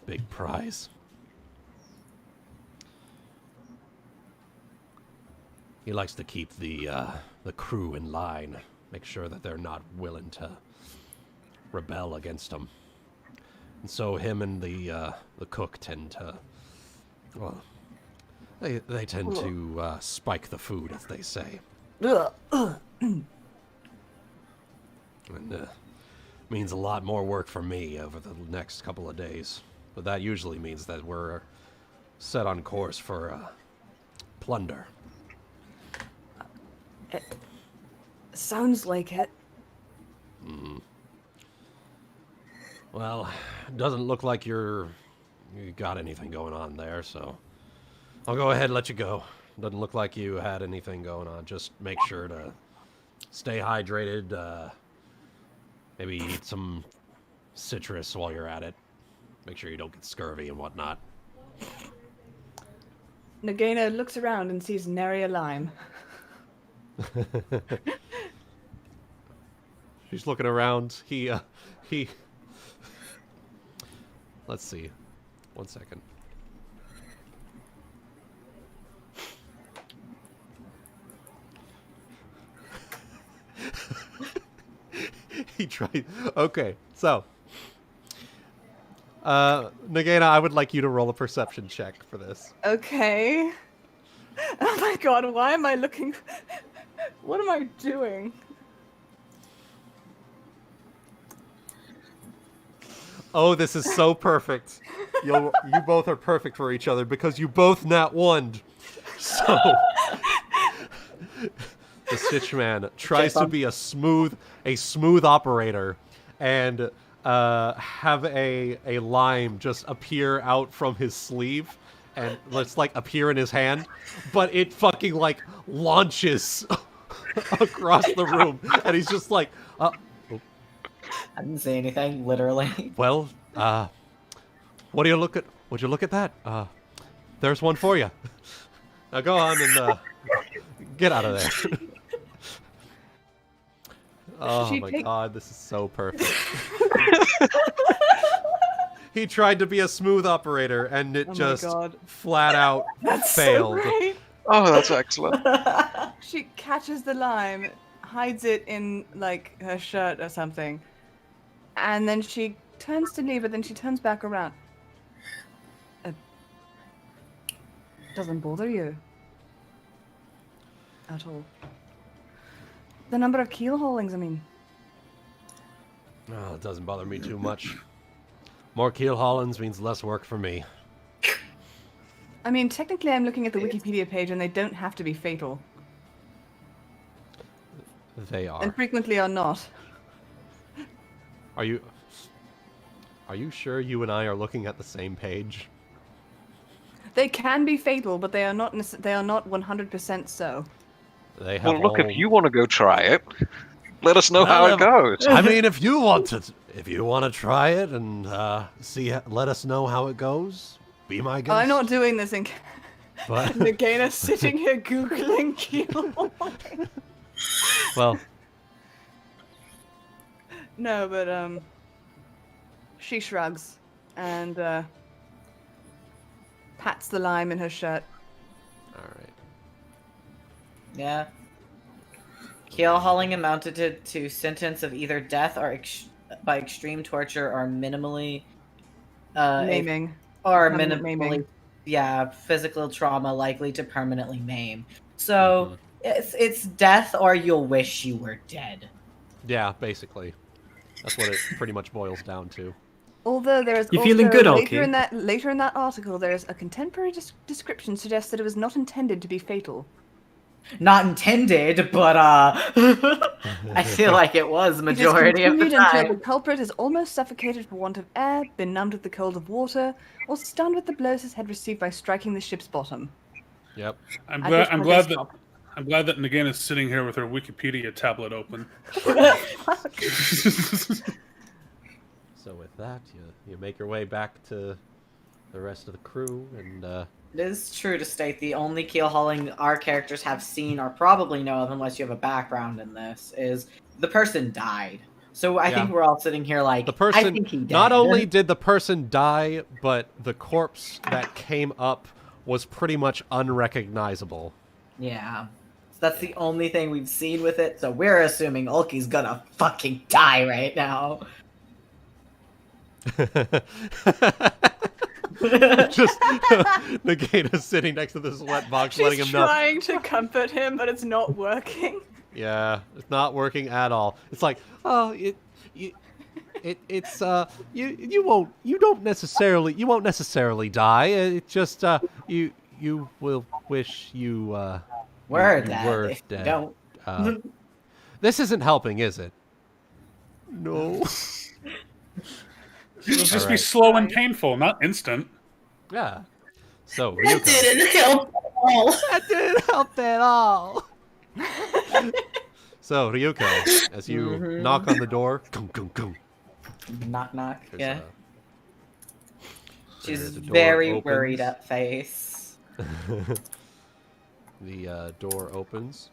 Speaker 10: big prize. He likes to keep the crew in line, make sure that they're not willing to rebel against him. And so him and the cook tend to, well, they tend to spike the food, as they say. And means a lot more work for me over the next couple of days. But that usually means that we're set on course for plunder.
Speaker 7: It sounds like it.
Speaker 10: Well, it doesn't look like you got anything going on there, so I'll go ahead and let you go. Doesn't look like you had anything going on. Just make sure to stay hydrated. Maybe eat some citrus while you're at it. Make sure you don't get scurvy and whatnot.
Speaker 7: Nagaina looks around and sees nary a lime.
Speaker 1: She's looking around. He let's see. 1 second. He tried. Okay, so Nagaina, I would like you to roll a perception check for this.
Speaker 7: Okay. Oh my god, why am I looking? What am I doing?
Speaker 1: Oh, this is so perfect. You both are perfect for each other because you both nat 1'd. So the Stitchman tries to be a smooth operator and have a lime just appear out from his sleeve and let's appear in his hand, but it fucking launches across the room and he's just
Speaker 2: I didn't say anything, literally.
Speaker 1: Well, what do you look at? Would you look at that? There's one for you. Now go on and get out of there. Oh my god, this is so perfect. He tried to be a smooth operator, and it just flat out failed.
Speaker 9: So great.
Speaker 6: Oh, that's excellent.
Speaker 9: She catches the lime, hides it in like her shirt or something, and then she turns to leave, but then she turns back around. Doesn't bother you at all. The number of keel haulings, I mean.
Speaker 1: Oh, it doesn't bother me too much. More keel haulings means less work for me.
Speaker 9: I mean, technically I'm looking at the Wikipedia page and they don't have to be fatal.
Speaker 1: They are.
Speaker 9: And frequently are not.
Speaker 1: Are you sure you and I are looking at the same page?
Speaker 9: They can be fatal, but they are not 100% so.
Speaker 1: They have
Speaker 6: Well, look, if you want to go try it, let us know how it goes.
Speaker 10: I mean, if you want to try it and let us know how it goes. Be my guest.
Speaker 9: I'm not doing this in.
Speaker 10: But
Speaker 9: Nagaina sitting here googling keel.
Speaker 1: Well.
Speaker 9: No, but she shrugs and pats the lime in her shirt.
Speaker 1: All right.
Speaker 2: Yeah. Keel hauling amounted to sentence of either death or by extreme torture or minimally
Speaker 9: Maiming.
Speaker 2: Or
Speaker 9: Permanent
Speaker 2: minimally,
Speaker 9: maiming.
Speaker 2: yeah, physical trauma likely to permanently maim. So it's death or you'll wish you were dead.
Speaker 1: Yeah, basically. That's what it pretty much boils down to.
Speaker 9: Although there is
Speaker 8: You
Speaker 9: also
Speaker 8: feeling good,
Speaker 9: later
Speaker 8: Ulki?
Speaker 9: in that article, there is a contemporary description suggests that it was not intended to be fatal.
Speaker 2: Not intended, but I feel like it was majority of the
Speaker 9: It is continued until
Speaker 2: time.
Speaker 9: the culprit is almost suffocated for want of air, been numbed with the cold of water, or stunned with the blows his head received by striking the ship's bottom.
Speaker 1: Yep.
Speaker 3: I'm
Speaker 9: At
Speaker 3: glad.
Speaker 9: which
Speaker 3: I'm
Speaker 9: point
Speaker 3: glad
Speaker 9: they
Speaker 3: that.
Speaker 9: stop.
Speaker 3: I'm glad that Nagaina's sitting here with her Wikipedia tablet open.
Speaker 1: So with that, you make your way back to the rest of the crew, and
Speaker 2: It is true to state the only keel hauling our characters have seen or probably know of, unless you have a background in this, is the person died. So I think we're all sitting here like,
Speaker 1: the person.
Speaker 2: I think he died.
Speaker 1: Not only did the person die, but the corpse that came up was pretty much unrecognizable.
Speaker 2: Yeah. So that's the only thing we've seen with it, so we're assuming Ulki's gonna fucking die right now.
Speaker 1: Just Nagaina sitting next to the sweat box, letting
Speaker 9: She's
Speaker 1: him know.
Speaker 9: trying to comfort him, but it's not working.
Speaker 1: Yeah, it's not working at all. It's like, oh, you won't necessarily die. It just you will wish you
Speaker 2: Were
Speaker 1: you
Speaker 2: dead.
Speaker 1: were
Speaker 2: If you
Speaker 1: dead.
Speaker 2: don't.
Speaker 1: This isn't helping, is it? No.
Speaker 3: It'll just be
Speaker 1: Alright.
Speaker 3: slow and painful, not instant.
Speaker 1: Yeah. So
Speaker 5: That
Speaker 1: Ryuuko.
Speaker 5: didn't help at all.
Speaker 1: That didn't help at all. So Ryuuko, as you knock on the door, gung, gung, gung,
Speaker 2: Knock knock.
Speaker 1: there's
Speaker 2: Yeah.
Speaker 1: there's
Speaker 2: She's
Speaker 1: the door
Speaker 2: very
Speaker 1: opens.
Speaker 2: worried at face.
Speaker 1: The door opens.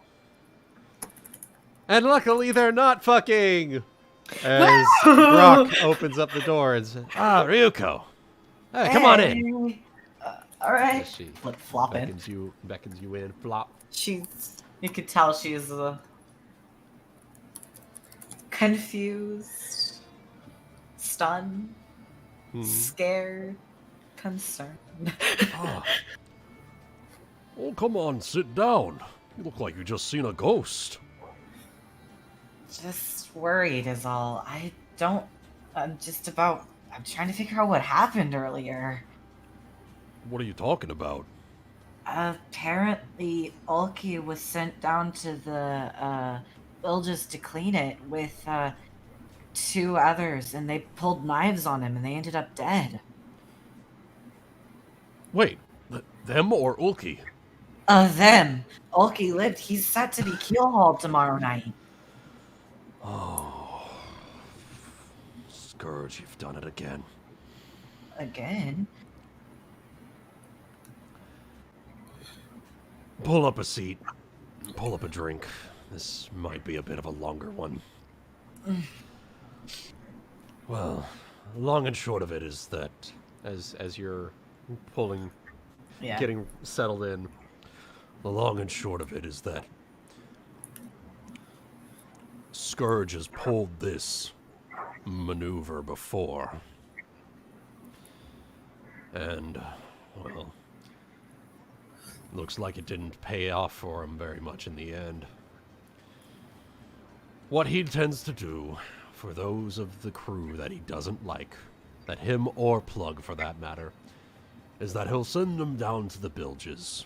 Speaker 1: And luckily they're not fucking! As Brock opens up the door and says, Ryuuko. Hey, come on in.
Speaker 2: Alright.
Speaker 1: As she
Speaker 2: Flip flopping.
Speaker 1: beckons you in. Flop.
Speaker 2: You could tell she's confused, stunned, scared, concerned.
Speaker 10: Oh, come on, sit down. You look like you just seen a ghost.
Speaker 2: Just worried is all. I'm trying to figure out what happened earlier.
Speaker 10: What are you talking about?
Speaker 2: Apparently, Ulki was sent down to the bilges to clean it with 2 others, and they pulled knives on him, and they ended up dead.
Speaker 10: Wait, them or Ulki?
Speaker 2: Them. Ulki lived. He's set to be keel hauled tomorrow night.
Speaker 10: Oh. Scourge, you've done it again.
Speaker 2: Again?
Speaker 10: Pull up a seat. Pull up a drink. This might be a bit of a longer one. Well, long and short of it is that as you're pulling, getting settled in, the long and short of it is that Scourge has pulled this maneuver before. And, well, looks like it didn't pay off for him very much in the end. What he tends to do, for those of the crew that he doesn't like, that him or Plug for that matter, is that he'll send them down to the bilges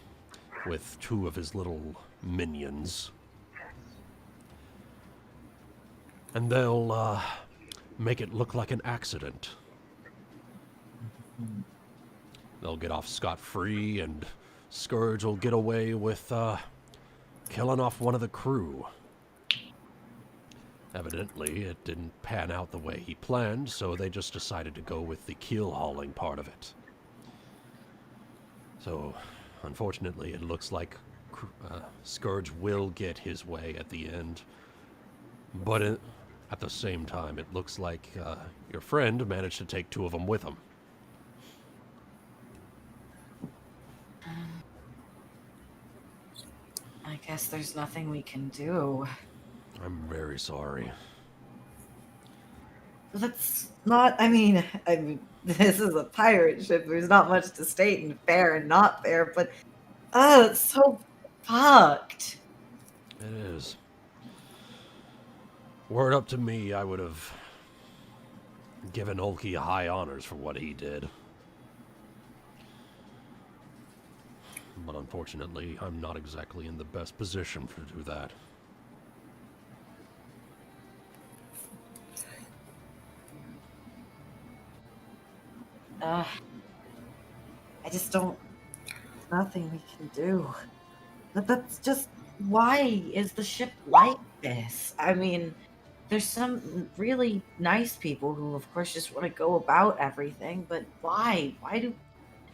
Speaker 10: with 2 of his little minions. And they'll make it look like an accident. They'll get off scot-free, and Scourge will get away with killing off one of the crew. Evidently, it didn't pan out the way he planned, so they just decided to go with the keel-hauling part of it. So, unfortunately, it looks like Scourge will get his way at the end. But at the same time, it looks like your friend managed to take 2 of them with him.
Speaker 2: I guess there's nothing we can do.
Speaker 10: I'm very sorry.
Speaker 2: That's not, I mean, this is a pirate ship. There's not much to state in fair and not fair, but, it's so fucked.
Speaker 10: It is. Were it up to me, I would have given Ulki high honors for what he did. But unfortunately, I'm not exactly in the best position to do that.
Speaker 2: I just don't, nothing we can do. But that's just, why is the ship like this? I mean, there's some really nice people who, of course, just want to go about everything, but why? Why do...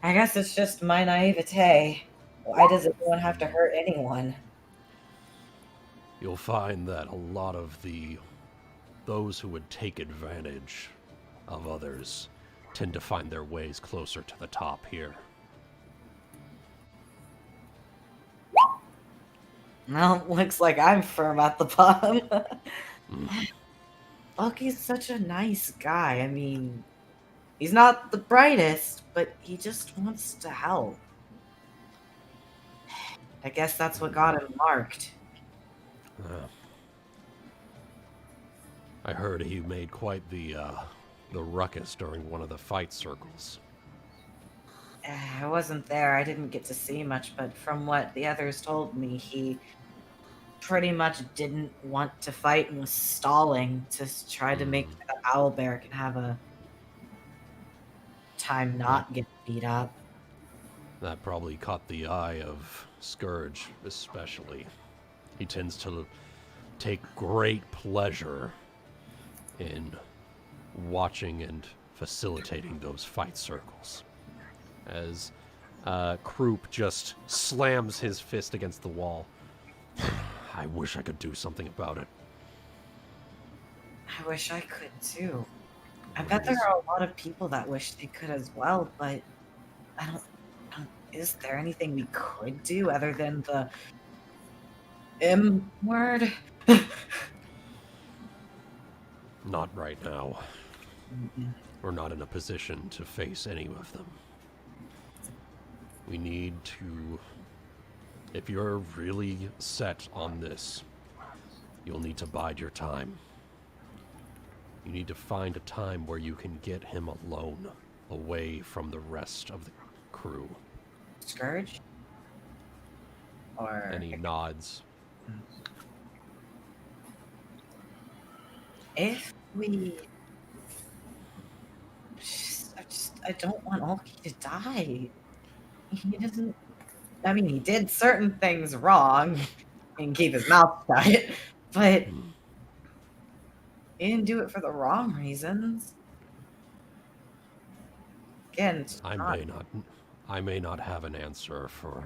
Speaker 2: I guess it's just my naivete. Why does everyone have to hurt anyone?
Speaker 10: You'll find that a lot of those who would take advantage of others tend to find their ways closer to the top here.
Speaker 2: Well, looks like I'm firm at the bottom. Ulki's such a nice guy. I mean, he's not the brightest, but he just wants to help. I guess that's what got him marked.
Speaker 10: I heard he made quite the ruckus during one of the fight circles.
Speaker 2: I wasn't there. I didn't get to see much, but from what the others told me, he pretty much didn't want to fight and was stalling to try to make the owlbear can have a time not get beat up.
Speaker 10: That probably caught the eye of Scourge, especially. He tends to take great pleasure in watching and facilitating those fight circles. As Croup just slams his fist against the wall. I wish I could do something about it.
Speaker 2: I wish I could too. I bet there are a lot of people that wish they could as well, but I don't is there anything we could do other than the M word?
Speaker 10: Not right now. We're not in a position to face any of them. We need to... If you're really set on this, you'll need to bide your time. You need to find a time where you can get him alone, away from the rest of the crew.
Speaker 2: Scourge? Or...
Speaker 10: And he nods.
Speaker 2: If we... I don't want Ulki to die. He doesn't... I mean, he did certain things wrong and keep his mouth shut, but he didn't do it for the wrong reasons. Again, it's
Speaker 10: I
Speaker 2: not-
Speaker 10: may not have an answer for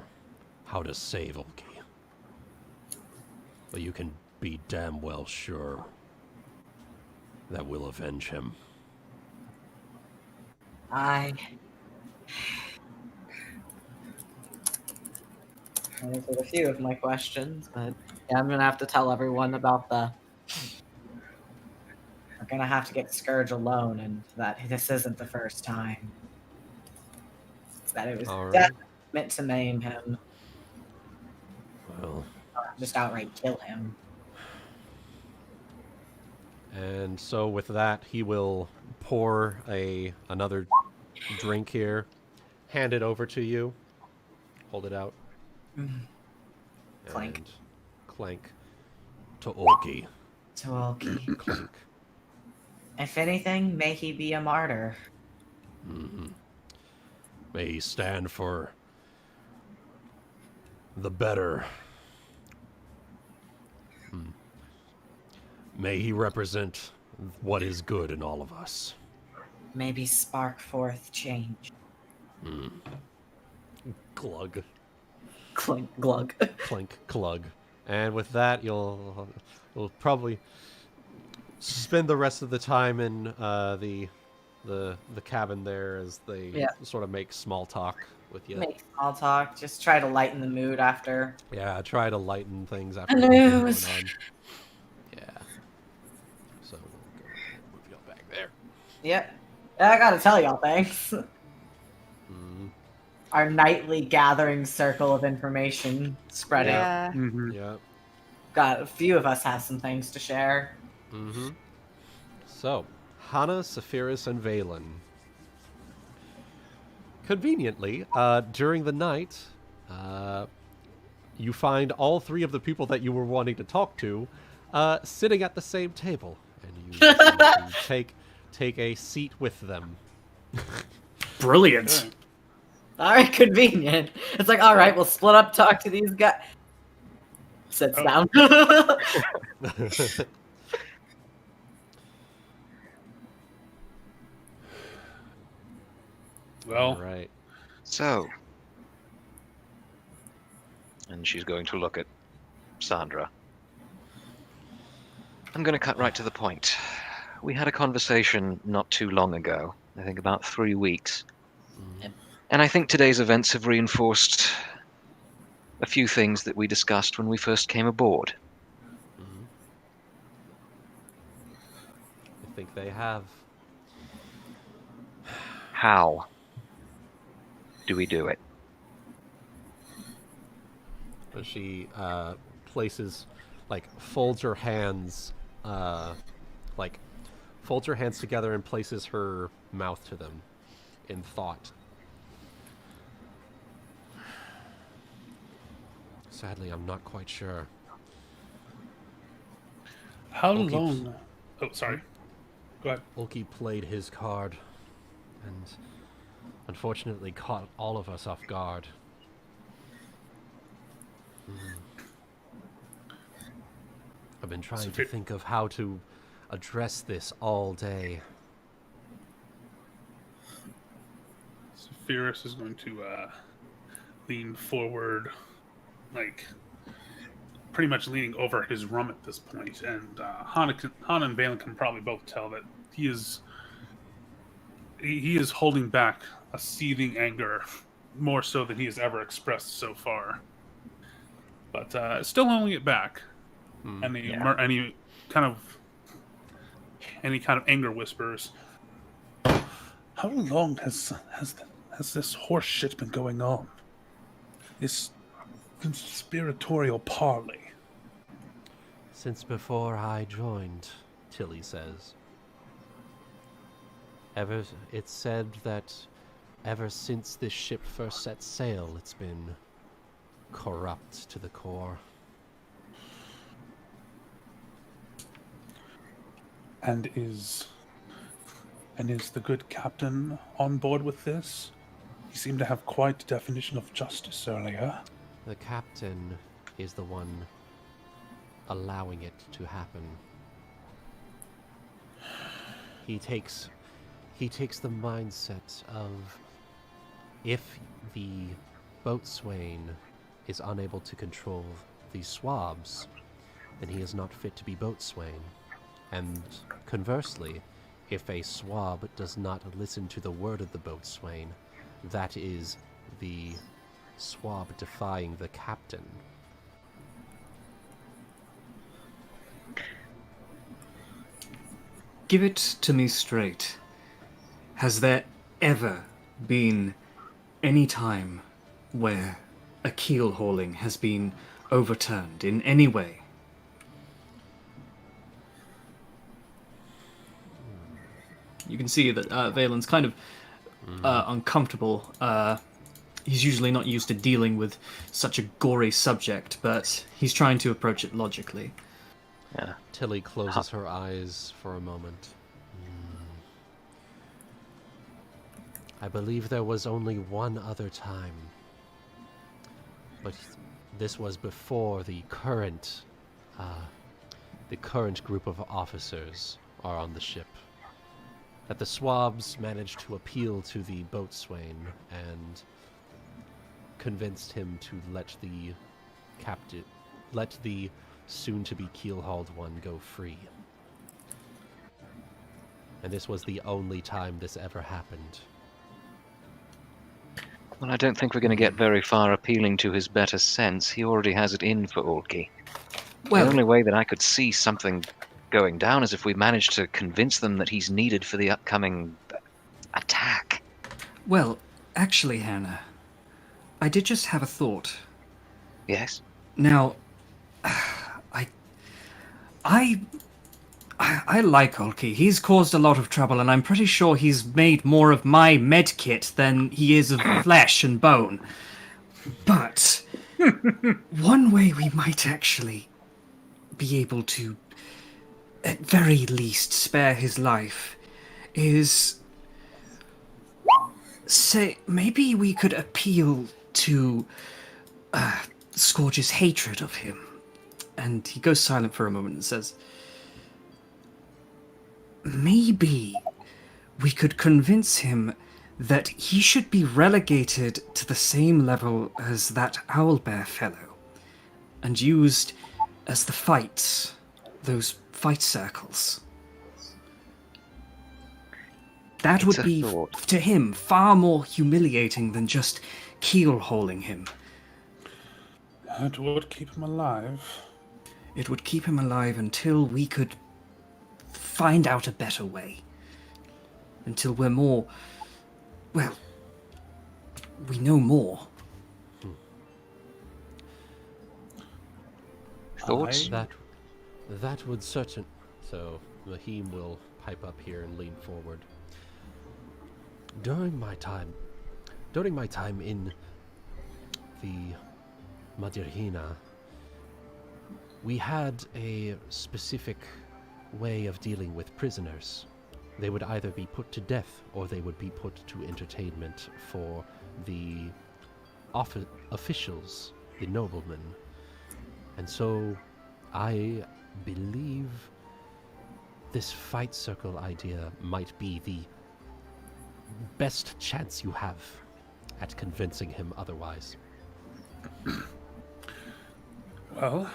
Speaker 10: how to save Ulki, but you can be damn well sure that we'll avenge him.
Speaker 2: Answered a few of my questions, but yeah, I'm gonna have to tell everyone about the. We're gonna have to get Scourge alone, and that this isn't the first time. That it was
Speaker 10: All right.
Speaker 2: definitely meant to maim him,
Speaker 10: Well,
Speaker 2: or just outright kill him.
Speaker 1: And so with that, he will pour another drink here, hand it over to you, hold it out,
Speaker 2: Clank.
Speaker 1: and clank to Ulki.
Speaker 2: To Ulki.
Speaker 1: Clank.
Speaker 2: If anything, may he be a martyr.
Speaker 10: May he stand for the better. May he represent what is good in all of us.
Speaker 2: Maybe spark forth change.
Speaker 1: Glug.
Speaker 2: Clink glug.
Speaker 1: Clink, glug. And with that, you'll probably spend the rest of the time in the cabin there as they sort of make small talk with you.
Speaker 2: Make small talk. Just try to lighten the mood after.
Speaker 1: Yeah, try to lighten things after what's been going on. Yeah. So we'll go ahead and move y'all back there.
Speaker 2: Yep. I gotta tell y'all, thanks. Our nightly gathering circle of information spread out.
Speaker 1: Yeah.
Speaker 2: Got a few of us have some things to share.
Speaker 1: So, Hana, Saphyrus, and Valen. Conveniently, during the night, you find all three of the people that you were wanting to talk to sitting at the same table, and you can take a seat with them.
Speaker 8: Brilliant.
Speaker 2: All right, convenient. It's like, all right, we'll split up, talk to these guys. Sits down.
Speaker 3: Well,
Speaker 1: right.
Speaker 6: So, and she's going to look at Sandra. I'm going to cut right to the point. We had a conversation not too long ago, I think about 3 weeks. And I think today's events have reinforced a few things that we discussed when we first came aboard.
Speaker 1: I think they have.
Speaker 6: How do we do it?
Speaker 1: But she places, folds her hands, folds her hands together and places her mouth to them in thought. Sadly, I'm not quite sure.
Speaker 3: how
Speaker 1: Ulki-
Speaker 3: long? Oh, sorry. Go ahead.
Speaker 1: Ulki played his card, and unfortunately caught all of us off guard. I've been trying to think of how to address this all day.
Speaker 3: Saphyrus is going to lean forward, pretty much leaning over his rum at this point, and Hana and Valen can probably both tell that he is holding back a seething anger, more so than he has ever expressed so far. But still holding it back. Any kind of anger whispers. How long has this horse shit been going on? This conspiratorial parley.
Speaker 1: Since before I joined, Tilly says. It's said that ever since this ship first set sail, it's been corrupt to the core.
Speaker 3: And is the good captain on board with this? He seemed to have quite a definition of justice earlier.
Speaker 1: The captain is the one
Speaker 10: he takes the mindset of if the boatswain is unable to control the swabs, then he is not fit to be boatswain. And conversely, if a swab does not listen to the word of the boatswain, that is the swab defying the captain.
Speaker 8: Give it to me straight. Has there ever been any time where a keel hauling has been overturned in any way? You can see that Valen's kind of uncomfortable. He's usually not used to dealing with such a gory subject, but he's trying to approach it logically.
Speaker 6: Yeah.
Speaker 10: Tilly closes her eyes for a moment. I believe there was only one other time, but this was before the current group of officers are on the ship. That the swabs managed to appeal to the boatswain and convinced him to let the soon-to-be keel-hauled one go free. And this was the only time this ever happened.
Speaker 6: Well, I don't think we're going to get very far appealing to his better sense. He already has it in for Ulki.
Speaker 8: Well,
Speaker 6: the only way that I could see something going down is if we managed to convince them that he's needed for the upcoming attack.
Speaker 8: Well, actually, Hana, I did just have a thought.
Speaker 6: Yes?
Speaker 8: Now, I like Ulki. He's caused a lot of trouble, and I'm pretty sure he's made more of my med kit than he is of flesh and bone. But one way we might actually be able to, at very least, spare his life is, say, maybe we could appeal to Scourge's hatred of him. And he goes silent for a moment and says, maybe we could convince him that he should be relegated to the same level as that owlbear fellow, and used as the fights, those fight circles. That would be, to him, far more humiliating than just keel-hauling him.
Speaker 3: It would keep him alive.
Speaker 8: It would keep him alive until we could find out a better way. Until we're more... well, we know more.
Speaker 6: Thoughts?
Speaker 10: That would certain... So, Mahim will pipe up here and lean forward. During my time in the Madirhina, we had a specific way of dealing with prisoners. They would either be put to death or they would be put to entertainment for the officials, the noblemen. And so I believe this fight circle idea might be the best chance you have at convincing him otherwise.
Speaker 3: Well,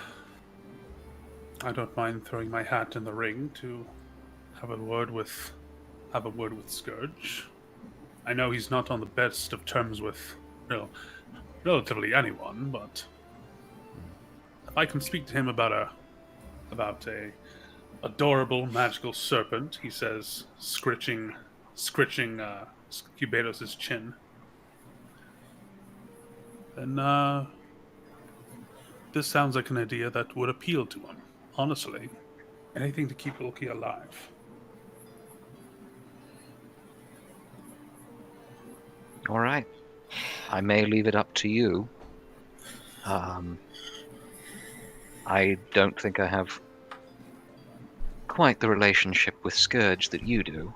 Speaker 3: I don't mind throwing my hat in the ring to have a word with Scourge. I know he's not on the best of terms with, relatively anyone, but if I can speak to him about a adorable magical serpent, he says, scritching Cubados' chin, then this sounds like an idea that would appeal to him. Honestly, anything to keep Ulki alive.
Speaker 6: All right. I may leave it up to you. I don't think I have quite the relationship with Scourge that you do.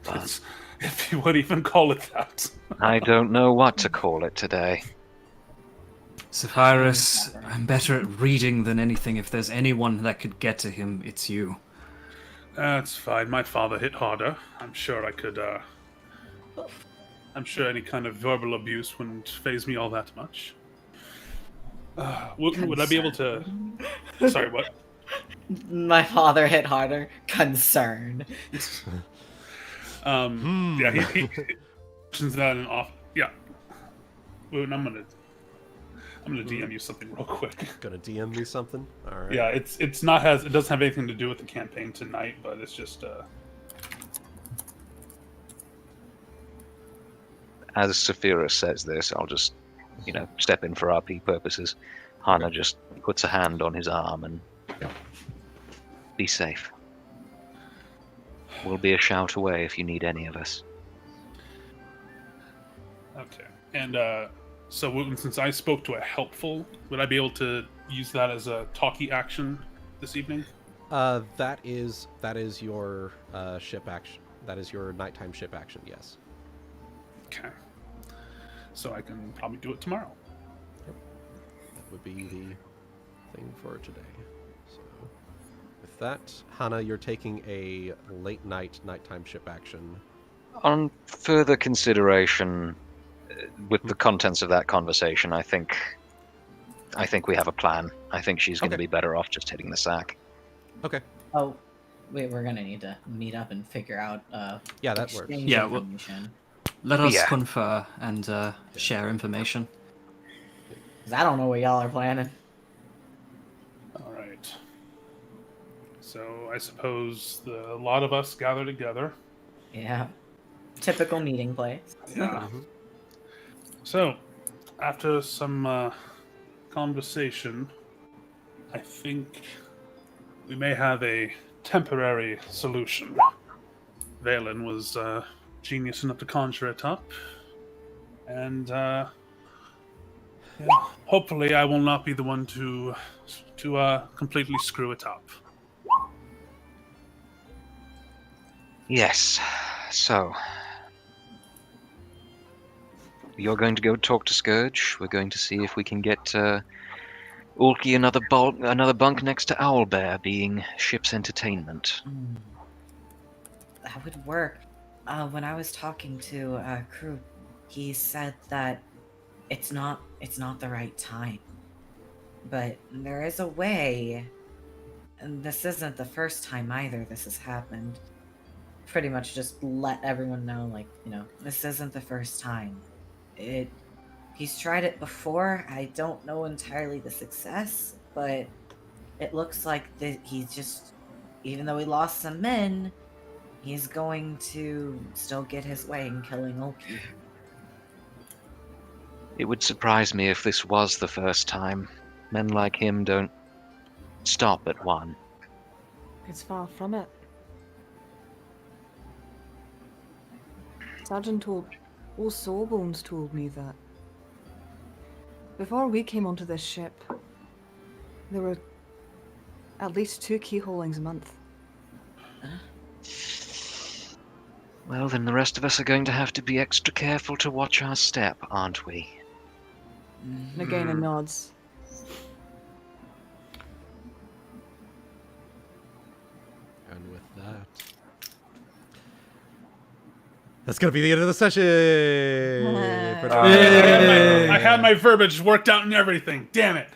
Speaker 6: But
Speaker 3: if you would even call it that.
Speaker 6: I don't know what to call it today.
Speaker 8: Saphyrus, I'm better at reading than anything. If there's anyone that could get to him, it's you.
Speaker 3: That's fine. My father hit harder. I'm sure I could. I'm sure any kind of verbal abuse wouldn't faze me all that much. Would I be able to? Sorry, what?
Speaker 2: My father hit harder. Concern.
Speaker 3: Yeah, he mentions that in off. Yeah. Wait, I'm gonna DM you something real quick.
Speaker 1: Gonna DM me something? All right.
Speaker 3: Yeah, it doesn't have anything to do with the campaign tonight, but it's just
Speaker 6: As Saphyrus says this, I'll just, step in for RP purposes. Hana just puts a hand on his arm and be safe. We'll be a shout away if you need any of us.
Speaker 3: okay. And so Wuten, since I spoke to a helpful, would I be able to use that as a talkie action this evening?
Speaker 1: That is your ship action. That is your nighttime ship action. Yes.
Speaker 3: Okay. So I can probably do it tomorrow.
Speaker 1: That would be the thing for today. So with that, Hana, you're taking a late nighttime ship action.
Speaker 6: On further consideration, with the contents of that conversation, I think we have a plan. I think she's going to be better off just hitting the sack.
Speaker 1: Okay.
Speaker 2: Oh, wait, we're gonna need to meet up and figure out.
Speaker 1: Yeah, that works.
Speaker 2: exchange
Speaker 8: Yeah, well-
Speaker 2: information.
Speaker 8: Let us
Speaker 6: Yeah.
Speaker 8: confer and share information.
Speaker 2: 'Cause I don't know what y'all are planning.
Speaker 3: All right. So I suppose a lot of us gather together.
Speaker 2: Yeah. Typical meeting place.
Speaker 3: Yeah. So, after some conversation, I think we may have a temporary solution. Valen was genius enough to conjure it up, and hopefully I will not be the one to completely screw it up.
Speaker 6: Yes. So, you're going to go talk to Scourge. We're going to see if we can get Ulki another bunk next to Owlbear, being ship's entertainment.
Speaker 2: That would work. When I was talking to crew, he said that it's not the right time. But there is a way, and this isn't the first time either this has happened. Pretty much just let everyone know, this isn't the first time. He's tried it before. I don't know entirely the success, but it looks like that he's just, even though he lost some men, he's going to still get his way in killing Ulki.
Speaker 6: It would surprise me if this was the first time. Men like him don't stop at one.
Speaker 9: It's far from it. Sergeant all Sawbones told me that. Before we came onto this ship, there were at least 2 keyholings a month.
Speaker 6: Well, then the rest of us are going to have to be extra careful to watch our step, aren't we?
Speaker 9: Nagaina nods.
Speaker 1: And with that, that's gonna be the end of the session.
Speaker 3: I had my verbiage worked out and everything. Damn it!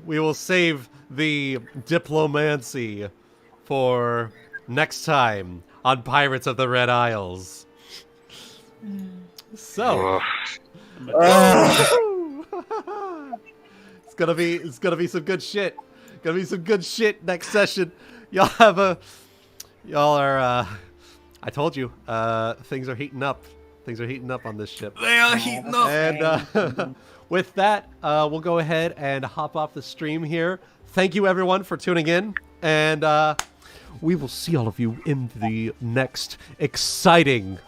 Speaker 1: We will save the diplomancy for next time on Pirates of the Red Isles. So it's gonna be some good shit. Gonna be some good shit next session. Y'all are I told you, things are heating up. Things are heating up on this ship.
Speaker 8: They are heating up.
Speaker 1: And with that, we'll go ahead and hop off the stream here. Thank you everyone for tuning in, and we will see all of you in the next exciting.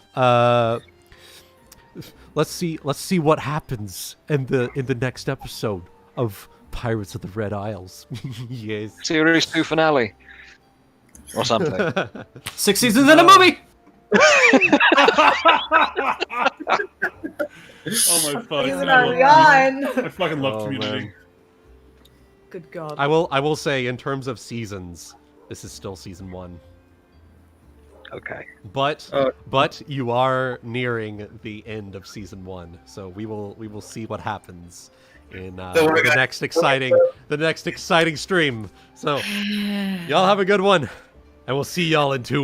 Speaker 1: Let's see what happens in the next episode of Pirates of the Red Isles. Yes.
Speaker 6: Series 2 finale. Or something.
Speaker 8: 6 seasons in a movie.
Speaker 3: Oh my fuck!
Speaker 2: Gone.
Speaker 3: I fucking love Community.
Speaker 1: Man.
Speaker 9: Good God.
Speaker 1: I will say, in terms of seasons, this is still season 1.
Speaker 6: Okay.
Speaker 1: But you are nearing the end of season 1, so we will see what happens in the next exciting stream. So y'all have a good one, and we'll see y'all in 2 weeks.